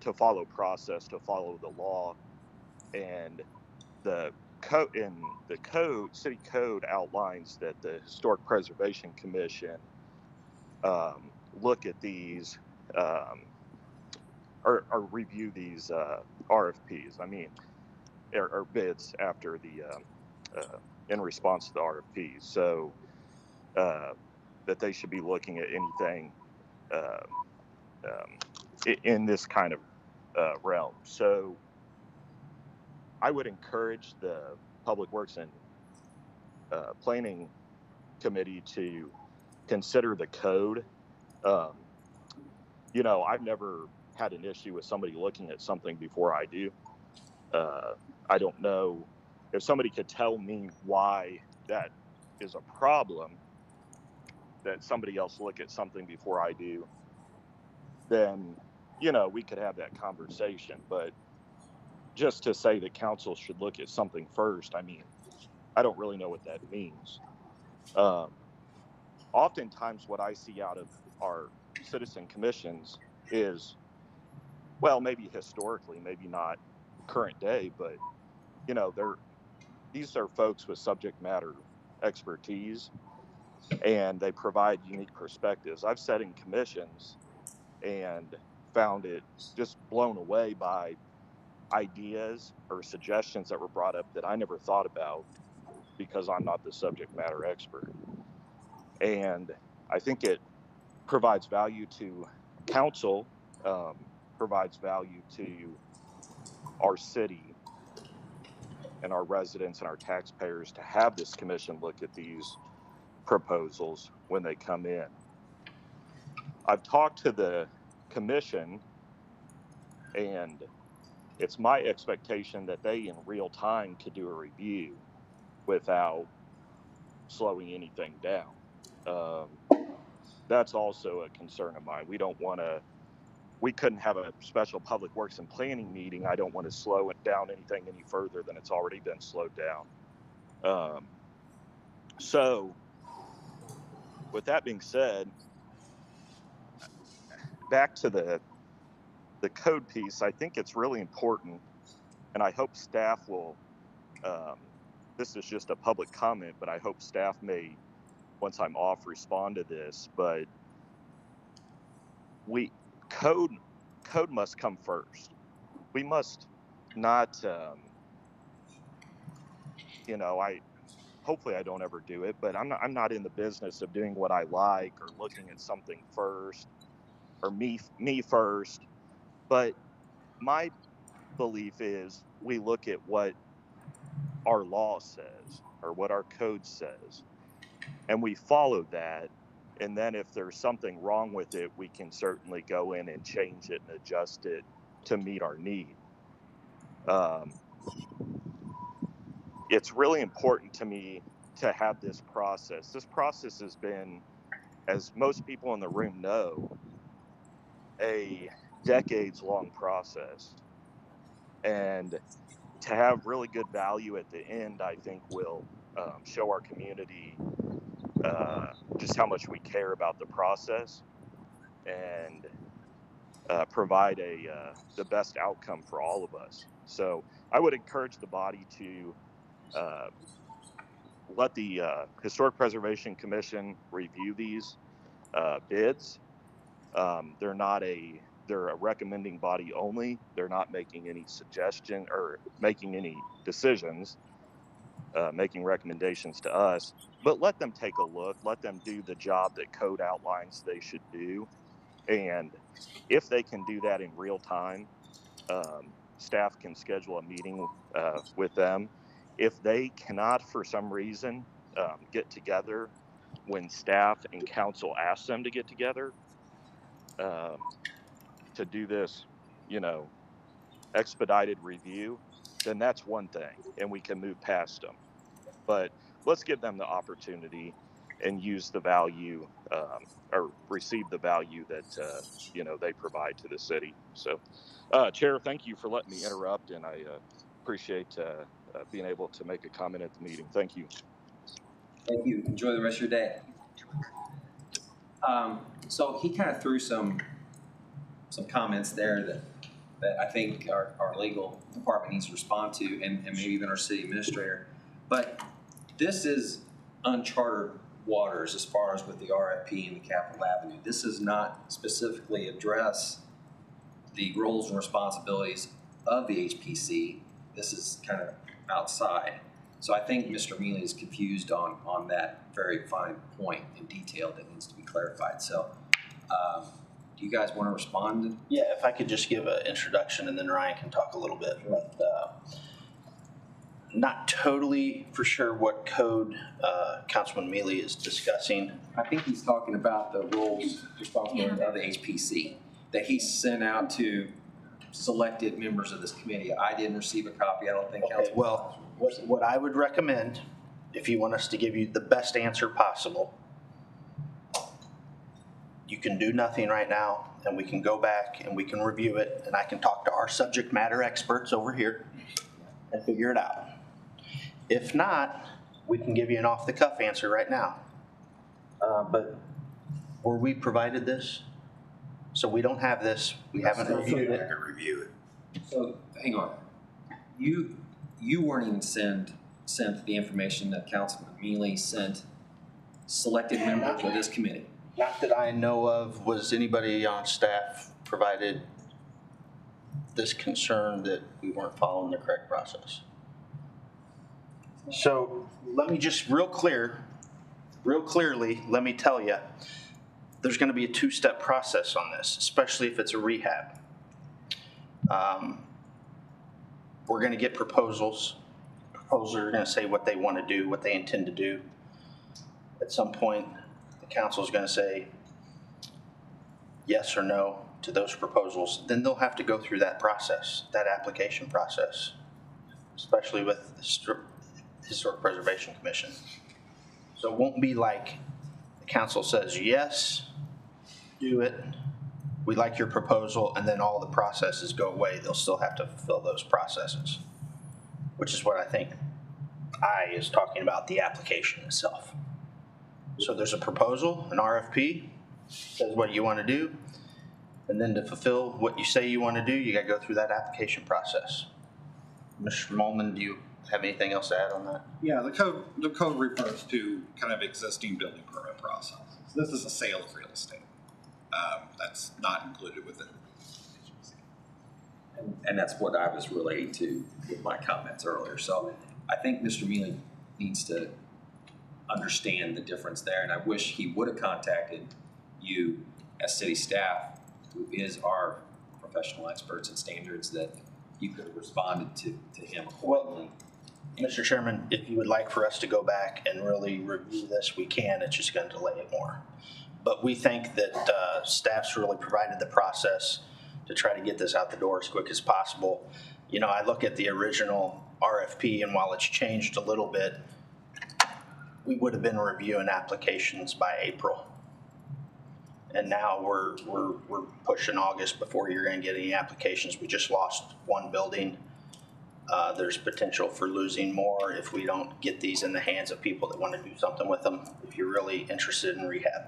to follow process, to follow the law, and the city code outlines that the Historic Preservation Commission look at these or review these RFPs. I mean, or bids after the in response to the RFPs. So that they should be looking at anything in this kind of realm. So I would encourage the Public Works and Planning Committee to consider the code. You know, I've never had an issue with somebody looking at something before I do. I don't know if somebody could tell me why that is a problem, that somebody else look at something before I do, then, you know, we could have that conversation. But just to say that council should look at something first, I mean, I don't really know what that means. Oftentimes what I see out of our citizen commissions is, well, maybe historically, maybe not current day, but, you know, these are folks with subject matter expertise, and they provide unique perspectives. I've sat in commissions and found it just blown away by ideas or suggestions that were brought up that I never thought about because I'm not the subject matter expert. And I think it provides value to council, provides value to our city and our residents and our taxpayers to have this commission look at these proposals when they come in. I've talked to the commission, and it's my expectation that they in real time could do a review without slowing anything down. That's also a concern of mine. We couldn't have a special public works and planning meeting. I don't want to slow it down anything any further than it's already been slowed down. So with that being said, back to the code piece, I think it's really important, and I hope staff will, this is just a public comment, but I hope staff may, once I'm off, respond to this. But code must come first. We must not, you know, hopefully I don't ever do it, but I'm not in the business of doing what I like or looking at something first or me first. But my belief is we look at what our law says or what our code says, and we follow that. And then if there's something wrong with it, we can certainly go in and change it and adjust it to meet our need. It's really important to me to have this process. This process has been, as most people in the room know, a decades-long process. And to have really good value at the end, I think will show our community just how much we care about the process and provide the best outcome for all of us. So I would encourage the body to let the Historic Preservation Commission review these bids. They're a recommending body only. They're not making any suggestion or making any decisions, making recommendations to us, but let them take a look, let them do the job that code outlines they should do. And if they can do that in real time, staff can schedule a meeting with them. If they cannot, for some reason, get together when staff and council ask them to get together to do this, you know, expedited review, then that's one thing, and we can move past them. But let's give them the opportunity and use the value or receive the value that you know, they provide to the city. So, Chair, thank you for letting me interrupt, and I appreciate being able to make a comment at the meeting. Thank you. Thank you. Enjoy the rest of your day. So he kind of threw some comments there that I think our legal department needs to respond to, and maybe even our city administrator. But this is uncharted waters as far as with the RFP and the Capitol Avenue. This does not specifically address the roles and responsibilities of the HPC. This is kind of outside. So I think Mr. Mealy is confused on that very fine point in detail that needs to be clarified. So do you guys want to respond? Yeah, if I could just give an introduction and then Ryan can talk a little bit. But, not totally for sure what code Councilman Mealy is discussing. I think he's talking about the roles responsibilities of the HPC that he sent out to selected members of this committee. I didn't receive a copy. I don't think Okay, well, what I would recommend, if you want us to give you the best answer possible, you can do nothing right now, and we can go back and we can review it, and I can talk to our subject matter experts over here and figure it out. If not, we can give you an off-the-cuff answer right now. But were we provided this? So we don't have this. We haven't reviewed it. I can review it. So hang on. You weren't even sent the information that Councilman Mealy sent selected members of this committee. Not that I know of. Was anybody on staff provided this concern that we weren't following the correct process? So let me just real clearly, let me tell you, there's going to be a two-step process on this, especially if it's a rehab. We're going to get proposals. Proposals are going to say what they want to do, what they intend to do. At some point, the council is going to say yes or no to those proposals. Then they'll have to go through that process, that application process, especially with the Historic Preservation Commission. So it won't be like the council says, yes, do it, we like your proposal, and then all the processes go away. They'll still have to fulfill those processes, which is what I think I is talking about, the application itself. So there's a proposal, an RFP, says what you want to do, and then to fulfill what you say you want to do, you got to go through that application process. Mr. Molman, do you have anything else to add on that? Yeah, the code refers to kind of existing building permit process. This is a sale of real estate. That's not included within it. And that's what I was relating to with my comments earlier. So I think Mr. Mealy needs to understand the difference there, and I wish he would have contacted you as city staff, who is our professional experts in standards, that you could have responded to him accordingly. Well, Mr. Chairman, if you would like for us to go back and really review this, we can. It's just going to delay it more. But we think that staff's really provided the process to try to get this out the door as quick as possible. You know, I look at the original RFP, and while it's changed a little bit, we would have been reviewing applications by April. And now we're pushing August before you're going to get any applications. We just lost one building. There's potential for losing more if we don't get these in the hands of people that want to do something with them, if you're really interested in rehab.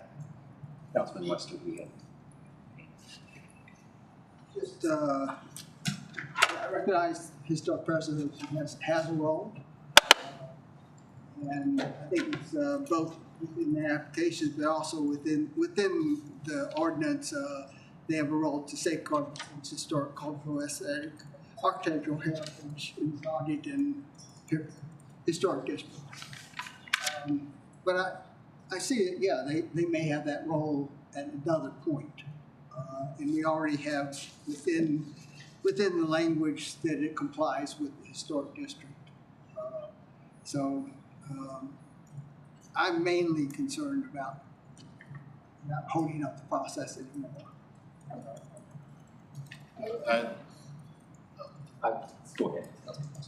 Councilman Lester, rehab. Just, I recognize Historic Preservation has a role. And I think it's both within the applications, but also within the ordinance, they have a role to safeguard historic, cultural, aesthetic, architectural heritage in the audit and historic district. But I see it, yeah, they may have that role at another point. And we already have within the language that it complies with the historic district. I'm mainly concerned about not holding up the process anymore. Go ahead.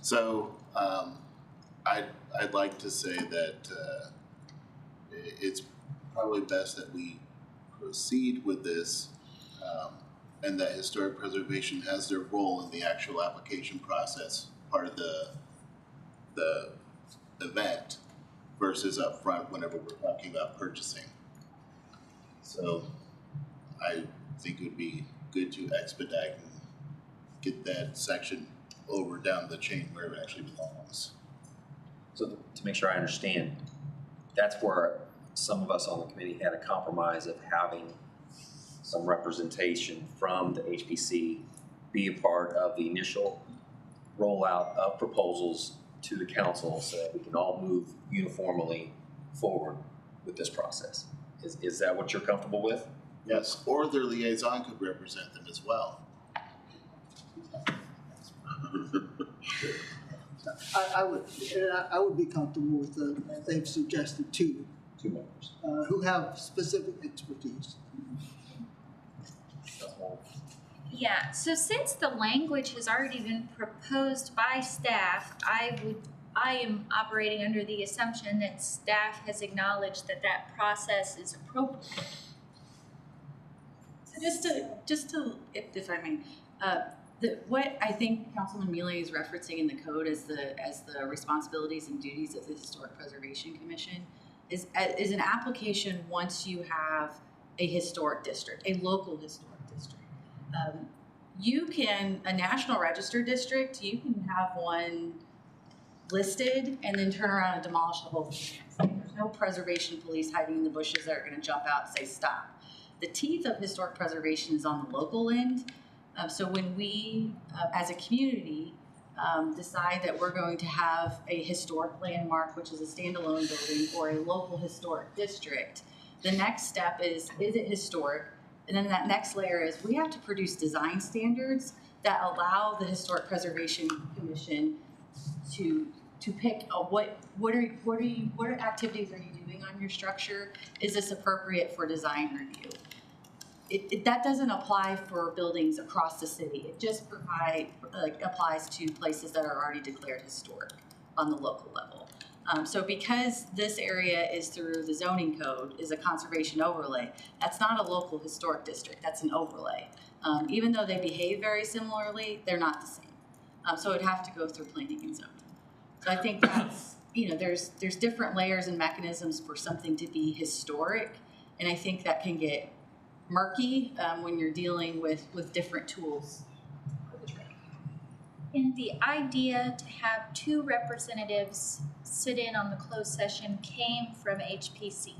So I'd like to say that it's probably best that we proceed with this, and that historic preservation has their role in the actual application process, part of the event, versus up front whenever we're talking about purchasing. So I think it would be good to expedite and get that section over down the chain where it actually belongs. So to make sure I understand, that's where some of us on the committee had a compromise of having some representation from the HPC be a part of the initial rollout of proposals to the council so that we can all move uniformly forward with this process. Is that what you're comfortable with? Yes, or their liaison could represent them as well. I would be comfortable with they've suggested two members who have specific expertise. Yeah, so since the language has already been proposed by staff, I am operating under the assumption that staff has acknowledged that that process is appropriate. So just to if I may, what I think Councilman Mealy is referencing in the code as the responsibilities and duties of the Historic Preservation Commission is an application once you have a historic district, a local historic district. You can, a National Register district, you can have one listed and then turn around and demolish the whole thing. There's no preservation police hiding in the bushes that are going to jump out and say stop. The teeth of historic preservation is on the local end. So when we, as a community, decide that we're going to have a historic landmark, which is a standalone building, or a local historic district, the next step is it historic? And then that next layer is we have to produce design standards that allow the Historic Preservation Commission to pick what activities are you doing on your structure? Is this appropriate for design review? That doesn't apply for buildings across the city. It just applies to places that are already declared historic on the local level. So because this area is through the zoning code, is a conservation overlay, that's not a local historic district, that's an overlay. Even though they behave very similarly, they're not the same. So it'd have to go through planning and zoning. So I think that's, there's different layers and mechanisms for something to be historic, and I think that can get murky when you're dealing with different tools. And the idea to have two representatives sit in on the closed session came from HPC.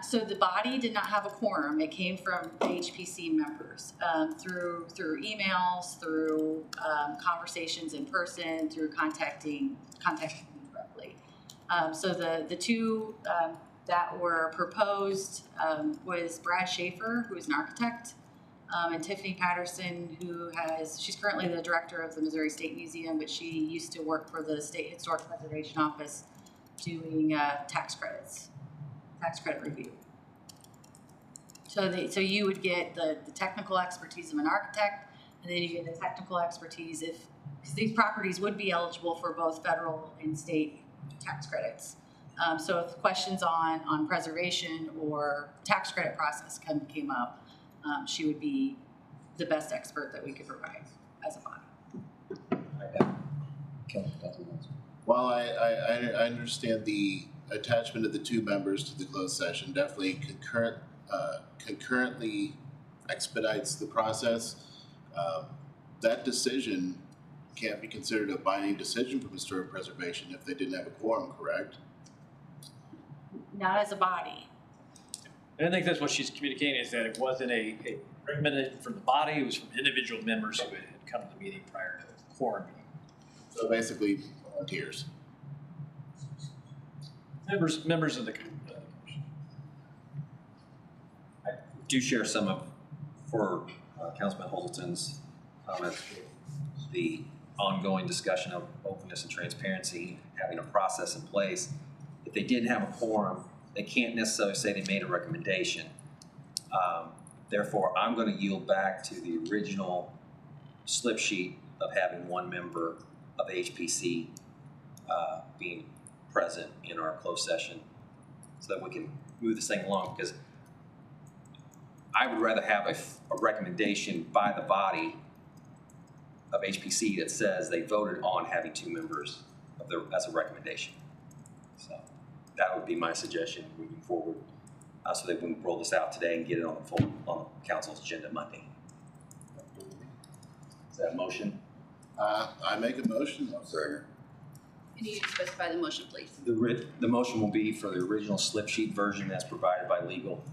So the body did not have a quorum. It came from the HPC members through emails, through conversations in person, through contacting me directly. So the two that were proposed was Brad Schaefer, who is an architect, and Tiffany Patterson, she's currently the director of the Missouri State Museum, but she used to work for the State Historic Preservation Office doing tax credit review. So you would get the technical expertise of an architect, and then you get the technical expertise because these properties would be eligible for both federal and state tax credits. So if questions on preservation or tax credit process came up, she would be the best expert that we could provide as a body. While I understand the attachment of the two members to the closed session definitely concurrently expedites the process, that decision can't be considered a binding decision from historic preservation if they didn't have a quorum, correct? Not as a body. And I think that's what she's communicating, is that it wasn't a recommendation from the body, it was from individual members who had come to the meeting prior to the quorum meeting. So basically volunteers. Members of the commission. I do share some of, for Councilman Holton's comments, the ongoing discussion of openness and transparency, having a process in place. If they didn't have a quorum, they can't necessarily say they made a recommendation. Therefore, I'm going to yield back to the original slip sheet of having one member of HPC being present in our closed session so that we can move this thing along, because I would rather have a recommendation by the body of HPC that says they voted on having two members as a recommendation. So that would be my suggestion moving forward. so that we can roll this out today and get it on the council's agenda Monday. Is that a motion? I make a motion. I'll second. Can you specify the motion, please? The motion will be for the original slip sheet version as provided by legal.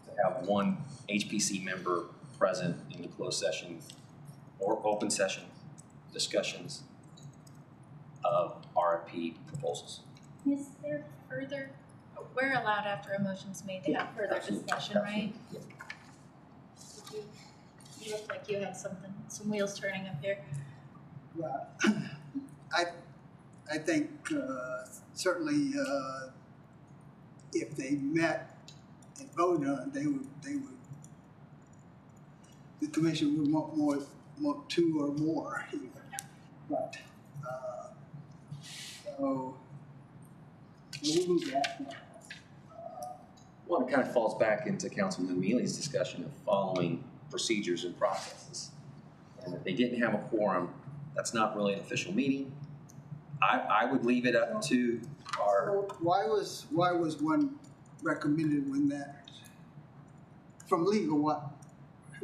To have one HPC member present in the closed session or open session discussions of RFP proposals. Is there further, we're allowed after a motion's made to have further discussion, right? You look like you had something, some wheels turning up here. Well, I think certainly if they met and voted on it, they would the commission would want two or more even. But so we'll move that. Well, it kind of falls back into Councilman Mealy's discussion of following procedures and processes. And if they didn't have a quorum, that's not really an official meeting. I would leave it up to our. Why was one recommended when that from legal? What?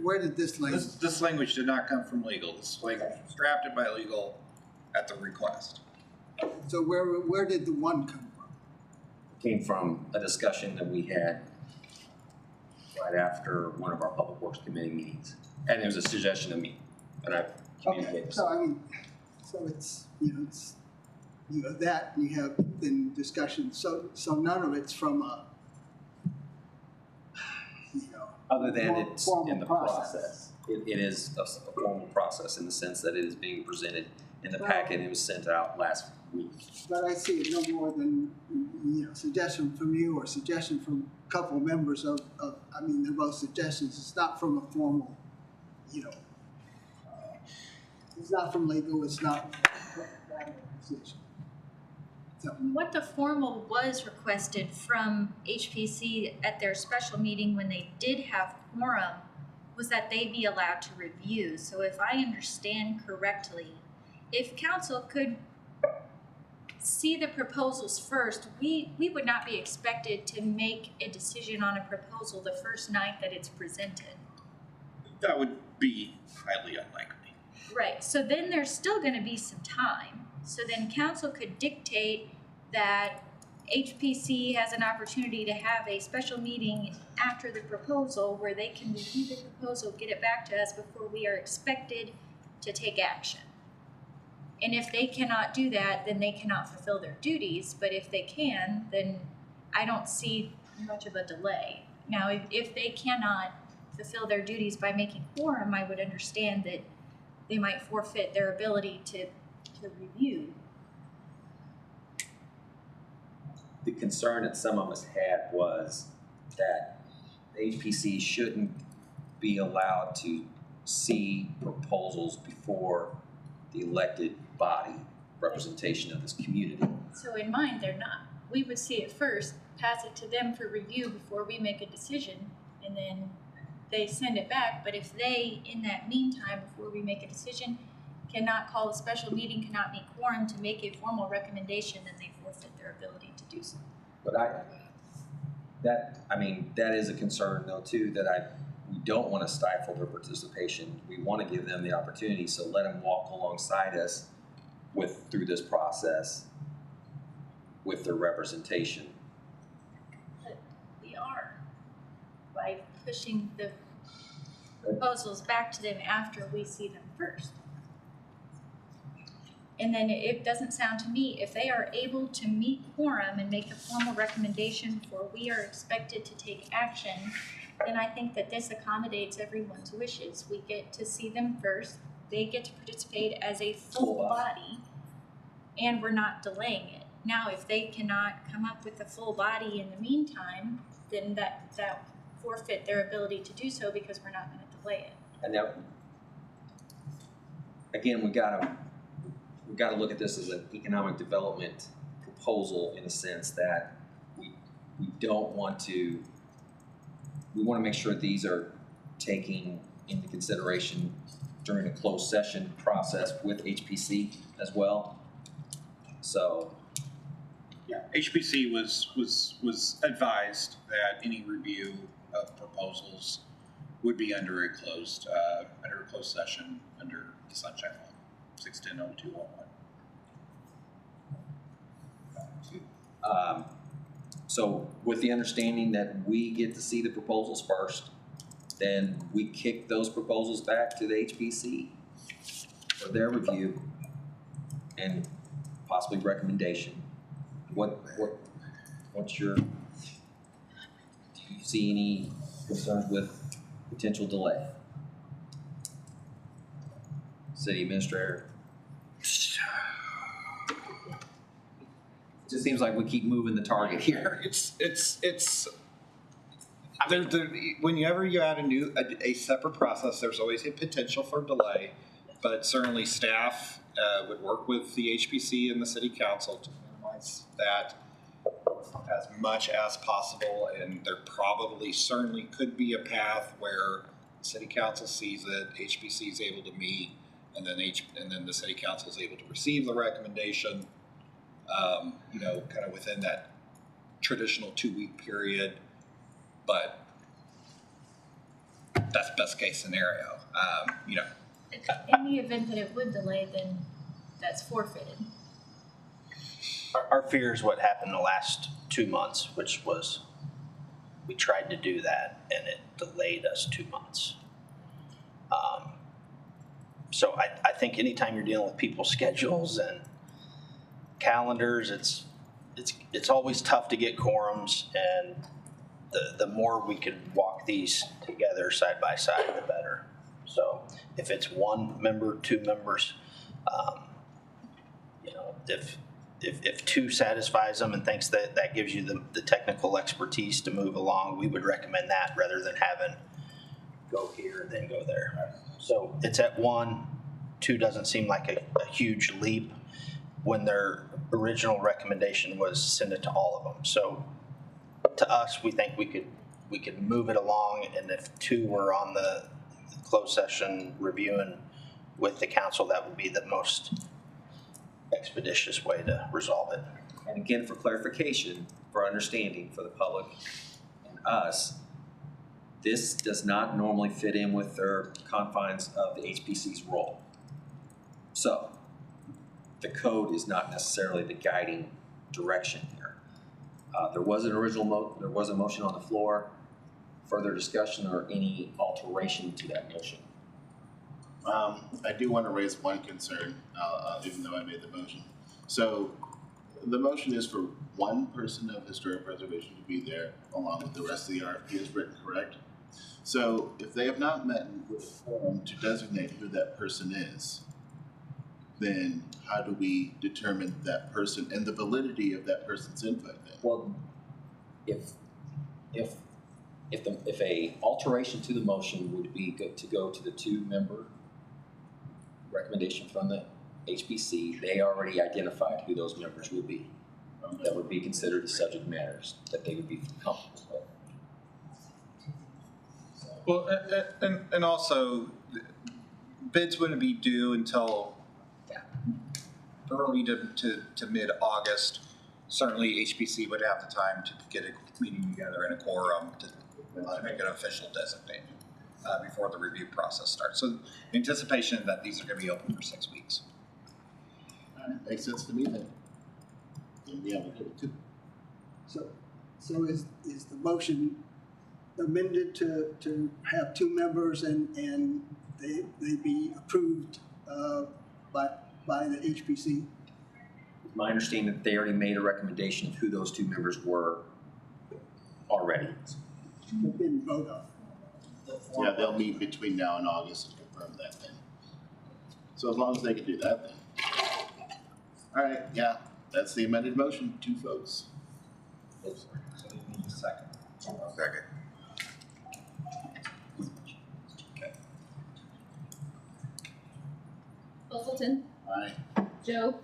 Where did this language? This language did not come from legal. This language was drafted by legal at the request. So where did the one come from? It came from a discussion that we had right after one of our Public Works Committee meetings, and it was a suggestion of me, and I communicated. Okay, so I mean, so it's you have that, and you have then discussion. So none of it's from a other than it's in the process. It is a formal process in the sense that it is being presented in the packet. It was sent out last week. But I see it no more than suggestion from you or suggestion from a couple of members of I mean, they're both suggestions. It's not from a formal, it's not from legal. It's not a position. So. What the formal was requested from HPC at their special meeting when they did have quorum was that they be allowed to review. So if I understand correctly, if council could see the proposals first, we would not be expected to make a decision on a proposal the first night that it's presented. That would be highly unlikely. Right, so then there's still gonna be some time. So then council could dictate that HPC has an opportunity to have a special meeting after the proposal where they can review the proposal, get it back to us before we are expected to take action. And if they cannot do that, then they cannot fulfill their duties. But if they can, then I don't see much of a delay. Now, if they cannot fulfill their duties by making quorum, I would understand that they might forfeit their ability to review. The concern that some of us had was that the HPC shouldn't be allowed to see proposals before the elected body representation of this community. So in mine, they're not. We would see it first, pass it to them for review before we make a decision, and then they send it back. But if they, in that meantime, before we make a decision, cannot call a special meeting, cannot meet quorum to make a formal recommendation, then they forfeit their ability to do so. But that is a concern though too, that we don't want to stifle their participation. We want to give them the opportunity, so let them walk alongside us through this process with their representation. But we are, by pushing the proposals back to them after we see them first. And then it doesn't sound to me, if they are able to meet quorum and make a formal recommendation for we are expected to take action, then I think that this accommodates everyone's wishes. We get to see them first, they get to participate as a full body, and we're not delaying it. Now, if they cannot come up with a full body in the meantime, then that forfeit their ability to do so because we're not going to delay it. And now, again, we gotta look at this as an economic development proposal in a sense that we don't want to. We want to make sure these are taking into consideration during a closed session process with HPC as well. So Yeah, HPC was advised that any review of proposals would be under a closed session under the Sunshine Law, 610-0211. So with the understanding that we get to see the proposals first, then we kick those proposals back to the HPC for their review and possibly recommendation. What's your, do you see any concerns with potential delay? City Administrator? It just seems like we keep moving the target here. Whenever you add a separate process, there's always a potential for delay, but certainly staff would work with the HPC and the city council to minimize that as much as possible, and there probably certainly could be a path where city council sees it, HPC is able to meet, and then the city council is able to receive the recommendation, kind of within that traditional 2-week period. But that's best case scenario. In the event that it would delay, then that's forfeited. Our fear is what happened the last 2 months, which was we tried to do that and it delayed us 2 months. So I think anytime you're dealing with people's schedules and calendars, it's always tough to get quorums, and the more we could walk these together side by side, the better. So if it's 1 member, 2 members, if 2 satisfies them and thinks that gives you the technical expertise to move along, we would recommend that rather than having go here and then go there. So it's at 1, 2 doesn't seem like a huge leap when their original recommendation was send it to all of them. So to us, we think we could move it along, and if 2 were on the closed session reviewing with the council, that would be the most expeditious way to resolve it. And again, for clarification, for understanding for the public and us, this does not normally fit in with their confines of the HPC's role. So the code is not necessarily the guiding direction here. There was an original there was a motion on the floor. Further discussion or any alteration to that motion? I do want to raise one concern, even though I made the motion. So the motion is for 1 person of historic preservation to be there along with the rest of the RFP is written, correct? So if they have not met with a forum to designate who that person is, then how do we determine that person and the validity of that person's input then? Well, if a alteration to the motion would be to go to the 2-member recommendation from the HPC, they already identified who those members would be. That would be considered the subject matters that they would be comfortable with. Well, and also, bids wouldn't be due until early to mid-August. Certainly, HPC would have the time to get a meeting together and a quorum to make an official designation before the review process starts. So, anticipation that these are going to be open for 6 weeks. All right, makes sense to me then. Yeah, we'll give it 2. So is the motion amended to have 2 members and they be approved by the HPC? My understanding that they already made a recommendation of who those 2 members were already. Didn't vote on. Yeah, they'll meet between now and August and confirm that then. So as long as they can do that then. All right, yeah, that's the amended motion, 2 votes. So you need a second. Second. Busselton, Aye. Joe,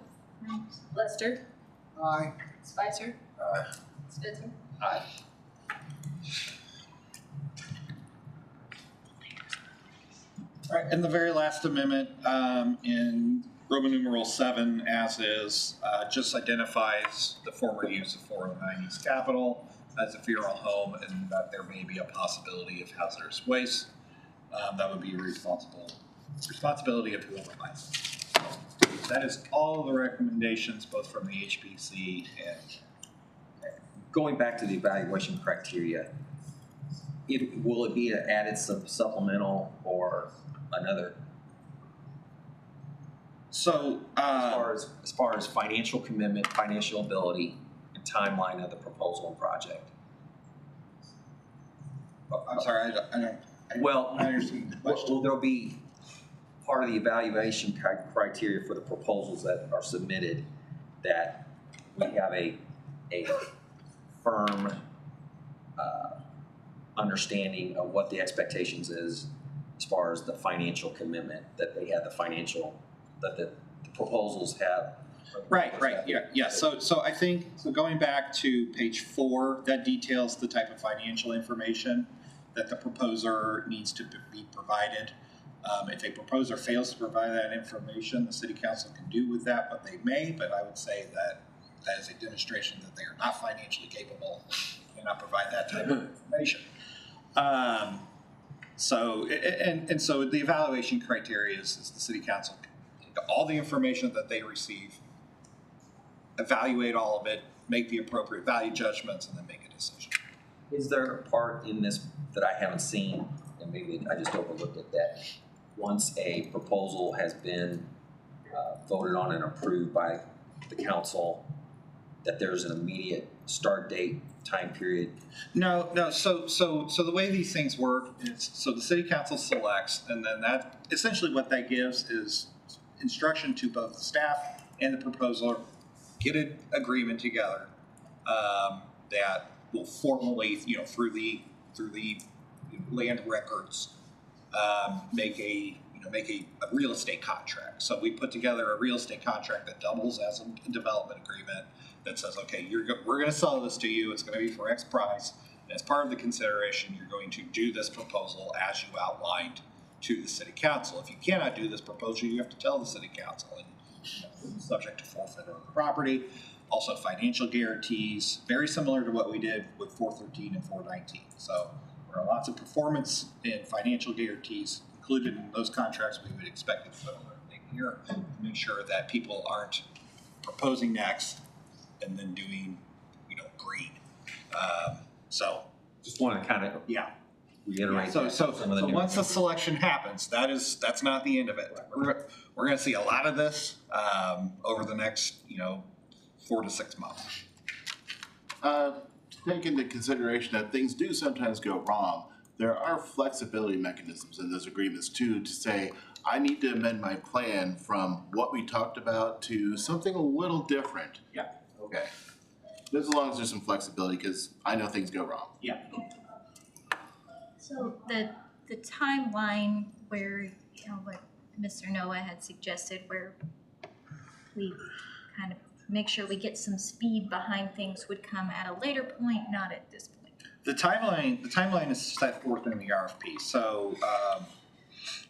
Lester, Aye. Spicer, Spencer. Aye. All right, and the very last amendment in Roman numeral 7 as is, just identifies the former use of 409 East Capitol as a funeral home and that there may be a possibility of hazardous waste. That would be a responsibility of whoever buys it. That is all of the recommendations, both from the HPC and Going back to the evaluation criteria, will it be added supplemental or another? So as far as financial commitment, financial ability, and timeline of the proposal and project. I'm sorry, I don't understand the question. Will there be part of the evaluation criteria for the proposals that are submitted that we have a firm understanding of what the expectations is as far as the financial commitment, that they have the financial, that the proposals have? Right, yeah. So I think, going back to page 4, that details the type of financial information that the proposer needs to be provided. If a proposer fails to provide that information, the city council can do with that what they may, but I would say that is a demonstration that they are not financially capable and not provide that type of information. So the evaluation criteria is the city council can take all the information that they receive, evaluate all of it, make the appropriate value judgments, and then make a decision. Is there a part in this that I haven't seen, and maybe I just overlooked it, that once a proposal has been voted on and approved by the council, that there's an immediate start date, time period? No. So the way these things work is, so the city council selects, and then that essentially what that gives is instruction to both the staff and the proposer, get an agreement together that will formally, through the land records, make a real estate contract. So we put together a real estate contract that doubles as a development agreement that says, okay, we're going to sell this to you. It's going to be for X price. And as part of the consideration, you're going to do this proposal as you outlined to the city council. If you cannot do this proposal, you have to tell the city council, and subject to forfeit of the property. Also financial guarantees, very similar to what we did with 413 and 419. So there are lots of performance and financial guarantees included in those contracts. We would expect to put everything here to make sure that people aren't proposing next and then doing, green. So just want to kind of reiterate. So once the selection happens, that's not the end of it. We're going to see a lot of this over the next 4 to 6 months. Take into consideration that things do sometimes go wrong. There are flexibility mechanisms in those agreements too, to say, I need to amend my plan from what we talked about to something a little different. Yeah. Okay. Just as long as there's some flexibility, because I know things go wrong. Yeah. So the timeline where, what Mr. Noah had suggested, where we kind of make sure we get some speed behind things, would come at a later point, not at this point. The timeline is set forth in the RFP. So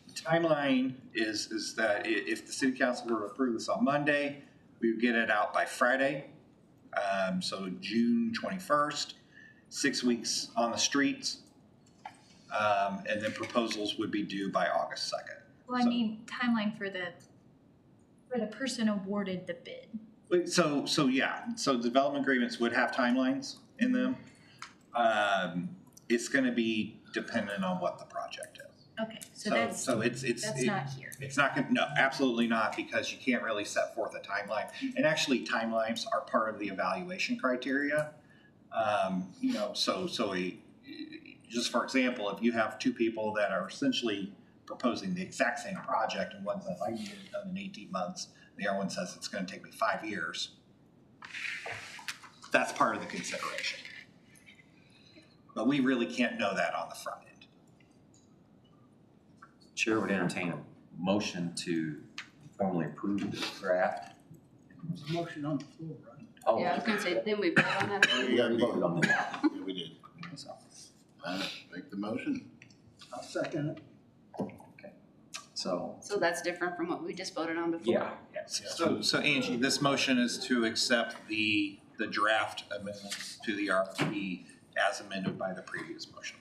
the timeline is that if the city council were to approve this on Monday, we would get it out by Friday. So June 21st, 6 weeks on the streets, and then proposals would be due by August 2nd. Well, I mean timeline for the person awarded the bid. So development agreements would have timelines in them. It's going to be dependent on what the project is. Okay, so that's not here. It's not no, absolutely not, because you can't really set forth a timeline. And actually, timelines are part of the evaluation criteria. Just for example, if you have two people that are essentially proposing the exact same project, and one says I can get it done in 18 months, the other one says it's going to take me 5 years. That's part of the consideration. But we really can't know that on the front end. Chair would entertain a motion to formally approve the draft. There's a motion on the floor, right? Oh, Yeah, I was gonna say, then we vote on that. we voted on that. Yeah, we did. Make the motion. I'll second it. Okay. So, So that's different from what we just voted on before? yeah. So Angie, this motion is to accept the draft amendments to the RFP as amended by the previous motion.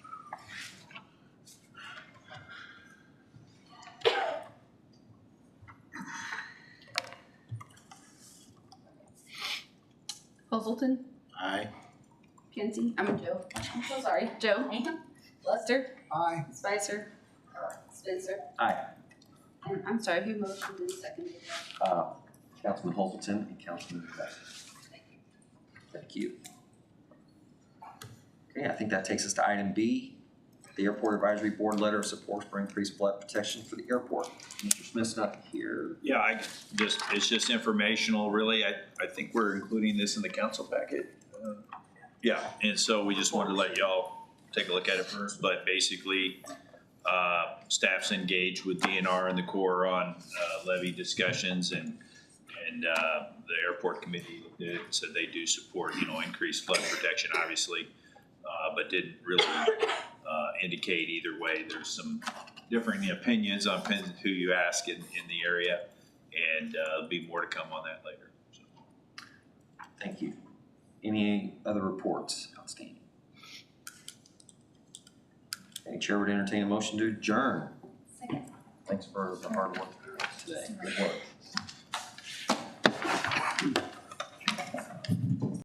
Hazelton, Aye. Joe. I'm so sorry. Joe. Lester. Aye. Spicer. Spencer. Aye. And I'm sorry, who motioned and seconded that? Councilman Hazelton and Councilman Best. Thank you. Okay, I think that takes us to item B, the Airport Advisory Board letter of support for increased flood protection for the airport. Mr. Smith's not here. Yeah, it's just informational, really. I think we're including this in the council packet. Yeah, and so we just wanted to let y'all take a look at it first, but basically, staff's engaged with DNR and the Corps on levy discussions, and the airport committee said they do support, increased flood protection, obviously, but didn't really indicate either way. There's some differing opinions on who you ask in the area, and there'll be more to come on that later. So. Thank you. Any other reports outstanding? Okay, Chair would entertain a motion to adjourn. Second. Thanks for the hard work today. Good work.